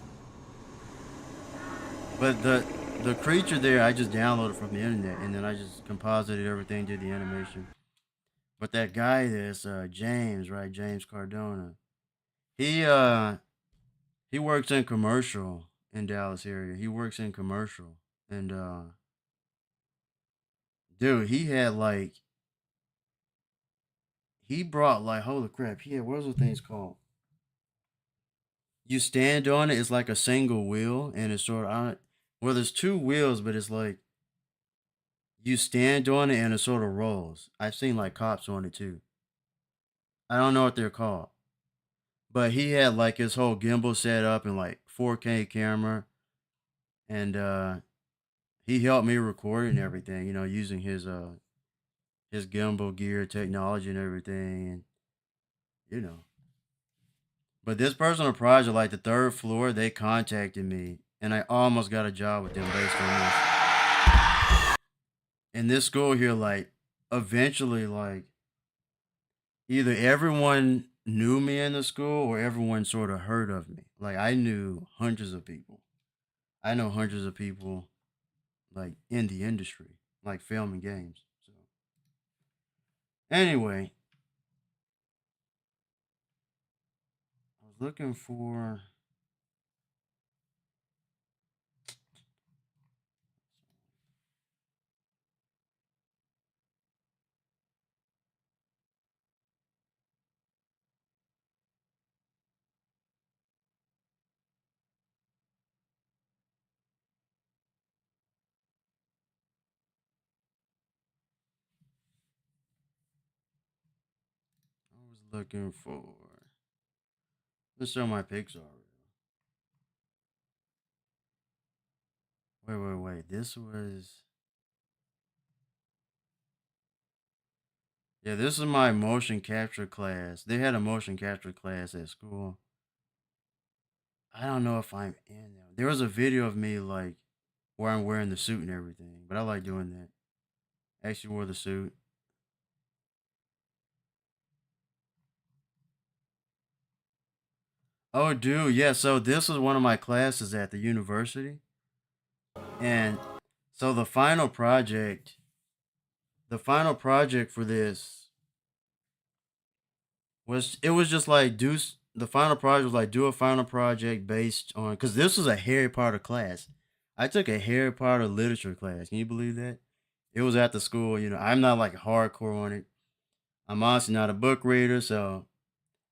A: But the creature there I just downloaded from the internet and then I just composited everything, did the animation. But that guy that's James, right? James Cardona. He uh he works in commercial in Dallas area. He works in commercial. And dude, he brought like holy crap, he had what was the things called? You stand on it, it's like a single wheel and it's sort of well there's two wheels, but it's like you stand on it and it sort of rolls. I've seen like cops on it too. I don't know what they're called. But he had like his whole gimbal set up and like 4K camera and he helped me record it and everything, using his gimbal gear technology and everything and you know. But this personal project, like the third floor, they contacted me and I almost got a job with them based on this. And this school here, like, eventually, like, either everyone knew me in the school or everyone sort of heard of me. Like, I knew hundreds of people. I know hundreds of people, like, in the industry, like film and games. So, anyway, I was looking for. I was looking for. Let's show my Pixar. Wait. This was. Yeah, this is my motion capture class. They had a motion capture class at school. I don't know if I'm in there. There was a video of me like where I'm wearing the suit and everything, but I like doing that. I actually wore the suit. Oh, dude, yeah. So this was one of my classes at the university, and so the final project for this was just like the final project was like do a final project based on because this was a Harry Potter class. I took a Harry Potter literature class. Can you believe that? It was at the school. I'm not like hardcore on it. I'm honestly not a book reader, so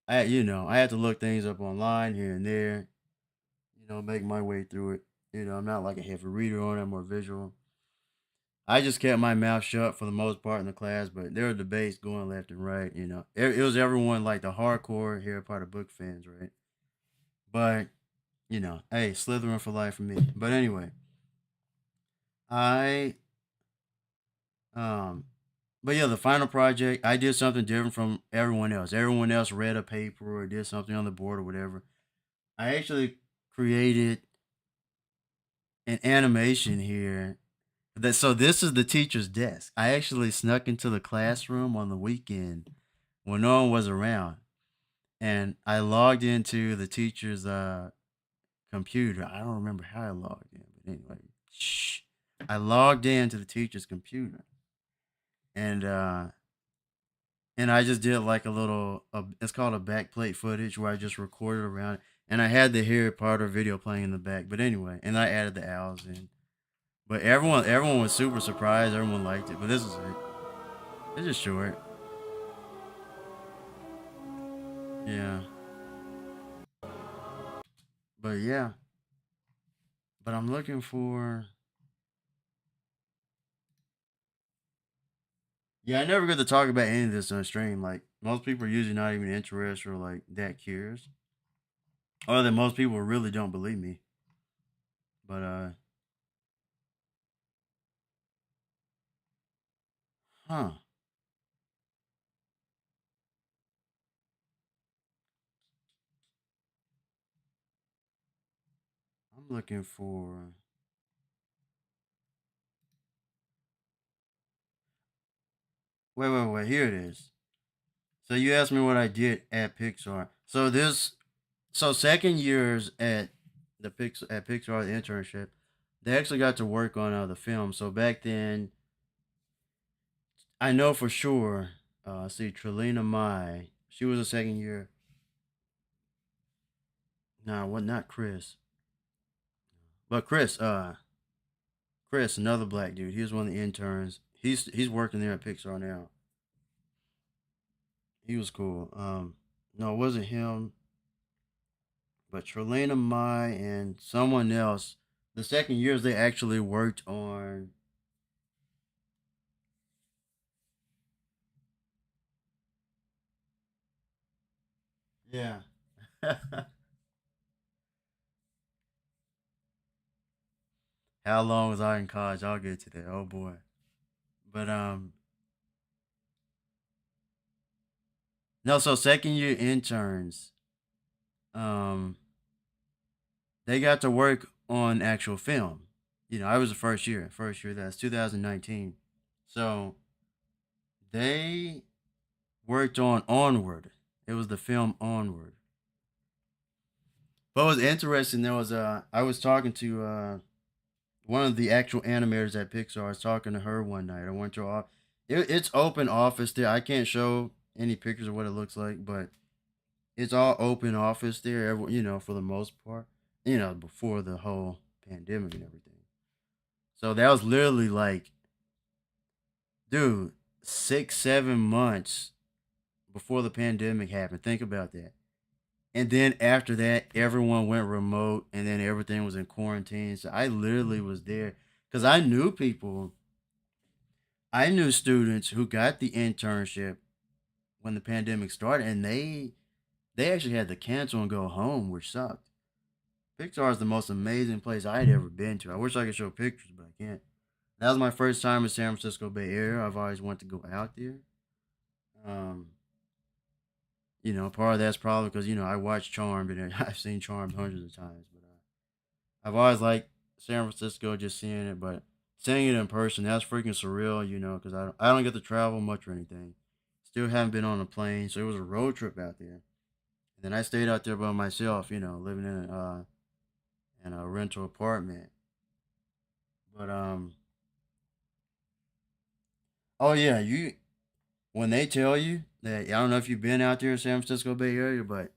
A: I had to look things up online here and there. Make my way through it. I'm not like a heavy reader on it. I'm more visual. I just kept my mouth shut for the most part in the class, but there were debates going left and right. It was everyone like the hardcore Harry Potter book fans, right? But hey, Slytherin for life for me. But anyway, I um, but yeah, the final project, I did something different from everyone else. Everyone else read a paper or did something on the board or whatever. I actually created an animation here. So this is the teacher's desk. I actually snuck into the classroom on the weekend when no one was around, and I logged into the teacher's computer. I don't remember how I logged in, but anyway, I logged into the teacher's computer, and I just did like a little. It's called a backplate footage where I just recorded around it, and I had the Harry Potter video playing in the back. But anyway, and I added the owls in. But everyone was super surprised. Everyone liked it. But this is it. It's just short. Yeah. But yeah. But I'm looking for. Yeah, I never get to talk about any of this on stream. Like most people are usually not even interested or like that curious. Or that most people really don't believe me. But huh. I'm looking for. Wait. Here it is. So you asked me what I did at Pixar. So second years at Pixar, the internship, they actually got to work on the film. So back then, I know for sure. See, Trelina Mai, she was a second year. Nah, what? Not Chris, but Chris, another black dude. He was one of the interns. He's working there at Pixar now. He was cool. No, it wasn't him, but Trelina Mai and someone else. The second years they actually worked on. Yeah. How long was I in college? I'll get to that. Oh boy. But no, so second year interns, um, they got to work on actual film. I was the first year. That's 2019. So they worked on Onward. It was the film Onward. But what was interesting there was I was talking to one of the actual animators at Pixar. I was talking to her one night. I went to her it's open office there. I can't show any pictures of what it looks like, but it's all open office there. For the most part. Before the whole pandemic and everything. So that was literally like, dude, 6, 7 months before the pandemic happened. Think about that. And then after that, everyone went remote, and then everything was in quarantine. So I literally was there because I knew people. I knew students who got the internship when the pandemic started, and they actually had to cancel and go home, which sucked. Pixar is the most amazing place I had ever been to. I wish I could show pictures, but I can't. That was my first time in San Francisco Bay Area. I've always wanted to go out there. Um, part of that's probably because I watched Charmed and I've seen Charmed hundreds of times. But I've always liked San Francisco, just seeing it. But seeing it in person, that's freaking surreal. Because I don't get to travel much or anything. Still haven't been on a plane, so it was a road trip out there. And then I stayed out there by myself. Living in a rental apartment. But oh yeah, when they tell you that, I don't know if you've been out there in San Francisco Bay Area, but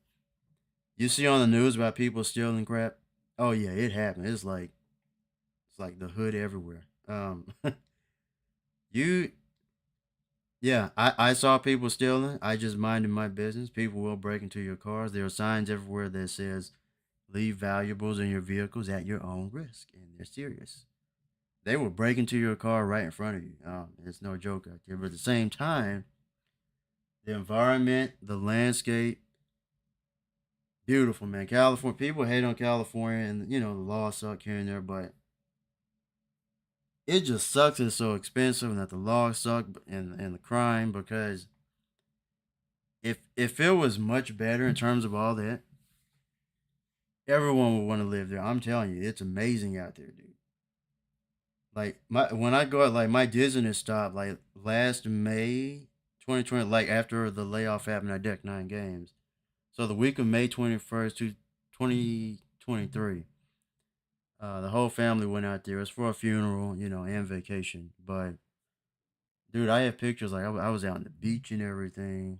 A: you see on the news about people stealing crap. Oh yeah, it happened. It's like the hood everywhere. You yeah, I saw people stealing. I just minded my business. People will break into your cars. There are signs everywhere that says leave valuables in your vehicles at your own risk, and they're serious. They will break into your car right in front of you. It's no joke out there. But at the same time, the environment, the landscape, beautiful, man. California, people hate on California, and the laws suck here and there, but it just sucks. It's so expensive, and that the laws suck, and the crime. Because if it was much better in terms of all that, everyone would want to live there. I'm telling you, it's amazing out there, dude. Like when I go out, like my dizziness stopped like last May 2020, like after the layoff happened at Deck 9 Games. So the week of May 21st to 2023, the whole family went out there. It was for a funeral, you know, and vacation. But dude, I have pictures like I was out on the beach and everything.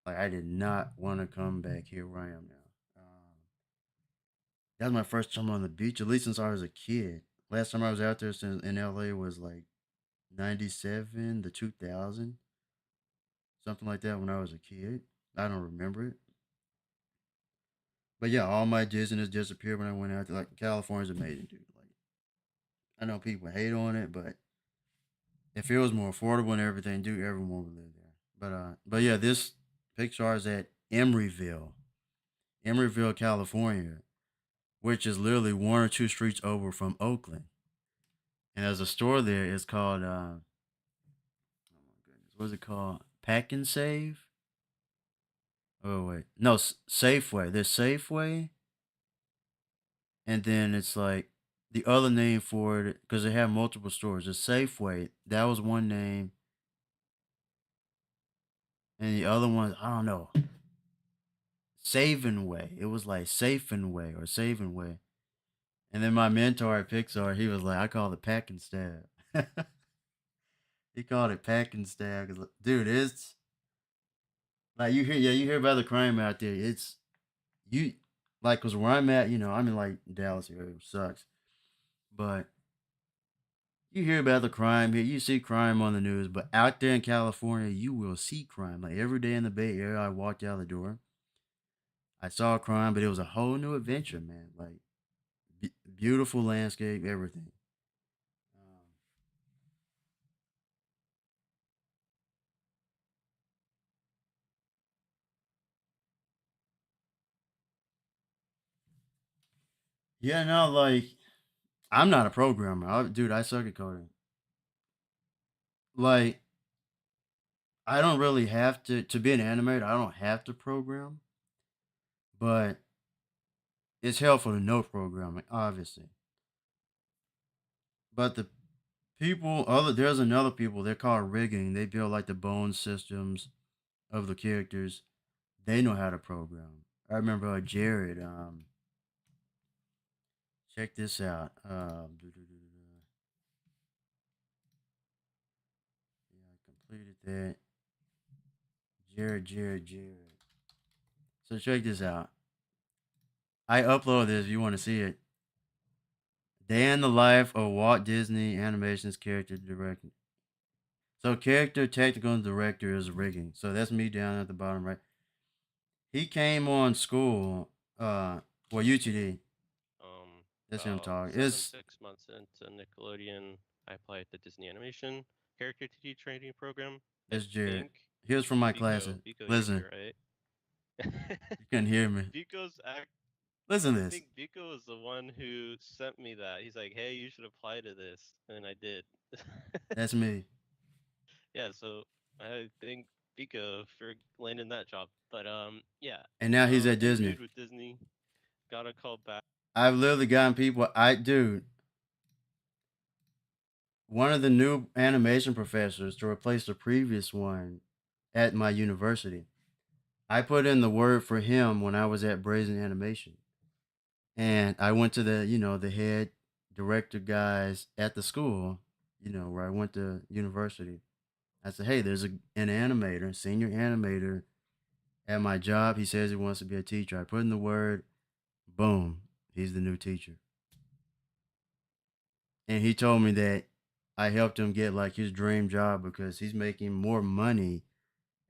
A: Like I did not want to come back here where I am now. That was my first time on the beach, at least since I was a kid. Last time I was out there since in LA was like 97 to 2000, something like that when I was a kid. I don't remember it. But yeah, all my dizziness disappeared when I went out there. Like California's amazing, dude. Like I know people hate on it, but if it was more affordable and everything, dude, everyone would live there. But yeah, this Pixar is at Emeryville, California, which is literally one or two streets over from Oakland. And there's a store there. It's called oh my goodness, what's it called? Pack and Save. Oh wait, no, Safeway. There's Safeway, and then it's like the other name for it because they have multiple stores. The Safeway, that was one name, and the other one I don't know. Saving Way. It was like Safing Way or Saving Way. And then my mentor at Pixar, he was like, I call it Pack and Stab. He called it Pack and Stab. 'Cause, dude, it's like you hear about the crime out there. It's you like, cause where I'm at, you know, I'm in like Dallas area, which sucks. But you hear about the crime here, you see crime on the news, but out there in California, you will see crime. Like every day in the Bay Area, I walked out the door, I saw crime, but it was a whole new adventure, man. Like beautiful landscape, everything. Um, yeah, no, like I'm not a programmer, dude. I suck at coding. Like I don't really have to be an animator. I don't have to program, but it's helpful to know programming, obviously. But the there's another people. They're called rigging. They build like the bone systems of the characters. They know how to program. I remember Jared. Check this out. Yeah, I completed that. Jared. So check this out. I upload this if you want to see it. Day in the life of Walt Disney Animation's character director. So character technical director is rigging. So that's me down at the bottom right. He came on school. UTD. That's him talking.
N: About
A: It's
N: 6 months into Nickelodeon, I applied the Disney Animation Character TD training program.
A: it's
N: I
A: Jared.
N: think
A: He was from my classes.
N: Vico,
A: Listen,
N: right?
A: you couldn't hear me.
N: Vico's act.
A: Listen to
N: I
A: this.
N: think Vico was the one who sent me that. He's like, "Hey, you should apply to this," and I did.
A: That's me.
N: Yeah, so I thank Vico for landing that job. But yeah.
A: And now he's at Disney.
N: Interviewed with Disney. Got a call back.
A: I've literally gotten people. Dude, one of the new animation professors to replace the previous one at my university. I put in the word for him when I was at Brazen Animation. And I went to the head director guys at the school, where I went to university. I said, hey, there's an animator, senior animator at my job. He says he wants to be a teacher. I put in the word, boom, he's the new teacher. And he told me that I helped him get like his dream job because he's making more money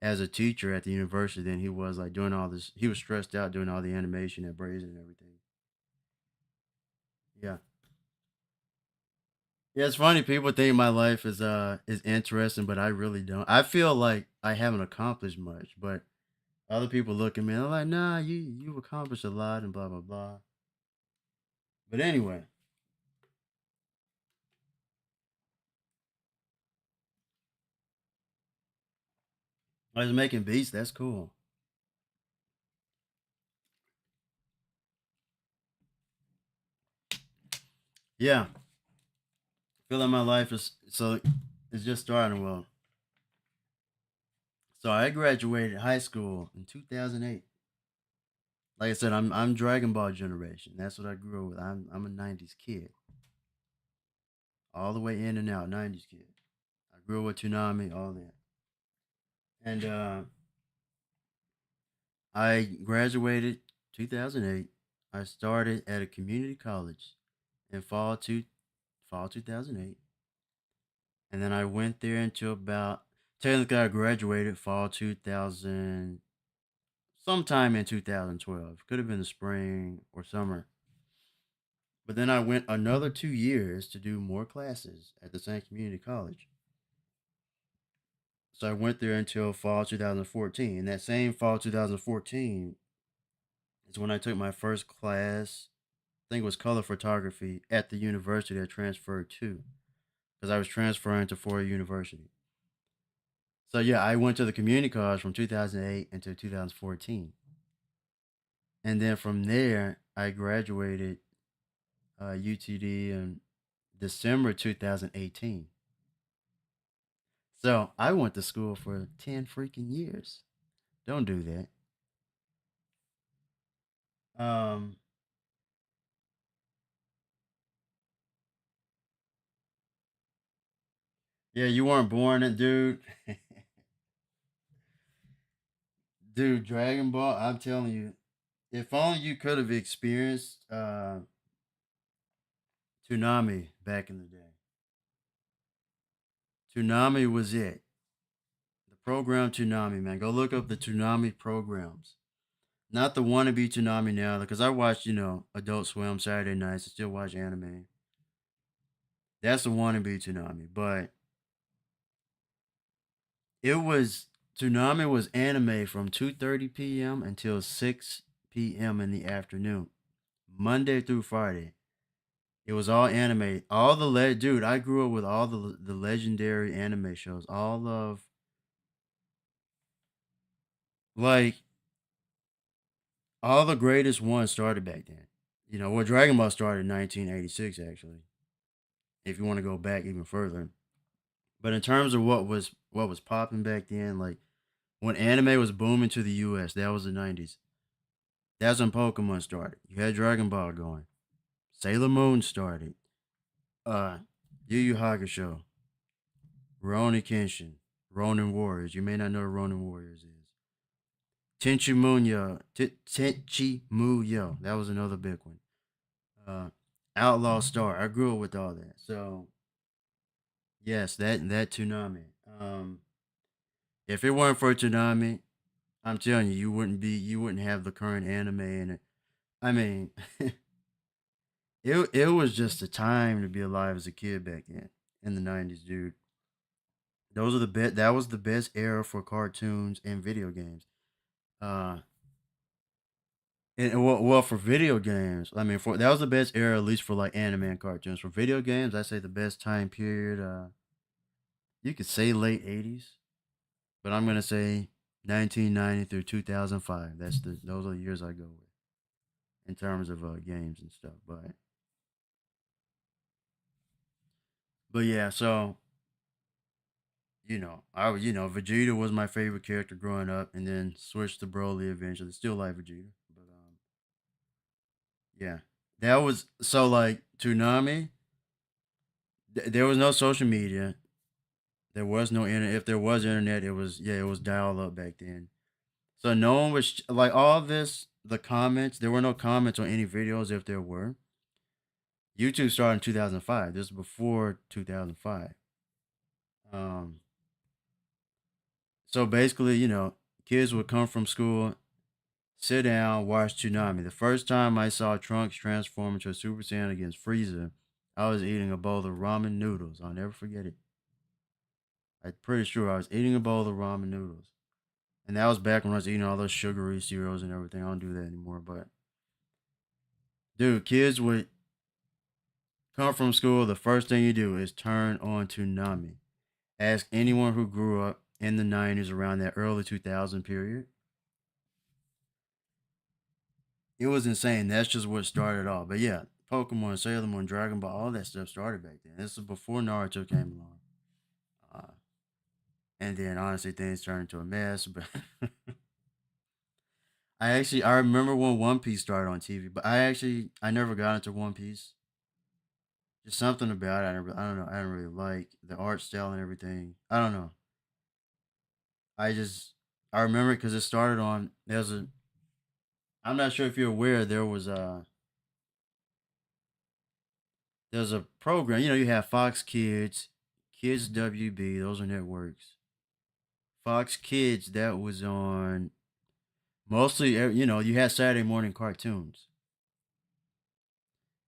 A: as a teacher at the university than he was like doing all this. He was stressed out doing all the animation at Brazen and everything. Yeah. Yeah, it's funny. People think my life is interesting, but I really don't. I feel like I haven't accomplished much, but other people look at me and they're like, "Nah, you've accomplished a lot," and blah blah blah. But anyway, I was making beats. That's cool. Yeah. feel like my life is it's just starting well. So I graduated high school in 2008. Like I said, I'm Dragon Ball generation. That's what I grew up with. I'm a '90s kid, all the way in and out. '90s kid. I grew up with Toonami, all that, and I graduated 2008. I started at a community college in fall 2008, and then I went there until about technically I graduated fall 2000, sometime in 2012. Could have been the spring or summer. But then I went another 2 years to do more classes at the same community college. So I went there until fall 2014. And that same fall 2014 is when I took my first class. I think it was color photography at the university I transferred to, because I was transferring to Florida University. So yeah, I went to the community college from 2008 until 2014. And then from there, I graduated UTD in December 2018. So I went to school for 10 freaking years. Don't do that. Yeah, you weren't born in, dude. Dude, Dragon Ball, I'm telling you, if only you could have experienced Toonami back in the day. Toonami was it. The program Toonami, man. Go look up the Toonami programs. Not the wannabe Toonami now, because I watched, Adult Swim Saturday nights. I still watch anime. That's the wannabe Toonami. But it was Toonami was anime from 2:30 p.m. until 6 p.m. in the afternoon, Monday through Friday. It was all anime. All the dude, I grew up with all the legendary anime shows. All of like all the greatest ones started back then. Well, Dragon Ball started in 1986 actually. If you want to go back even further. But in terms of what was popping back then, like when anime was booming to the US, that was the 90s. That's when Pokemon started. You had Dragon Ball going. Sailor Moon started. Uh Yu Yu Hakusho, Rurouni Kenshin, Ronin Warriors. You may not know what Ronin Warriors is. Tenchi Muyo. Tenchi Muyo. That was another big one. Uh Outlaw Star. I grew up with all that. So yes, that Toonami. If it weren't for Toonami, I'm telling you, you wouldn't have the current anime in it. I mean, it was just a time to be alive as a kid back then in the '90s, dude. That was the best era for cartoons and video games. Uh, well, for video games, I mean, for that was the best era, at least for like anime and cartoons. For video games, I say the best time period. You could say late '80s, but I'm gonna say 1990 through 2005. Those are the years I go with in terms of games and stuff. But yeah, so Vegeta was my favorite character growing up, and then switched to Broly eventually. Still like Vegeta, but yeah, that was so like Toonami. There was no social media. There was no internet. If there was internet, it was dial up back then. So no one was like all this. The comments, there were no comments on any videos if there were. YouTube started in 2005. This is before 2005. Um, so basically, kids would come from school, sit down, watch Toonami. The first time I saw Trunks transform into a Super Saiyan against Frieza, I was eating a bowl of ramen noodles. I'll never forget it. I'm pretty sure I was eating a bowl of ramen noodles. And that was back when I was eating all those sugary cereals and everything. I don't do that anymore. But, dude, kids would come from school. The first thing you do is turn on Toonami. Ask anyone who grew up in the '90s around that early 2000 period. It was insane. That's just what started off. But yeah, Pokemon, Sailor Moon, Dragon Ball, all that stuff started back then. This is before Naruto came along. And then honestly things turned into a mess. But I remember when One Piece started on TV, but I never got into One Piece. Just something about it. I don't know. I didn't really like the art style and everything. I don't know. I remember because it started on. I'm not sure if you're aware. There's a program. You know, you have Fox Kids, Kids WB. Those are networks. Fox Kids, that was on mostly. You know, you had Saturday morning cartoons.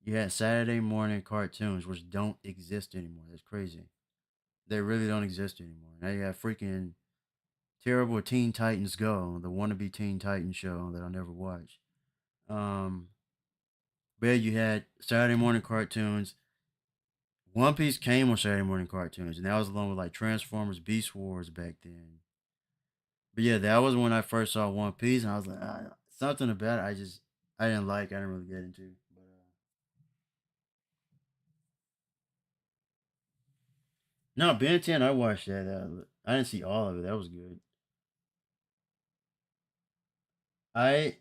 A: You had Saturday morning cartoons, which don't exist anymore. That's crazy. They really don't exist anymore. Now you have freaking terrible Teen Titans Go, the wannabe Teen Titans show that I never watched. But yeah, you had Saturday morning cartoons. One Piece came on Saturday morning cartoons, and that was along with like Transformers, Beast Wars back then. But yeah, that was when I first saw One Piece, and I was like, something about it. I didn't like. I didn't really get into. But no, Ben 10, I watched that. I didn't see all of it. That was good. I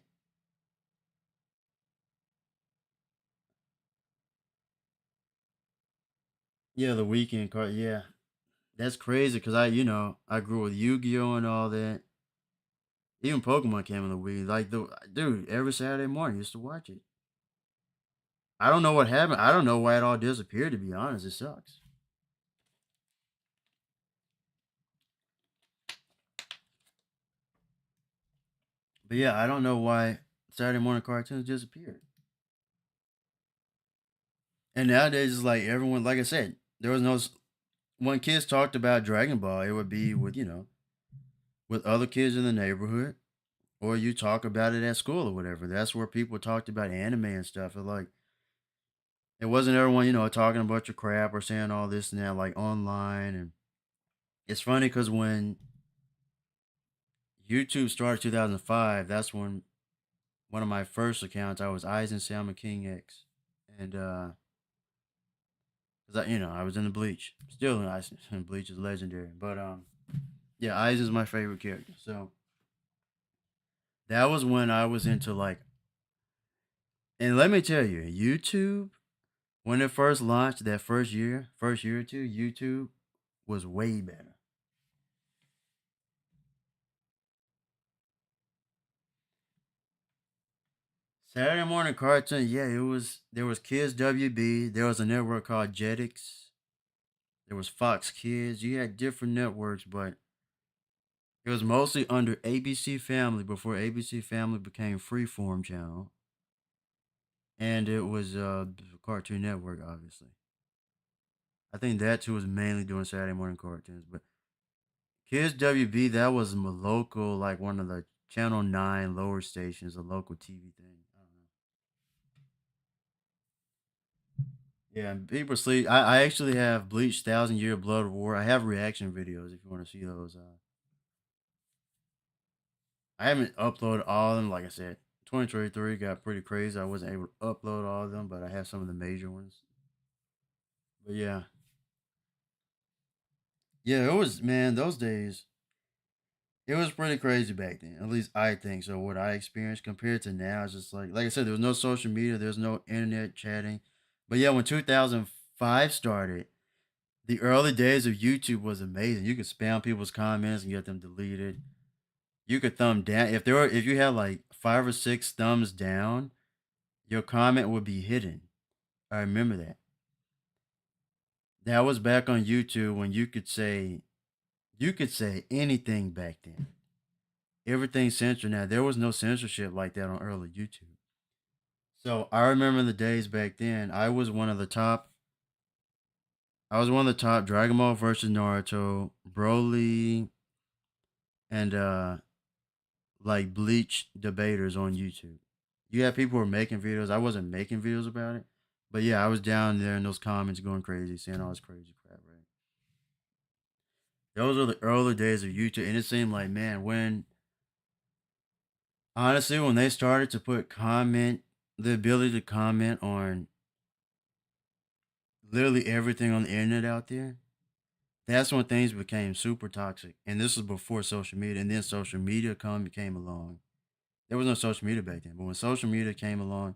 A: Yeah, the weekend card. Yeah, that's crazy because I grew with Yu-Gi-Oh and all that. Even Pokemon came in the week. Like the dude, every Saturday morning I used to watch it. I don't know what happened. I don't know why it all disappeared. To be honest, it sucks. But yeah, I don't know why Saturday morning cartoons disappeared. And nowadays, it's like everyone, like I said, there was no. When kids talked about Dragon Ball, it would be with with other kids in the neighborhood, or you talk about it at school or whatever. That's where people talked about anime and stuff. It wasn't everyone talking a bunch of crap or saying all this and that like online. And it's funny because when YouTube started 2005, that's when one of my first accounts I was Eisen Salmon King X, and cause I was in the Bleach, still in Eisen. Bleach is legendary, but yeah, Eisen's my favorite character. So that was when I was into like, and let me tell you, YouTube when it first launched that first year or two, YouTube was way better. Saturday morning cartoon, yeah, there was Kids WB, there was a network called Jetix, there was Fox Kids. You had different networks, but it was mostly under ABC Family before ABC Family became Freeform Channel, and it was Cartoon Network, obviously. I think that too was mainly doing Saturday morning cartoons, but Kids WB, that was a local, like one of the Channel 9 lower stations, a local TV thing. I don't know. Yeah, and people sleep. I actually have Bleach Thousand Year Blood War. I have reaction videos if you want to see those. I haven't uploaded all of them. Like I said, 2023 got pretty crazy. I wasn't able to upload all of them, but I have some of the major ones. But yeah, yeah, it was, man, those days. It was pretty crazy back then. At least I think so. What I experienced compared to now is just like I said, there was no social media, there's no internet chatting. But yeah, when 2005 started, the early days of YouTube was amazing. You could spam people's comments and get them deleted. You could thumb down if you had like 5 or 6 thumbs down, your comment would be hidden. I remember that. That was back on YouTube when you could say anything back then. Everything censored. Now there was no censorship like that on early YouTube. So I remember the days back then. I was one of the top Dragon Ball versus Naruto, Broly, and like Bleach debaters on YouTube. You had people who were making videos. I wasn't making videos about it. But yeah, I was down there in those comments going crazy, saying all this crazy crap, right? Those were the early days of YouTube. And it seemed like, man, when they started to put the ability to comment on literally everything on the internet out there, that's when things became super toxic. And this was before social media. And then social media came along. There was no social media back then. But when social media came along,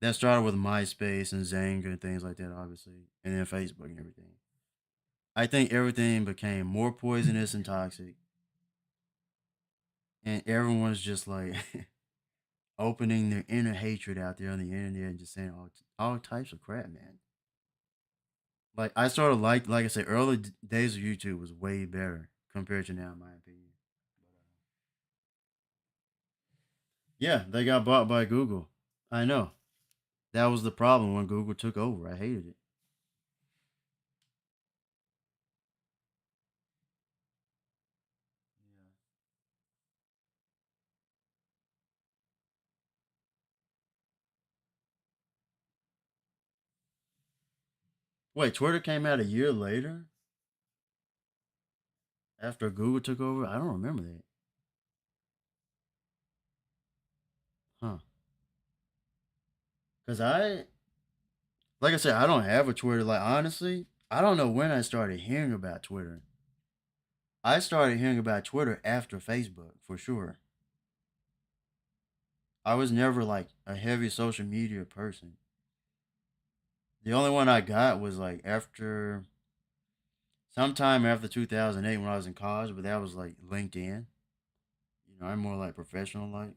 A: that started with MySpace and Zanga and things like that, obviously. And then Facebook and everything. I think everything became more poisonous and toxic. And everyone's just like opening their inner hatred out there on the internet and just saying all types of crap, man. Like I sort of like I said, early days of YouTube was way better compared to now, in my opinion. Yeah, they got bought by Google. I know. That was the problem when Google took over. I hated it. Wait, Twitter came out a year later after Google took over? I don't remember that. Huh. Cause like I said, I don't have a Twitter. Like honestly, I don't know when I started hearing about Twitter. I started hearing about Twitter after Facebook for sure. I was never like a heavy social media person. The only one I got was like after sometime after 2008 when I was in college, but that was like LinkedIn. I'm more like professional like.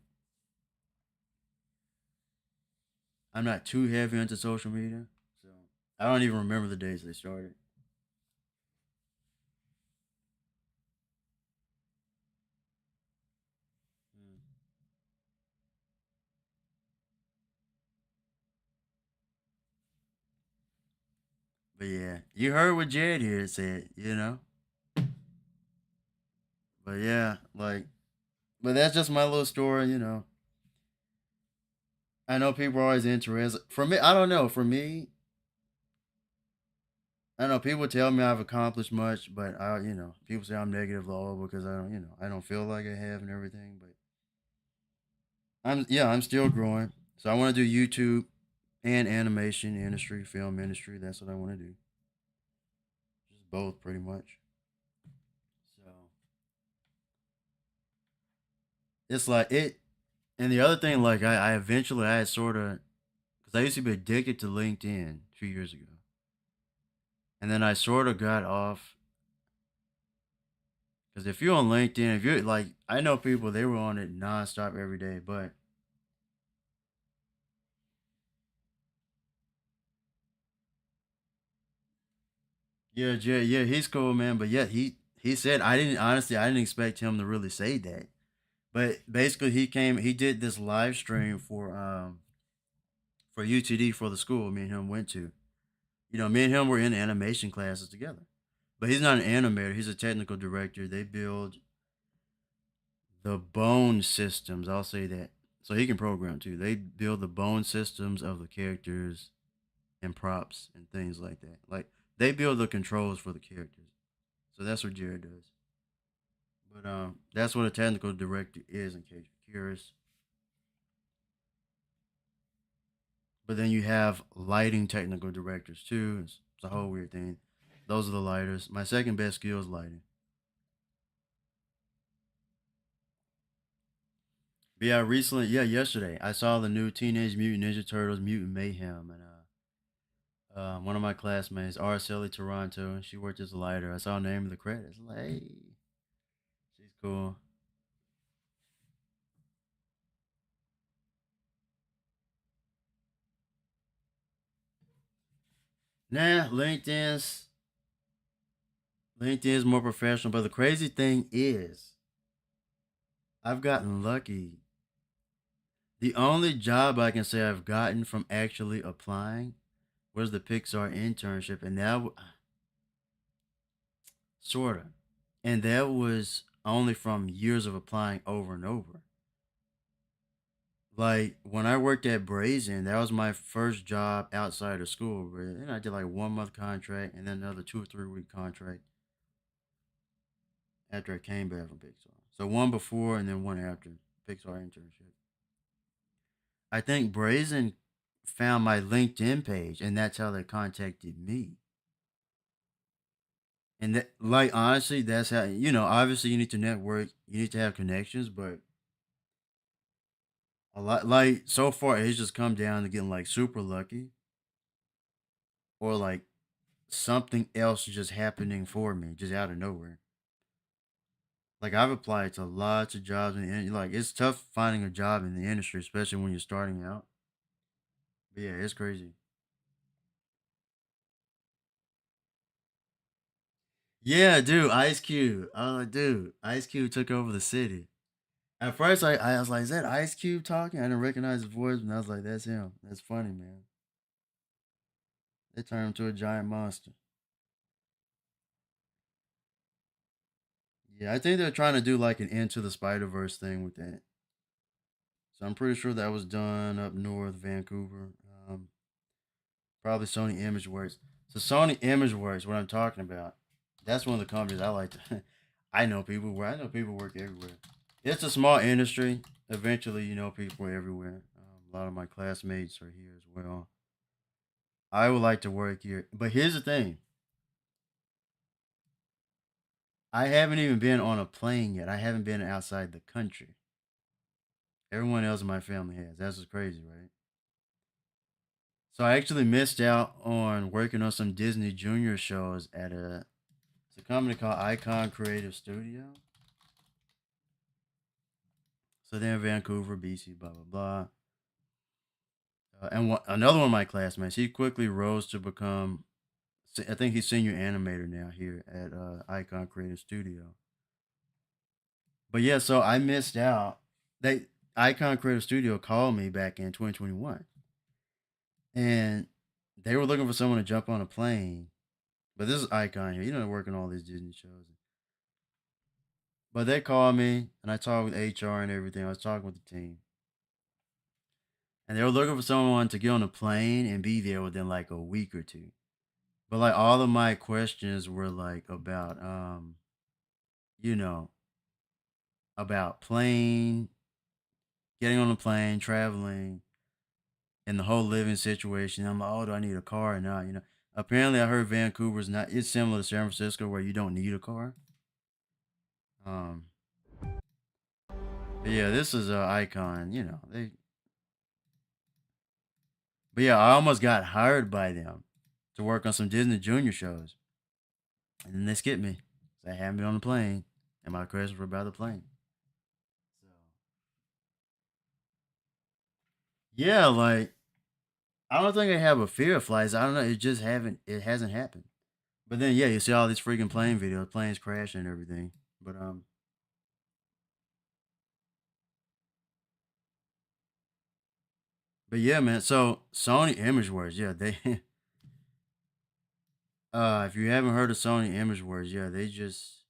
A: I'm not too heavy into social media, so I don't even remember the days they started. Mm. But yeah, you heard what Jared here said. But yeah, like, but that's just my little story. I know people are always interested. For me, I don't know. For me, I know people tell me I've accomplished much, but people say I'm negative low because I don't feel like I have and everything. But I'm still growing. So I want to do YouTube and animation industry, film industry. That's what I want to do. Just both, pretty much. So it's like it. And the other thing, like I eventually I sort of because I used to be addicted to LinkedIn a few years ago, and then I sort of got off because if you're on LinkedIn, if you're like I know people they were on it nonstop every day, but yeah, Jay, yeah, he's cool, man. But yeah, he said I didn't expect him to really say that. But basically, he did this live stream for UTD for the school me and him went to. Me and him were in animation classes together. But he's not an animator. He's a technical director. They build the bone systems. I'll say that. So he can program too. They build the bone systems of the characters and props and things like that. Like they build the controls for the characters. So that's what Jared does. But that's what a technical director is in case you're curious. But then you have lighting technical directors too. It's a whole weird thing. Those are the lighters. My second best skill is lighting. But yeah, recently, yeah, yesterday I saw the new Teenage Mutant Ninja Turtles Mutant Mayhem, and one of my classmates, Araceli Toronto, she worked as a lighter. I saw her name in the credits. Like, hey, she's cool. Nah, LinkedIn's more professional. But the crazy thing is, I've gotten lucky. The only job I can say I've gotten from actually applying was the Pixar internship, and sorta, and that was only from years of applying over and over. Like when I worked at Brazen, that was my first job outside of school. And I did like 1 month contract and then another 2 or 3 week contract after I came back from Pixar. So one before and then one after Pixar internship. I think Brazen found my LinkedIn page, and that's how they contacted me. And that, like, honestly, that's how, obviously you need to network, you need to have connections, but a lot, like, so far it's just come down to getting like super lucky, or like something else just happening for me, just out of nowhere. Like, I've applied to lots of jobs in the like, it's tough finding a job in the industry, especially when you're starting out. But yeah, it's crazy. Yeah, dude, Ice Cube. Dude, Ice Cube took over the city. At first, I was like, is that Ice Cube talking? I didn't recognize his voice, and I was like, that's him. That's funny, man. They turned him into a giant monster. Yeah, I think they're trying to do like an Into the Spider Verse thing with that. So I'm pretty sure that was done up north, Vancouver. Um, Probably Sony ImageWorks. So Sony ImageWorks, what I'm talking about, that's one of the companies I like to. I know people where I know people work everywhere. It's a small industry. Eventually, people are everywhere. A lot of my classmates are here as well. I would like to work here, but here's the thing: I haven't even been on a plane yet. I haven't been outside the country. Everyone else in my family has. That's just crazy, right? So I actually missed out on working on some Disney Junior shows at it's a company called Icon Creative Studio. So they're in Vancouver, BC, blah blah blah. And another one of my classmates, he quickly rose to become, I think he's senior animator now here at Icon Creative Studio. But yeah, so I missed out. They Icon Creative Studio called me back in 2021, and they were looking for someone to jump on a plane. But this is Icon here. They're working all these Disney shows. But they called me, and I talked with HR and everything. I was talking with the team, and they were looking for someone to get on a plane and be there within like a week or two. But like all of my questions were like about you know, about plane, getting on the plane, traveling, and the whole living situation. I'm like, oh, do I need a car or not? Apparently I heard Vancouver's not. It's similar to San Francisco where you don't need a car. Um, but yeah, this is a icon. They. But yeah, I almost got hired by them to work on some Disney Junior shows, and then they skipped me. They had me on the plane, and my questions were about the plane. So yeah, like I don't think I have a fear of flights. I don't know. It just haven't. It hasn't happened. But then yeah, you see all these freaking plane videos, planes crashing and everything. But yeah, man. So Sony ImageWorks, yeah, they. If you haven't heard of Sony ImageWorks, yeah, they just.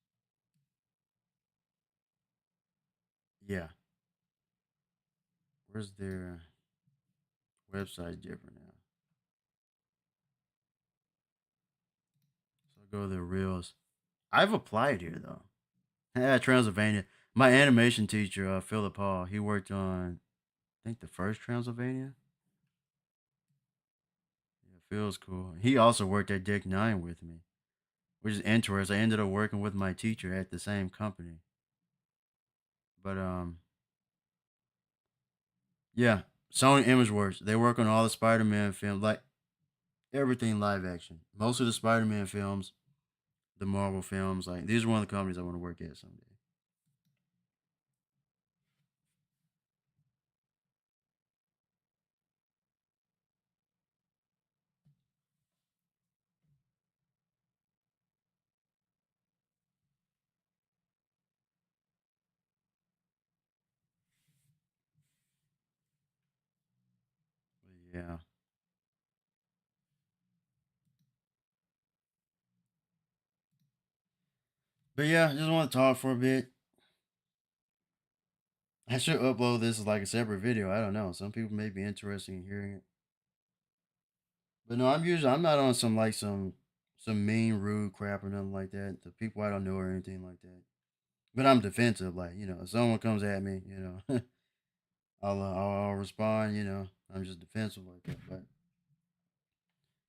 A: Yeah, where's their website different now? So go to the reels. I've applied here though. Yeah, Transylvania. My animation teacher, Philip Hall, he worked on, I think, the first Transylvania. Yeah, Phil's cool. He also worked at Deck Nine with me, which is interesting. I ended up working with my teacher at the same company. But yeah, Sony ImageWorks. They work on all the Spider-Man films, like everything live action. Most of the Spider-Man films, the Marvel films, like these are one of the companies I want to work at someday. But yeah. But yeah, I just want to talk for a bit. I should upload this as like a separate video. I don't know. Some people may be interested in hearing it. But no, I'm not on some like some mean rude crap or nothing like that. The people I don't know or anything like that. But I'm defensive, like, if someone comes at me, I'll respond. You know, I'm just defensive like that.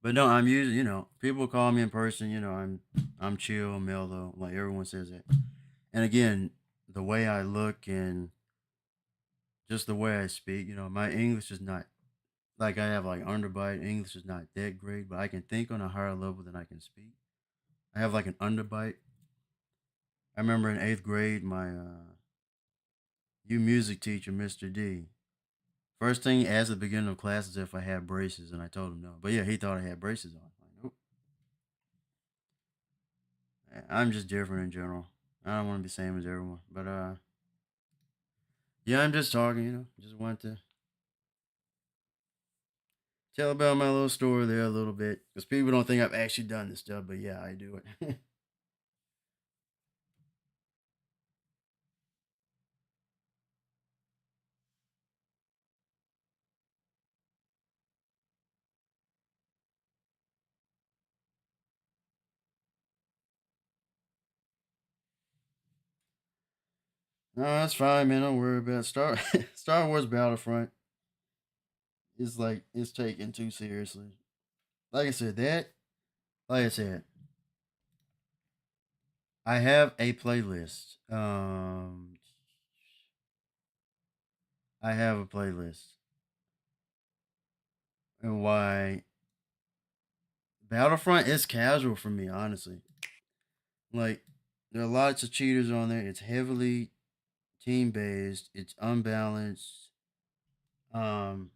A: But no, I'm usually, you know, people call me in person. You know, I'm chill, mellow, like everyone says that. And again, the way I look and just the way I speak, you know, my English is not like I have like underbite. English is not that great, but I can think on a higher level than I can speak. I have like an underbite. I remember in 8th grade, my you music teacher, Mr. D. First thing he asked at the beginning of class is if I had braces, and I told him no. But yeah, he thought I had braces on. Like, nope. I'm just different in general. I don't want to be the same as everyone. But yeah, I'm just talking, you know. Just want to tell about my little story there a little bit. Because people don't think I've actually done this stuff, but yeah, I do it. No, that's fine, man. Don't worry about it. Star Wars Battlefront. It's like it's taken too seriously. Like I said, like I said, I have a playlist. I have a playlist. And why Battlefront is casual for me, honestly. Like there are lots of cheaters on there. It's heavily team based. It's unbalanced. Um,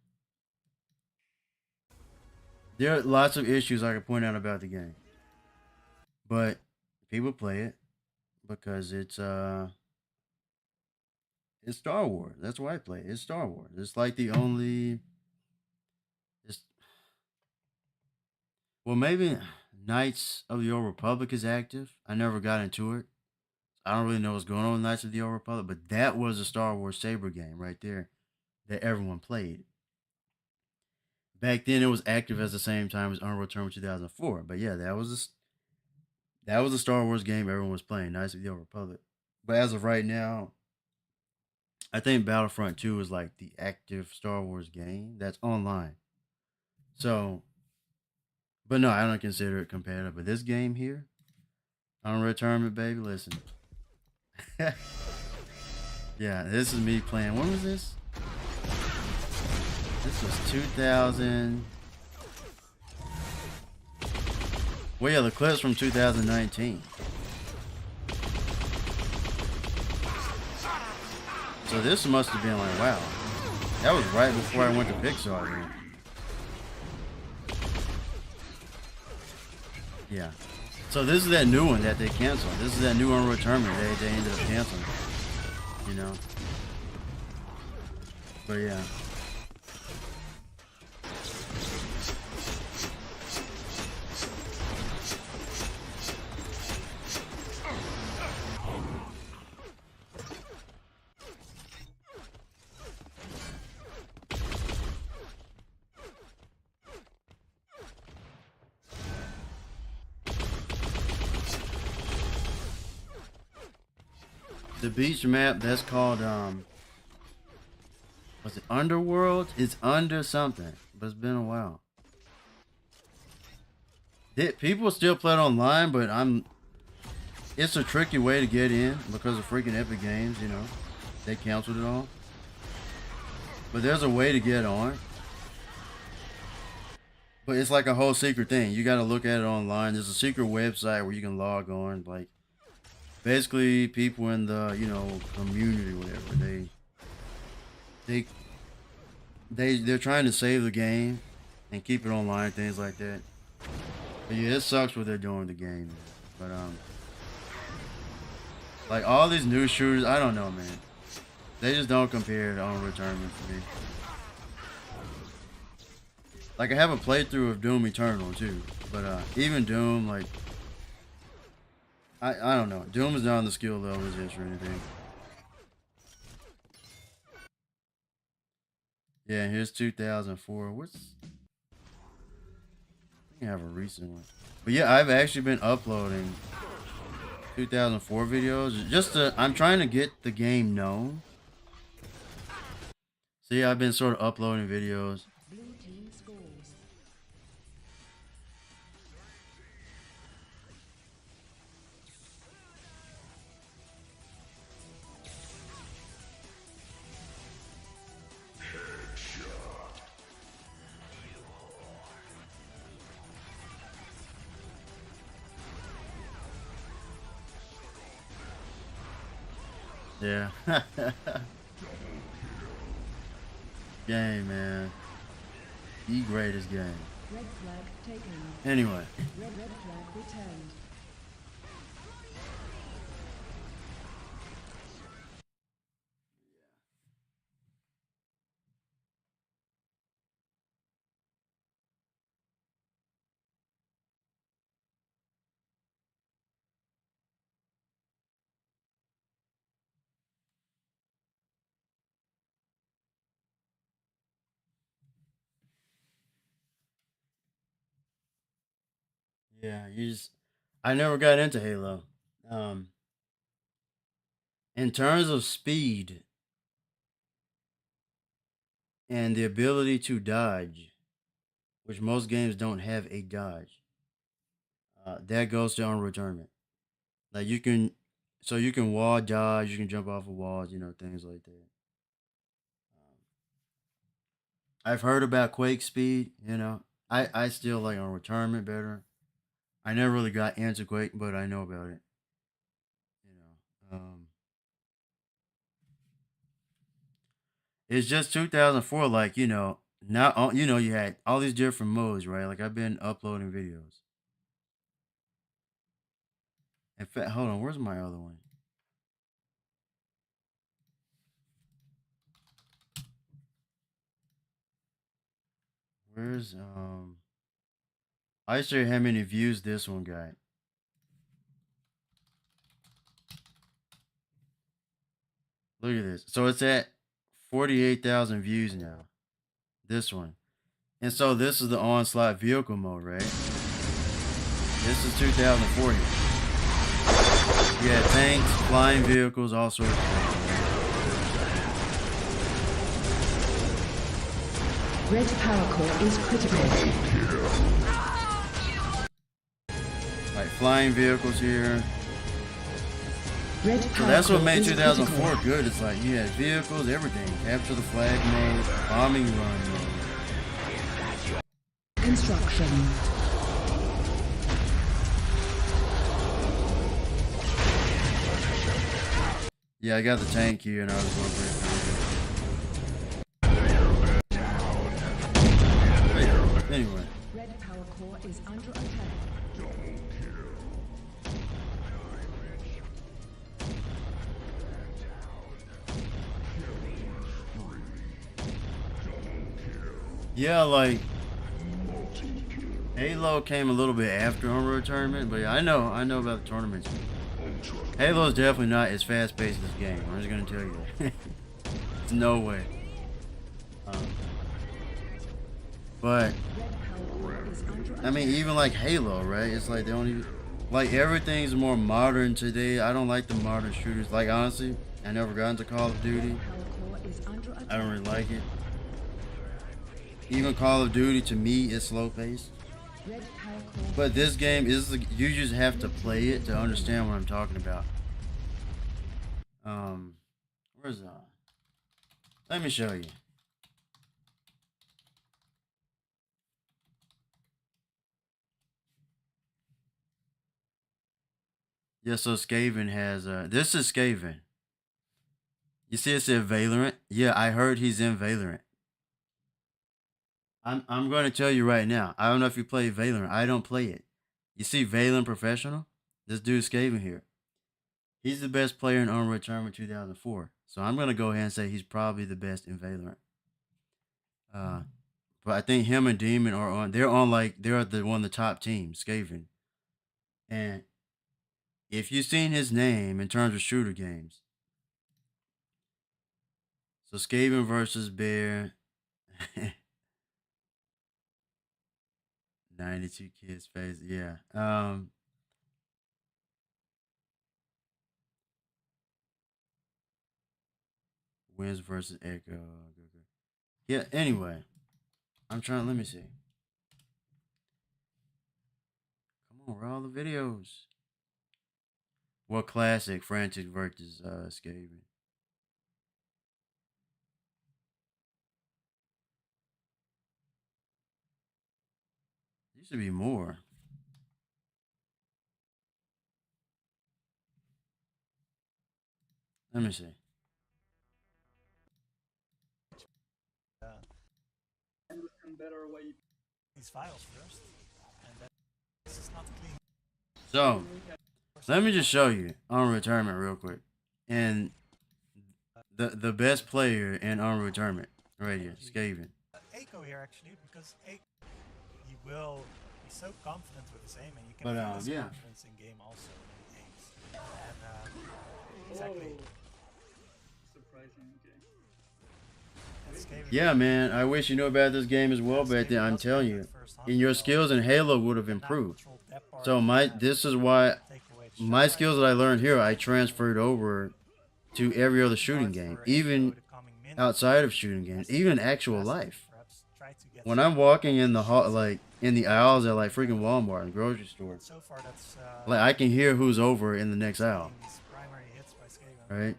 A: there are lots of issues I could point out about the game, but people play it because it's Star Wars. That's why I play it. It's Star Wars. It's like the only. It's, well, maybe Knights of the Old Republic is active. I never got into it. I don't really know what's going on with Knights of the Old Republic, but that was a Star Wars saber game right there that everyone played. Back then, it was active at the same time as Unreal Tournament 2004. But yeah, that was a Star Wars game everyone was playing, Knights of the Old Republic. But as of right now, I think Battlefront 2 is like the active Star Wars game that's online. So, but no, I don't consider it competitive. But this game here, Unreal Tournament, baby, listen. Yeah, this is me playing. When was this? This was 2000. Well, yeah, the clip's from 2019. So this must have been like, wow. That was right before I went to Pixar, man. Yeah. So this is that new one that they canceled. This is that new Unreal Tournament they ended up canceling. You know? But yeah. The beach map, that's called was it Underworld? It's under something, but it's been a while. People still play it online, but it's a tricky way to get in because of freaking Epic Games, you know. They canceled it all. But there's a way to get on. But it's like a whole secret thing. You gotta look at it online. There's a secret website where you can log on, like basically people in the, you know, community or whatever, they're trying to save the game and keep it online, things like that. But yeah, it sucks what they're doing with the game. But like all these new shooters, I don't know, man. They just don't compare to Unreal Tournament for me. Like I have a playthrough of Doom Eternal too, but even Doom, like I don't know. Doom is not on the skill level as this or anything. Yeah, here's 2004. I think I have a recent one. But yeah, I've actually been uploading 2004 videos. I'm trying to get the game known. See, I've been sort of uploading videos.
O: Blue team scores.
A: Yeah. Game, man. The greatest game.
O: Red flag taken.
A: Anyway.
O: Red flag returned.
A: Yeah, I never got into Halo. In terms of speed and the ability to dodge, which most games don't have a dodge, that goes to Unreal Tournament. Like you can wall dodge, you can jump off of walls, things like that. I've heard about Quake speed, I still like Unreal Tournament better. I never really got into Quake, but I know about it. It's just 2004, like, now, you had all these different modes, right? Like, I've been uploading videos. In fact, hold on, where's my other one? Where's, I show you how many views this one got. Look at this. So it's at 48,000 views now. This one. And so this is the onslaught vehicle mode, right? This is 2040. You had tanks, flying vehicles, all sorts of things.
O: Red power core is critical.
A: Like flying vehicles here.
O: Red
A: So
O: power
A: that's what
O: core
A: made
O: is
A: 2004
O: critical.
A: good. It's like you had vehicles, everything. Capture the flag mode, bombing run mode.
O: Construction.
A: Yeah, I got the tank here and I was going to Anyway.
O: Red power core is under attack.
A: Yeah, like Halo came a little bit after Unreal Tournament, but yeah, I know about the tournaments. Halo's definitely not as fast paced as this game. I'm just gonna tell you that. There's no way. But I mean, even like Halo, right? It's like they don't even like everything's more modern today. I don't like the modern shooters. Like honestly, I never got into Call of Duty. I don't really like it. Even Call of Duty to me is slow paced. But this game is you just have to play it to understand what I'm talking about. Where's let me show you. Yeah, so Skaven has this is Skaven. You see it said Valorant? Yeah, I heard he's in Valorant. I'm going to tell you right now. I don't know if you play Valorant. I don't play it. You see Valorant Professional? This dude Skaven here. He's the best player in Unreal Tournament 2004. So I'm going to go ahead and say he's probably the best in Valorant. But I think him and Demon are on. They're one of the top teams, Skaven. And if you've seen his name in terms of shooter games, so Skaven versus Bear, 92 kids face, yeah. Wins versus Echo. Yeah, anyway. I'm trying, let me see. Come on, where are all the videos? What classic? Frantic versus Skaven. Used to be more. Let me see.
P: Better way these files first, and then this is not clean.
A: So, let me just show you Unreal Tournament real quick. And the best player in Unreal Tournament right here, Skaven.
P: Echo here actually, because he will be so confident with his aim, and you can
A: But,
P: feel his
A: yeah.
P: confidence in game also when he aims. And exactly. Surprising. Okay.
A: Yeah, man, I wish you knew about this game as well back then. I'm telling you, and your skills in Halo would have improved. So this is why my skills that I learned here, I transferred over to every other shooting game, even outside of shooting games, even actual life. When I'm walking in the like in the aisles at like freaking Walmart and grocery store, like I can hear who's over in the next aisle, right?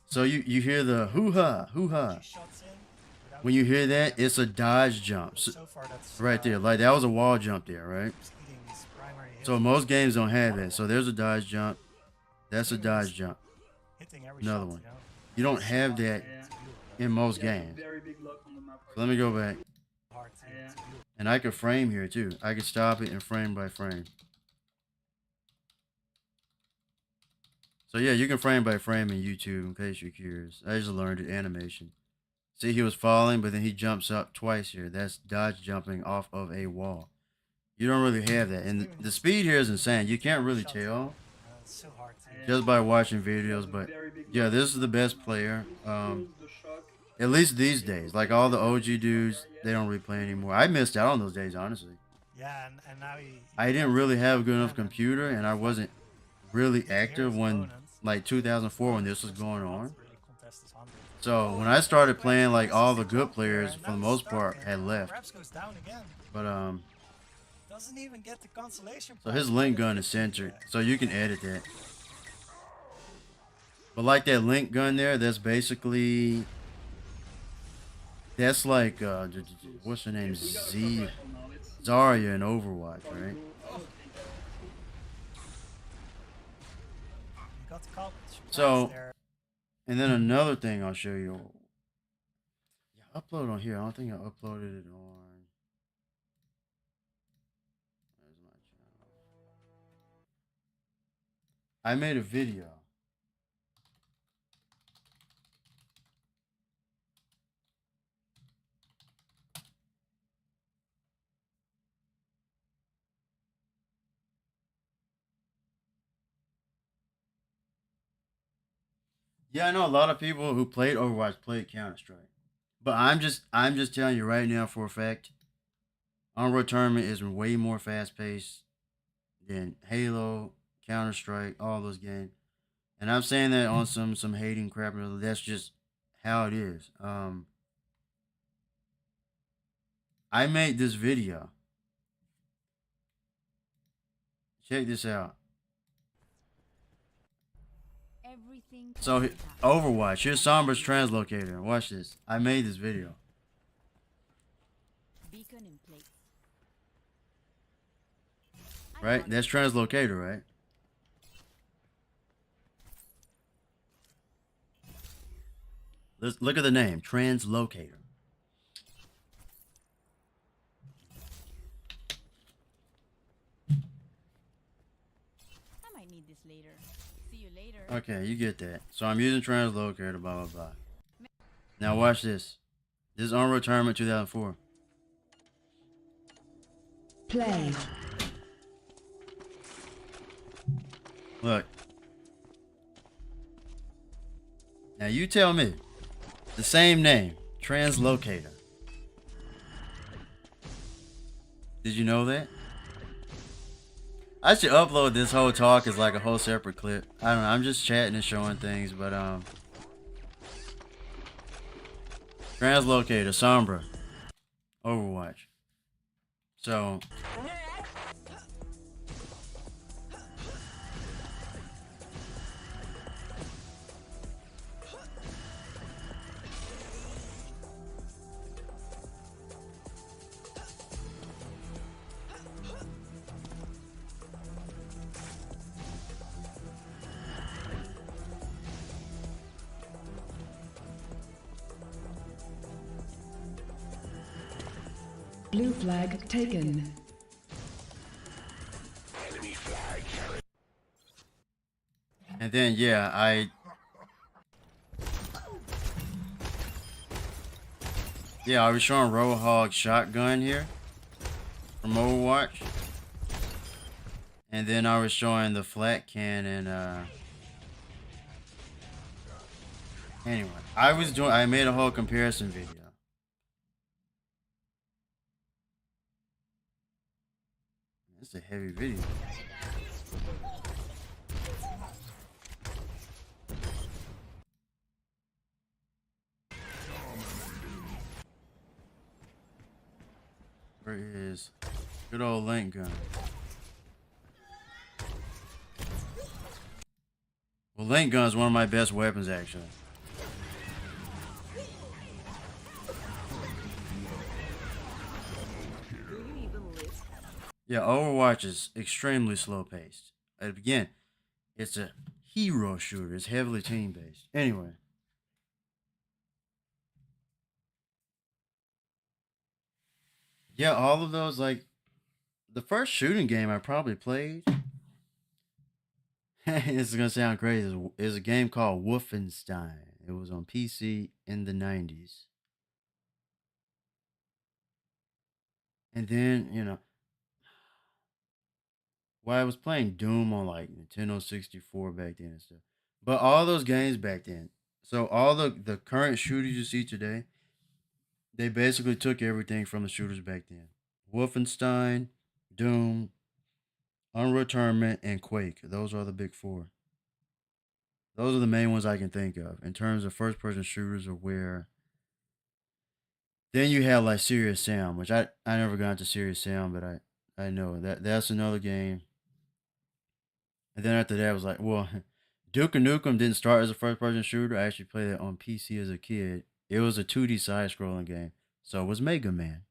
A: So you hear the hoo-ha, hoo-ha. When you hear that, it's a dodge jump. So, right there. Like that was a wall jump there, right? So most games don't have that. So there's a dodge jump. That's a dodge jump. Another one. You don't have that in most games. So let me go back. And I could frame here too. I could stop it and frame by frame. So yeah, you can frame by frame in YouTube in case you're curious. I just learned it, animation. See, he was falling, but then he jumps up twice here. That's dodge jumping off of a wall. You don't really have that. And the speed here is insane. You can't really tell just by watching videos. But yeah, this is the best player. At least these days. Like all the OG dudes, they don't really play anymore. I missed out on those days, honestly.
P: Yeah, and now
A: I didn't really have a good enough computer, and I wasn't really active when like 2004 when this was going on. So when I started playing, like all the good players for the most part had left. But
P: doesn't even get the consolation.
A: So his link gun is centered, so you can edit that. But like that link gun there, that's basically like what's her name, Zarya in Overwatch, right? So, and then another thing I'll show you. Yeah, upload on here. I don't think I uploaded it on. Where's my channel? I made a video. Yeah, I know a lot of people who played Overwatch played Counter-Strike. But I'm just telling you right now for a fact, Unreal Tournament is way more fast-paced than Halo, Counter-Strike, all those games. And I'm saying that on some hating crap, that's just how it is. I made this video. Check this out. So Overwatch, here's Sombra's translocator. Watch this. I made this video.
G: Beacon in place.
A: Right? That's translocator, right? Let's look at the name, translocator.
G: I might need this later. See you later.
A: Okay, you get that. So I'm using translocator, blah, blah, blah. Now watch this. This is Unreal Tournament 2004.
O: Play.
A: Look. Now you tell me. The same name, translocator. Did you know that? I should upload this whole talk as like a whole separate clip. I don't know. I'm just chatting and showing things, but Translocator, Sombra, Overwatch. So
O: Blue flag taken.
L: Enemy flag carried.
A: and then yeah, I was showing Roadhog shotgun here from Overwatch. And then I was showing the flat cannon, anyway, I made a whole comparison video. It's a heavy video. Where is good old Link gun? Well, Link gun is one of my best weapons, actually. Yeah, Overwatch is extremely slow paced. Again, it's a hero shooter. It's heavily team based. Anyway. Yeah, all of those, like, the first shooting game I probably played, it's gonna sound crazy, is a game called Wolfenstein. It was on PC in the 90s. And then, I was playing Doom on like Nintendo 64 back then and stuff. But all those games back then, so all the current shooters you see today, they basically took everything from the shooters back then. Wolfenstein, Doom, Unreal Tournament, and Quake. Those are the big four. Those are the main ones I can think of in terms of first-person shooters, or where. Then you have like Serious Sam, which I never got into Serious Sam, but I know that's another game. And then after that, I was like, well, Duke Nukem didn't start as a first-person shooter. I actually played it on PC as a kid. It was a 2D side-scrolling game. So it was Mega Man.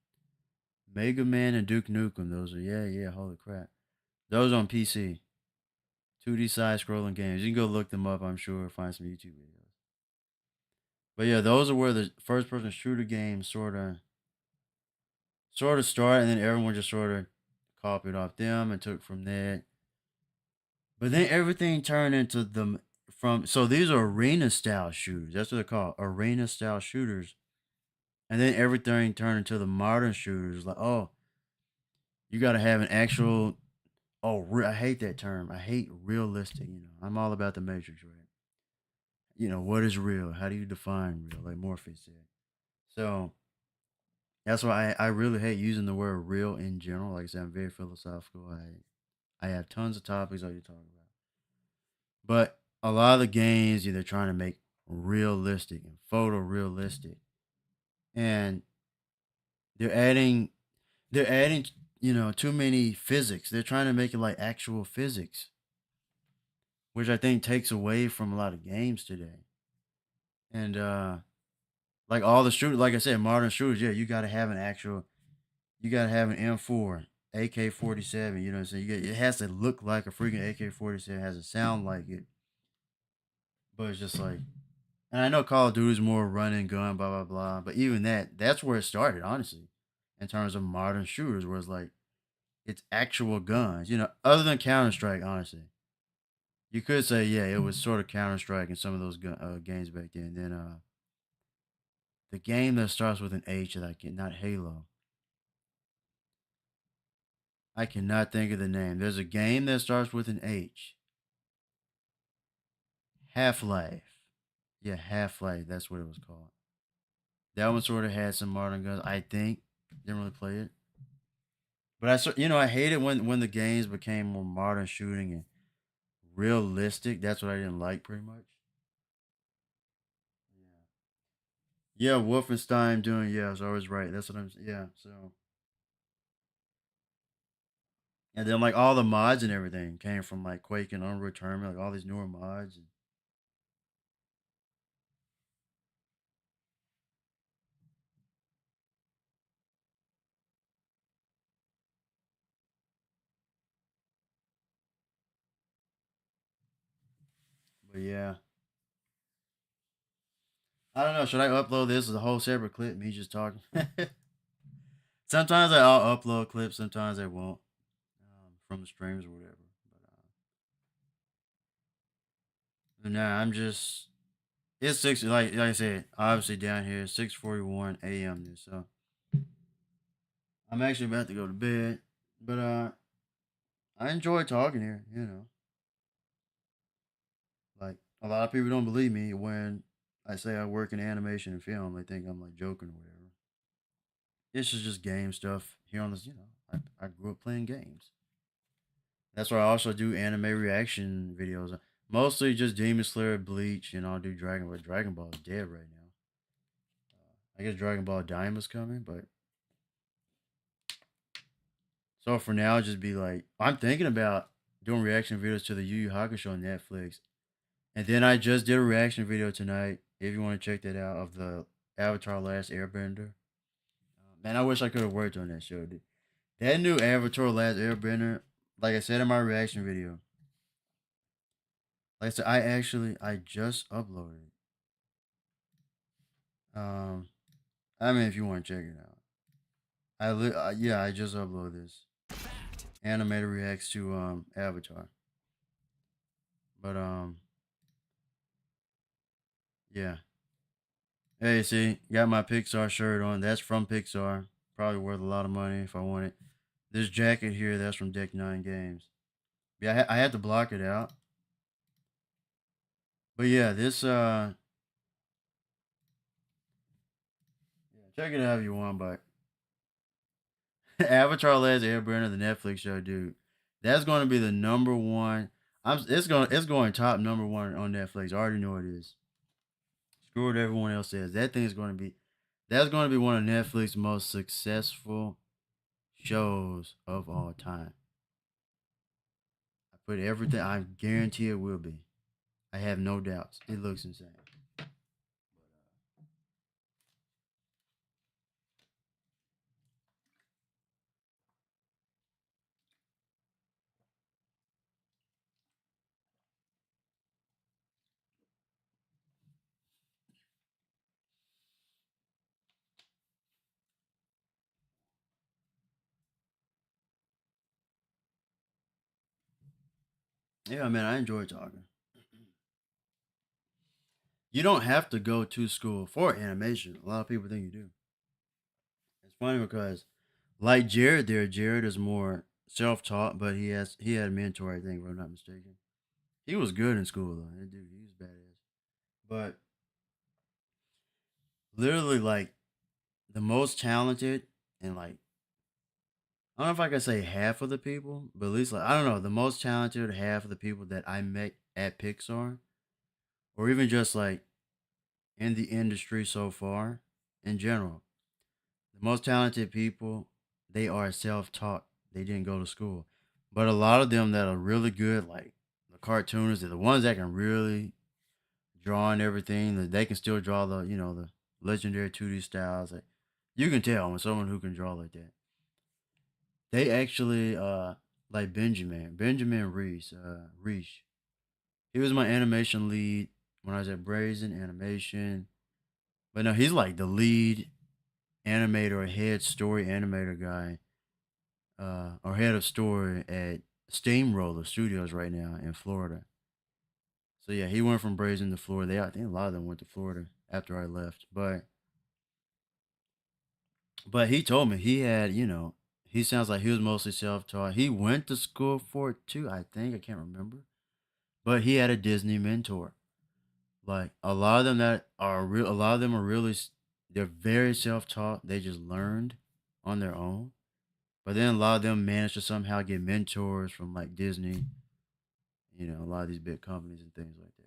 A: Mega Man and Duke Nukem. Those are, yeah, holy crap. Those on PC. 2D side-scrolling games. You can go look them up, I'm sure. Find some YouTube videos. But yeah, those are where the first-person shooter games sort of started, and then everyone just sort of copied off them and took from that. But then everything turned into so these are arena-style shooters. That's what they're called, arena-style shooters. And then everything turned into the modern shooters. Like, oh, you got to have an actual. Oh, I hate that term. I hate realistic. I'm all about the Matrix, right? What is real? How do you define real? Like Morpheus said. So that's why I really hate using the word real in general. Like I said, I'm very philosophical. I have tons of topics I could talk about. But a lot of the games, they're trying to make realistic and photorealistic. And they're adding too many physics. They're trying to make it like actual physics, which I think takes away from a lot of games today. And like all the shooters, like I said, modern shooters, yeah, you got to have an M4, AK-47. You know what I'm saying? It has to look like a freaking AK-47. It has to sound like it. But it's just like, and I know Call of Duty is more run and gun, blah blah blah. But even that's where it started, honestly, in terms of modern shooters, where it's like, it's actual guns. Other than Counter-Strike, honestly. You could say, yeah, it was sort of Counter-Strike and some of those games back then. Then the game that starts with an H that not Halo. I cannot think of the name. There's a game that starts with an H. Half-Life. Yeah, Half-Life. That's what it was called. That one sort of had some modern guns, I think. Didn't really play it. But I hate it when the games became more modern shooting and realistic. That's what I didn't like, pretty much. Yeah, Wolfenstein doing, yeah, so I was right. That's what I'm, yeah, so. And then like all the mods and everything came from like Quake and Unreal Tournament, like all these newer mods. But yeah. I don't know. Should I upload this as a whole separate clip? Me just talking. Sometimes I'll upload clips. Sometimes I won't, from the streams or whatever. But nah, I'm just. It's six. Like I said, obviously down here, 6:41 a.m. So I'm actually about to go to bed. But I enjoy talking here. You know, like a lot of people don't believe me when I say I work in animation and film. They think I'm like joking or whatever. This is just game stuff here on this. You know, I grew up playing games. That's why I also do anime reaction videos. Mostly just Demon Slayer, Bleach, and I'll do Dragon Ball. Dragon Ball is dead right now. I guess Dragon Ball Daima is coming, but so for now, just be like, I'm thinking about doing reaction videos to the Yu Yu Hakusho on Netflix, and then I just did a reaction video tonight. If you want to check that out, of the Avatar: Last Airbender. Man, I wish I could have worked on that show, dude. That new Avatar: Last Airbender, like I said in my reaction video, like I said, I just uploaded it. I mean, if you want to check it out, yeah, I just uploaded this. Animator reacts to Avatar, but yeah. Hey, see, got my Pixar shirt on. That's from Pixar. Probably worth a lot of money if I want it. This jacket here, that's from Deck Nine Games. Yeah, I had to block it out. But yeah, this check it out if you want, but Avatar: Last Airbender, the Netflix show, dude. That's going to be the number one. It's going top number one on Netflix. I already know it is. Screw what everyone else says. That's going to be one of Netflix's most successful shows of all time. I put everything. I guarantee it will be. I have no doubts. It looks insane. Yeah, man, I enjoy talking. You don't have to go to school for animation. A lot of people think you do. It's funny because, like Jared there, Jared is more self-taught, but he had a mentor, I think, if I'm not mistaken. He was good in school though. That dude, he was badass. But literally, like the most talented and like I don't know if I can say half of the people, but at least like I don't know, the most talented half of the people that I met at Pixar, or even just like in the industry so far in general. The most talented people, they are self-taught. They didn't go to school. But a lot of them that are really good, like the cartoonists, they're the ones that can really draw and everything. That they can still draw the legendary 2D styles. Like, you can tell when someone who can draw like that. They actually like Benjamin Reese. He was my animation lead when I was at Brazen Animation. But no, he's like the lead animator or head story animator guy, or head of story at Steamroller Studios right now in Florida. So yeah, he went from Brazen to Florida. I think a lot of them went to Florida after I left. But he told me he sounds like he was mostly self-taught. He went to school for it too, I think. I can't remember. But he had a Disney mentor. Like a lot of them a lot of them are really they're very self-taught. They just learned on their own. But then a lot of them managed to somehow get mentors from like Disney, a lot of these big companies and things like that.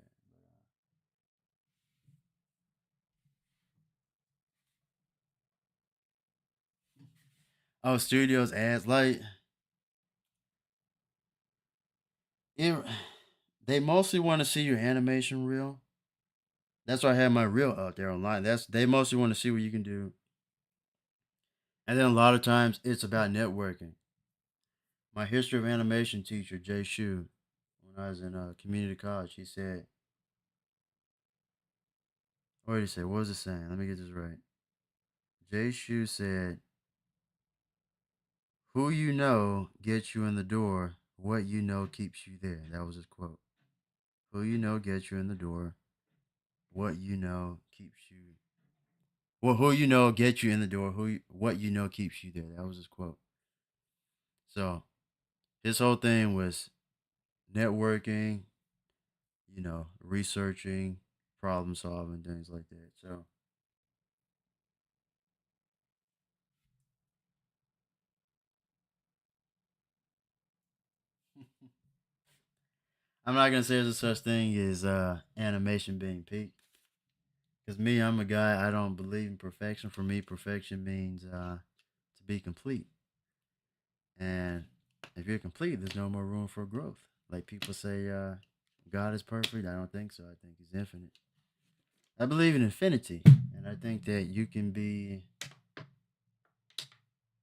A: Oh, studios ads like it, they mostly want to see your animation reel. That's why I have my reel out there online. They mostly want to see what you can do. And then a lot of times it's about networking. My history of animation teacher, Jay Shu, when I was in community college, he said, what did he say? What was it saying? Let me get this right. Jay Shu said, who you know gets you in the door. What you know keeps you there. That was his quote. Who you know gets you in the door. What you know keeps you. Well, who you know gets you in the door. What you know keeps you there. That was his quote. So his whole thing was networking, researching, problem solving, things like that. So I'm not gonna say there's a such thing as animation being peak. Because me, I'm a guy, I don't believe in perfection. For me, perfection means to be complete. And if you're complete, there's no more room for growth. Like people say, God is perfect. I don't think so. I think he's infinite. I believe in infinity. And I think that you can be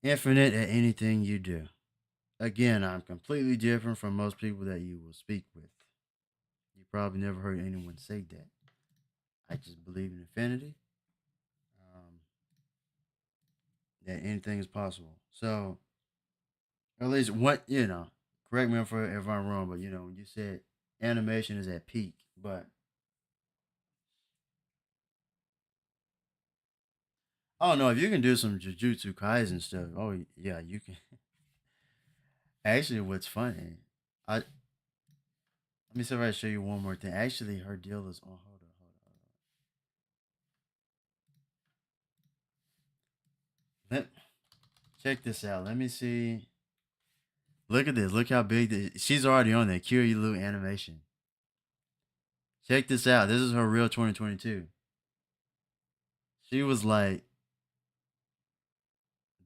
A: infinite at anything you do. Again, I'm completely different from most people that you will speak with. You probably never heard anyone say that. I just believe in infinity. That anything is possible. So, at least what correct me if I'm wrong, but when you said animation is at peak, but I don't know if you can do some Jujutsu Kaisen stuff. Oh yeah, you can. Actually, what's funny, let me see if I can show you one more thing. Actually, her deal is on. Let check this out. Let me see. Look at this. Look how big she's already on there. Kiryu animation. Check this out. This is her real 2022. She was like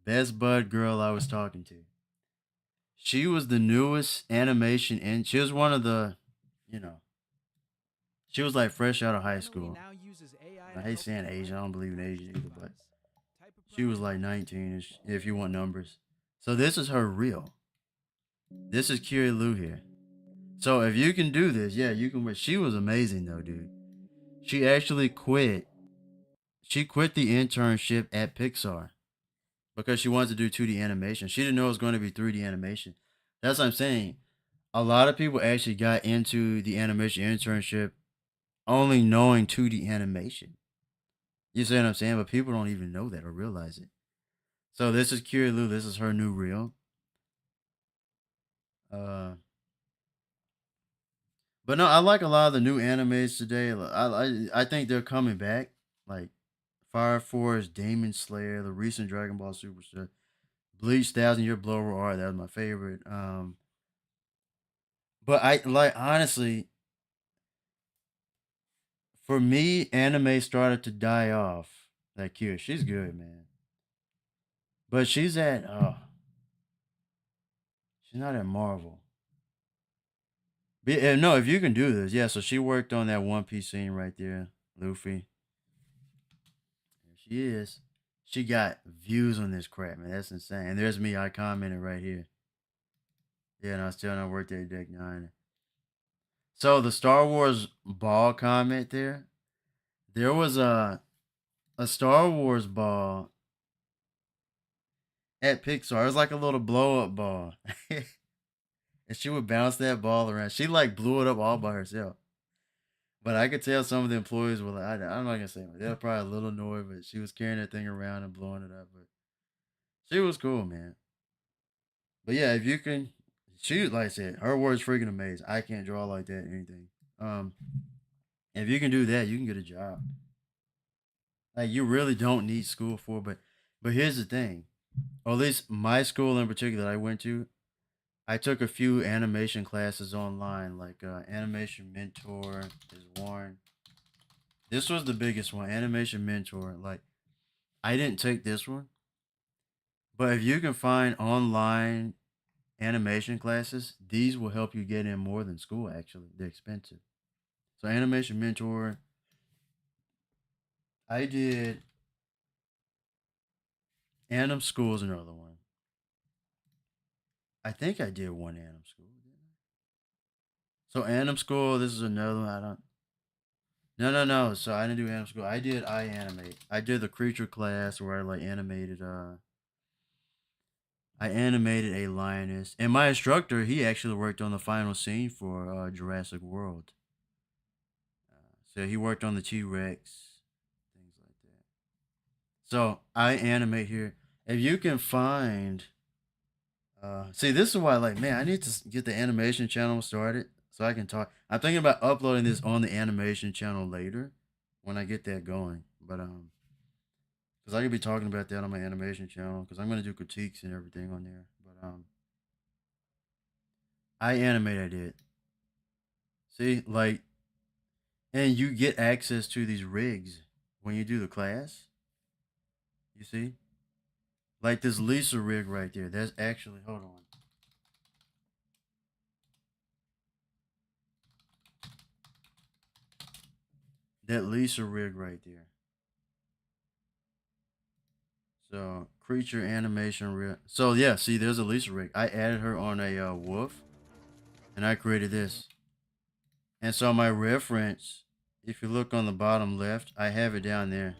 A: best bud girl I was talking to. She was the newest animation, and she was one of the, she was like fresh out of high school. I hate saying Asian. I don't believe in Asian either, but she was like 19 if you want numbers. So this is her real. This is Kiryu here. So if you can do this, yeah, you can. She was amazing though, dude. She actually quit. She quit the internship at Pixar because she wanted to do 2D animation. She didn't know it was going to be 3D animation. That's what I'm saying. A lot of people actually got into the animation internship only knowing 2D animation. You see what I'm saying? But people don't even know that or realize it. So this is Kiryu. This is her new reel. But no, I like a lot of the new animes today. I think they're coming back. Like Fire Force, Demon Slayer, the recent Dragon Ball Superstar, Bleach, 1,000 Year Blower Art. That was my favorite. But I like honestly, for me, anime started to die off. Like Kira, she's good, man. But she's not at Marvel. But, no, if you can do this, yeah. So she worked on that One Piece scene right there, Luffy. There she is. She got views on this crap, man. That's insane. And there's me. I commented right here. Yeah, and I still not worked at Deck 9. So the Star Wars ball comment there. There was a Star Wars ball at Pixar. It was like a little blow up ball. And she would bounce that ball around. She like blew it up all by herself. But I could tell some of the employees were like, I'm not gonna say it. They were probably a little annoyed, but she was carrying that thing around and blowing it up. But she was cool, man. But yeah, if you can shoot, like I said, her work's freaking amazing. I can't draw like that or anything. If you can do that, you can get a job. Like you really don't need school for, but here's the thing. Or at least my school in particular that I went to, I took a few animation classes online, like Animation Mentor is one. This was the biggest one, Animation Mentor. Like, I didn't take this one, But if you can find online animation classes, these will help you get in more than school. Actually, they're expensive. So Animation Mentor, I did. Anim School is another one. I think I did one Anim School. So Anim School, this is another one. I don't. No. So I didn't do Anim School. I did I Animate. I did the creature class where I like animated. I animated a lioness, and my instructor he actually worked on the final scene for Jurassic World. So he worked on the T Rex, things like that. So I animate here. If you can find, see, this is why, like, man, I need to get the animation channel started so I can talk. I'm thinking about uploading this on the animation channel later when I get that going. But because I could be talking about that on my animation channel because I'm gonna do critiques and everything on there. But I animate. I did. See, like, and you get access to these rigs when you do the class. You see, like this Lisa rig right there. That's actually, hold on. That Lisa rig right there. So creature animation rig. So yeah, see, there's a Lisa rig. I added her on a wolf, and I created this. And so my reference, if you look on the bottom left, I have it down there.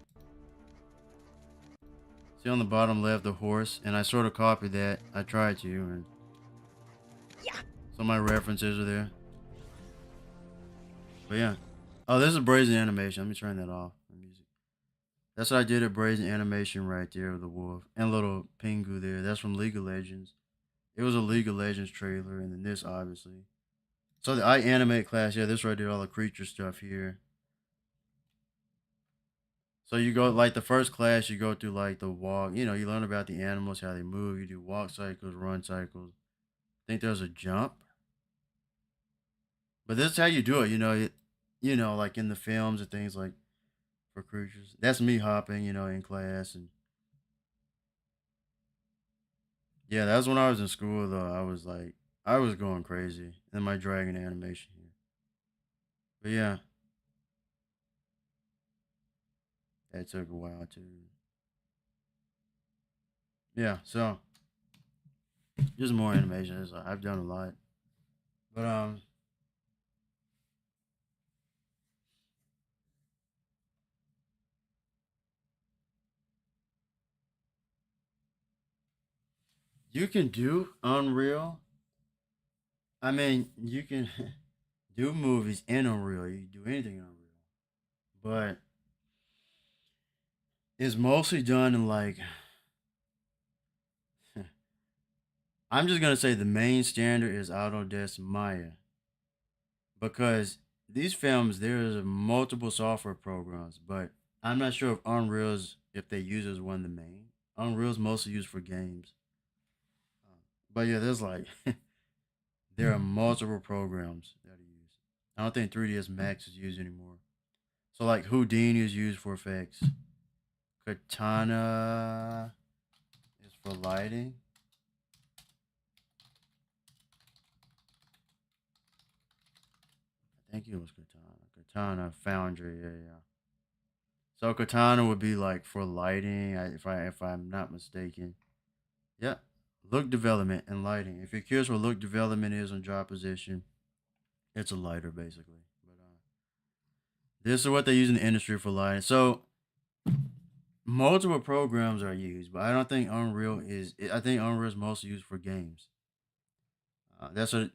A: See on the bottom left, the horse, and I sort of copied that. I tried to, and yeah. So my references are there. But yeah. Oh, this is brazen animation. Let me turn that off. The music. That's what I did at brazen animation right there of the wolf and little Pingu there. That's from League of Legends. It was a League of Legends trailer, and then this obviously. So the I animate class, yeah, this right there, all the creature stuff here. So you go like the first class, you go through like the walk. You know, you learn about the animals, how they move. You do walk cycles, run cycles. I think there's a jump. But this is how you do it. Like in the films and things like for creatures. That's me hopping, in class, and yeah, that's when I was in school though. I was going crazy in my dragon animation here. But yeah, that took a while too. Yeah, so just more animation. I've done a lot, but you can do Unreal. I mean, you can do movies in Unreal. You can do anything in Unreal, but it's mostly done in like. I'm just gonna say the main standard is Autodesk Maya because these films there's multiple software programs, but I'm not sure if Unreal's if they use as one of the main. Unreal's mostly used for games, but yeah, there's like there are multiple programs that are used. I don't think 3ds Max is used anymore. So like Houdini is used for effects. Katana is for lighting. I think it was Katana. Katana Foundry, yeah. So Katana would be like for lighting, if I'm not mistaken. Yeah. Look development and lighting. If you're curious what look development is on drop position, it's a lighter basically. But this is what they use in the industry for lighting. So multiple programs are used, but I don't think Unreal is. I think Unreal is mostly used for games. That's what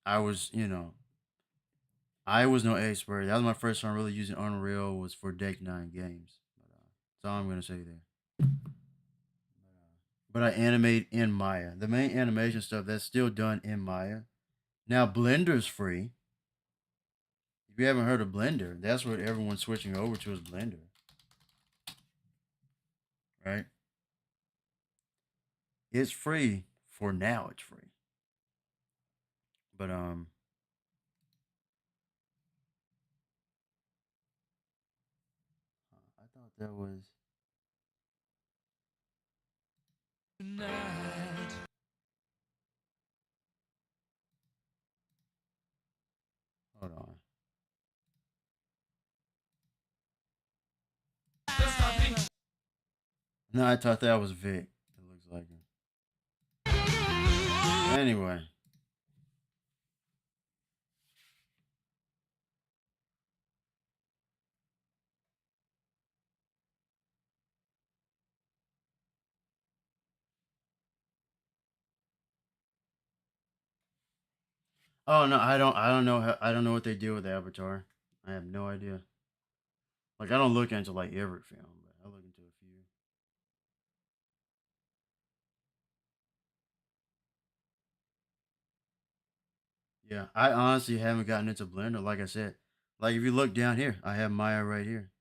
A: I was. I was no expert. That was my first time really using Unreal was for Deck 9 games. That's all I'm gonna say there. But I animate in Maya. The main animation stuff that's still done in Maya. Now Blender's free. If you haven't heard of Blender, that's what everyone's switching over to is Blender. Right? It's free for now. It's free. But I thought that was
E: tonight.
A: Hold on. No, I thought that was Vic. It looks like him. Anyway. Oh no, I don't know I don't know what they do with the Avatar. I have no idea. Like I don't look into like every film, but I look into a few. Yeah, I honestly haven't gotten into Blender. Like I said, like if you look down here, I have Maya right here.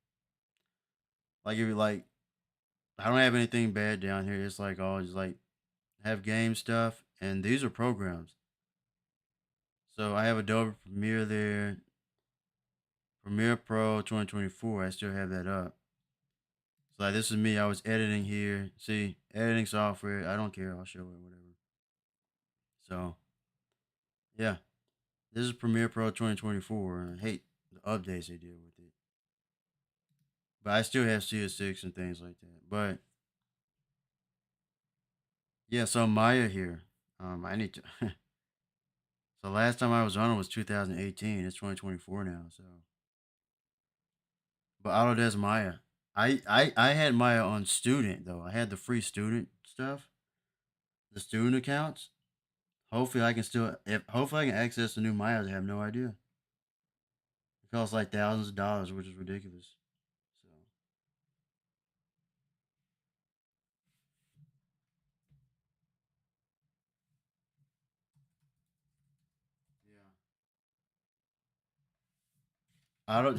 A: Like if you like, I don't have anything bad down here. It's like all just like have game stuff, and these are programs. So I have Adobe Premiere there, Premiere Pro 2024. I still have that up. So like this is me. I was editing here. See, editing software. I don't care. I'll show it whatever. So yeah, this is Premiere Pro 2024. I hate the updates they did with it, but I still have CS6 and things like that. But yeah, so Maya here. I need to. So last time I was on it was 2018. It's 2024 now. So, but Autodesk Maya. I had Maya on student though. I had the free student stuff, the student accounts. Hopefully I can still if hopefully I can access the new Mayas. I have no idea. It costs like thousands of dollars, which is ridiculous. So yeah, Auto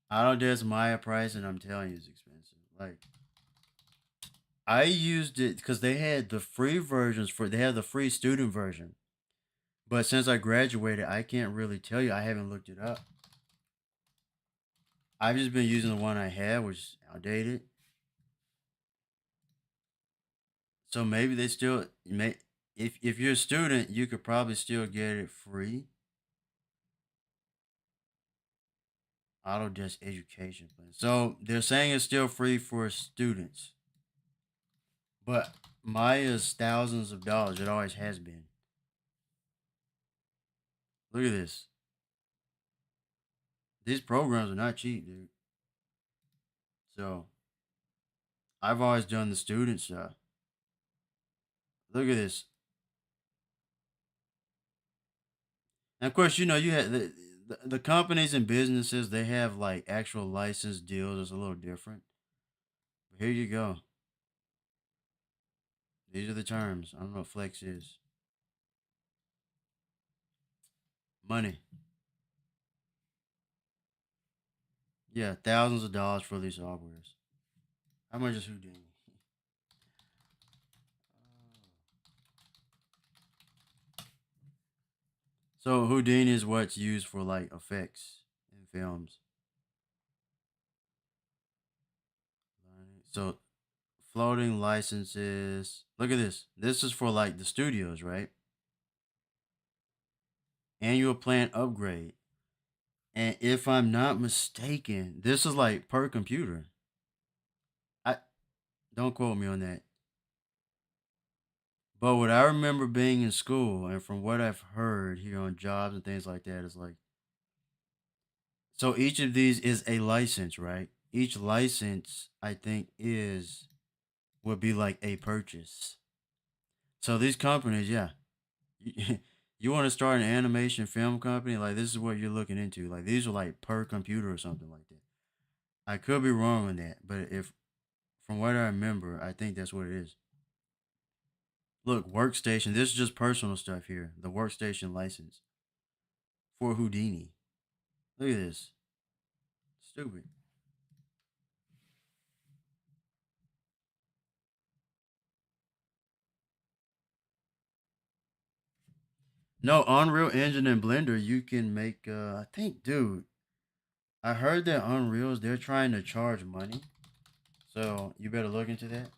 A: Autodesk Maya price, and I'm telling you, it's expensive. Like I used it because they had the free versions for they have the free student version. But since I graduated, I can't really tell you. I haven't looked it up. I've just been using the one I had, which is outdated. So maybe they still may if you're a student, you could probably still get it free. Autodesk education plan. So they're saying it's still free for students. But Maya's thousands of dollars. It always has been. Look at this. These programs are not cheap, dude. So I've always done the student stuff. Look at this. And of course, you know, you had the companies and businesses, they have like actual license deals. It's a little different. But here you go. These are the terms. I don't know what flex is. Money. Yeah, thousands of dollars for these softwares. How much is Houdini? So Houdini is what's used for like effects in films. So floating licenses. Look at this. This is for like the studios, right? Annual plan upgrade. And if I'm not mistaken, this is like per computer. I don't quote me on that. But what I remember being in school and from what I've heard here on jobs and things like that is like so each of these is a license, right? Each license I think is would be like a purchase. So these companies, yeah. You want to start an animation film company, like this is what you're looking into. Like these are like per computer or something like that. I could be wrong on that, but if from what I remember, I think that's what it is. Look, workstation. This is just personal stuff here. The workstation license for Houdini. Look at this. Stupid. No, Unreal Engine and Blender, you can make I think, dude, I heard that Unreal's they're trying to charge money. So you better look into that.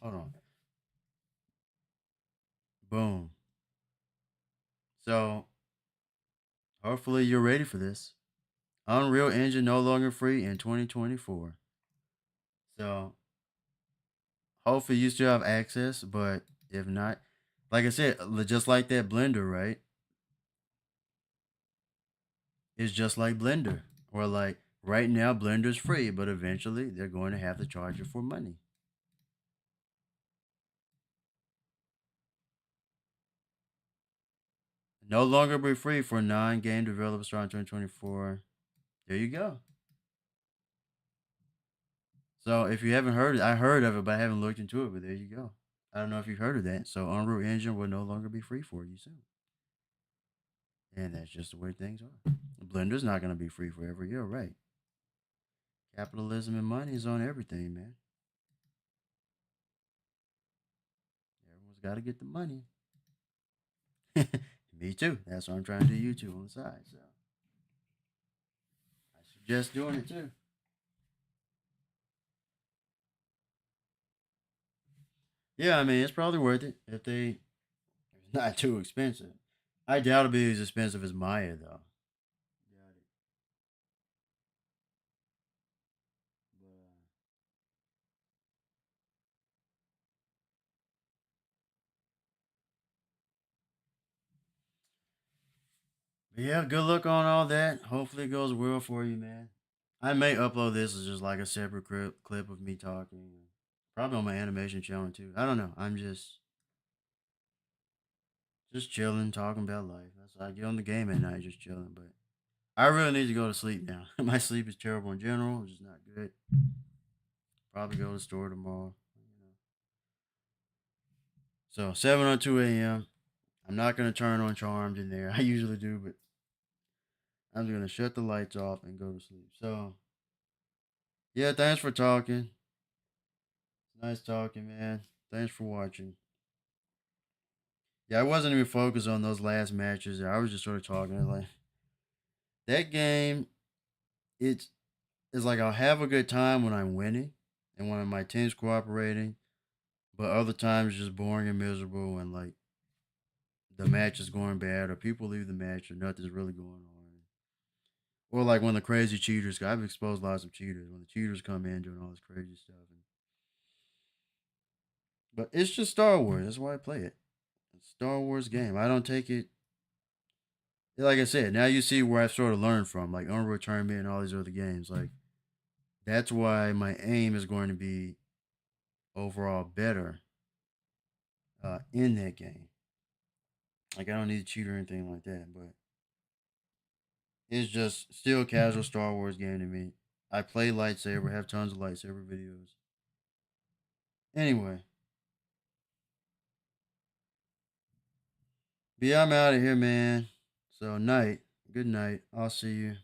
A: Hold on. Boom. So, hopefully you're ready for this. Unreal Engine no longer free in 2024. So, hopefully you still have access, but if not, like I said, just like that Blender, right? It's just like Blender. Or like right now, Blender's free, but eventually they're going to have to charge you for money. No longer be free for non-game developers starting 2024. There you go. So if you haven't heard it, I heard of it, but I haven't looked into it. But there you go. I don't know if you've heard of that. So Unreal Engine will no longer be free for you soon. And that's just the way things are. Blender's not going to be free forever. You're right. Capitalism and money is on everything, man. Everyone's got to get the money. Me too. That's why I'm trying to do YouTube on the side. So I suggest doing it too. Yeah, I mean it's probably worth it if it's not too expensive. I doubt it'll be as expensive as Maya though. But yeah, good luck on all that. Hopefully it goes well for you, man. I may upload this as just like a separate clip of me talking. Probably on my animation channel too. I don't know. I'm just chilling, talking about life. That's why I get on the game at night, just chilling. But I really need to go to sleep now. My sleep is terrible in general. It's just not good. Probably go to the store tomorrow. So 7:02 a.m. I'm not gonna turn on Charmed in there. I usually do, but I'm gonna shut the lights off and go to sleep. So yeah, thanks for talking. It's nice talking, man. Thanks for watching. Yeah, I wasn't even focused on those last matches. I was just sort of talking like that game. It's like I'll have a good time when I'm winning and when my team's cooperating, but other times it's just boring and miserable and like the match is going bad or people leave the match or nothing's really going on. Or like when the crazy cheaters, I've exposed lots of cheaters when the cheaters come in doing all this crazy stuff. But it's just Star Wars. That's why I play it. It's a Star Wars game. I don't take it. Like I said, now you see where I've sort of learned from, like Unreal Tournament and all these other games. Like that's why my aim is going to be overall better in that game. Like I don't need to cheat or anything like that, but it's just still a casual Star Wars game to me. I play lightsaber, have tons of lightsaber videos. Anyway, but yeah, I'm out of here, man. So night, good night. I'll see you.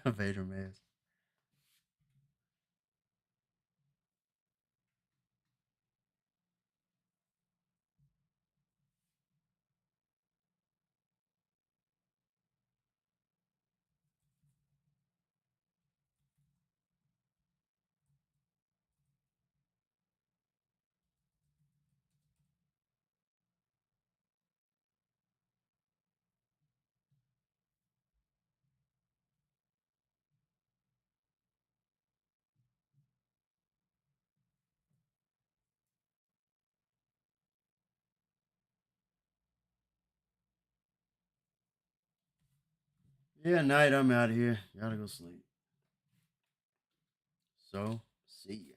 A: Vader mask. Yeah, night. I'm out of here. Gotta go sleep. So, see ya.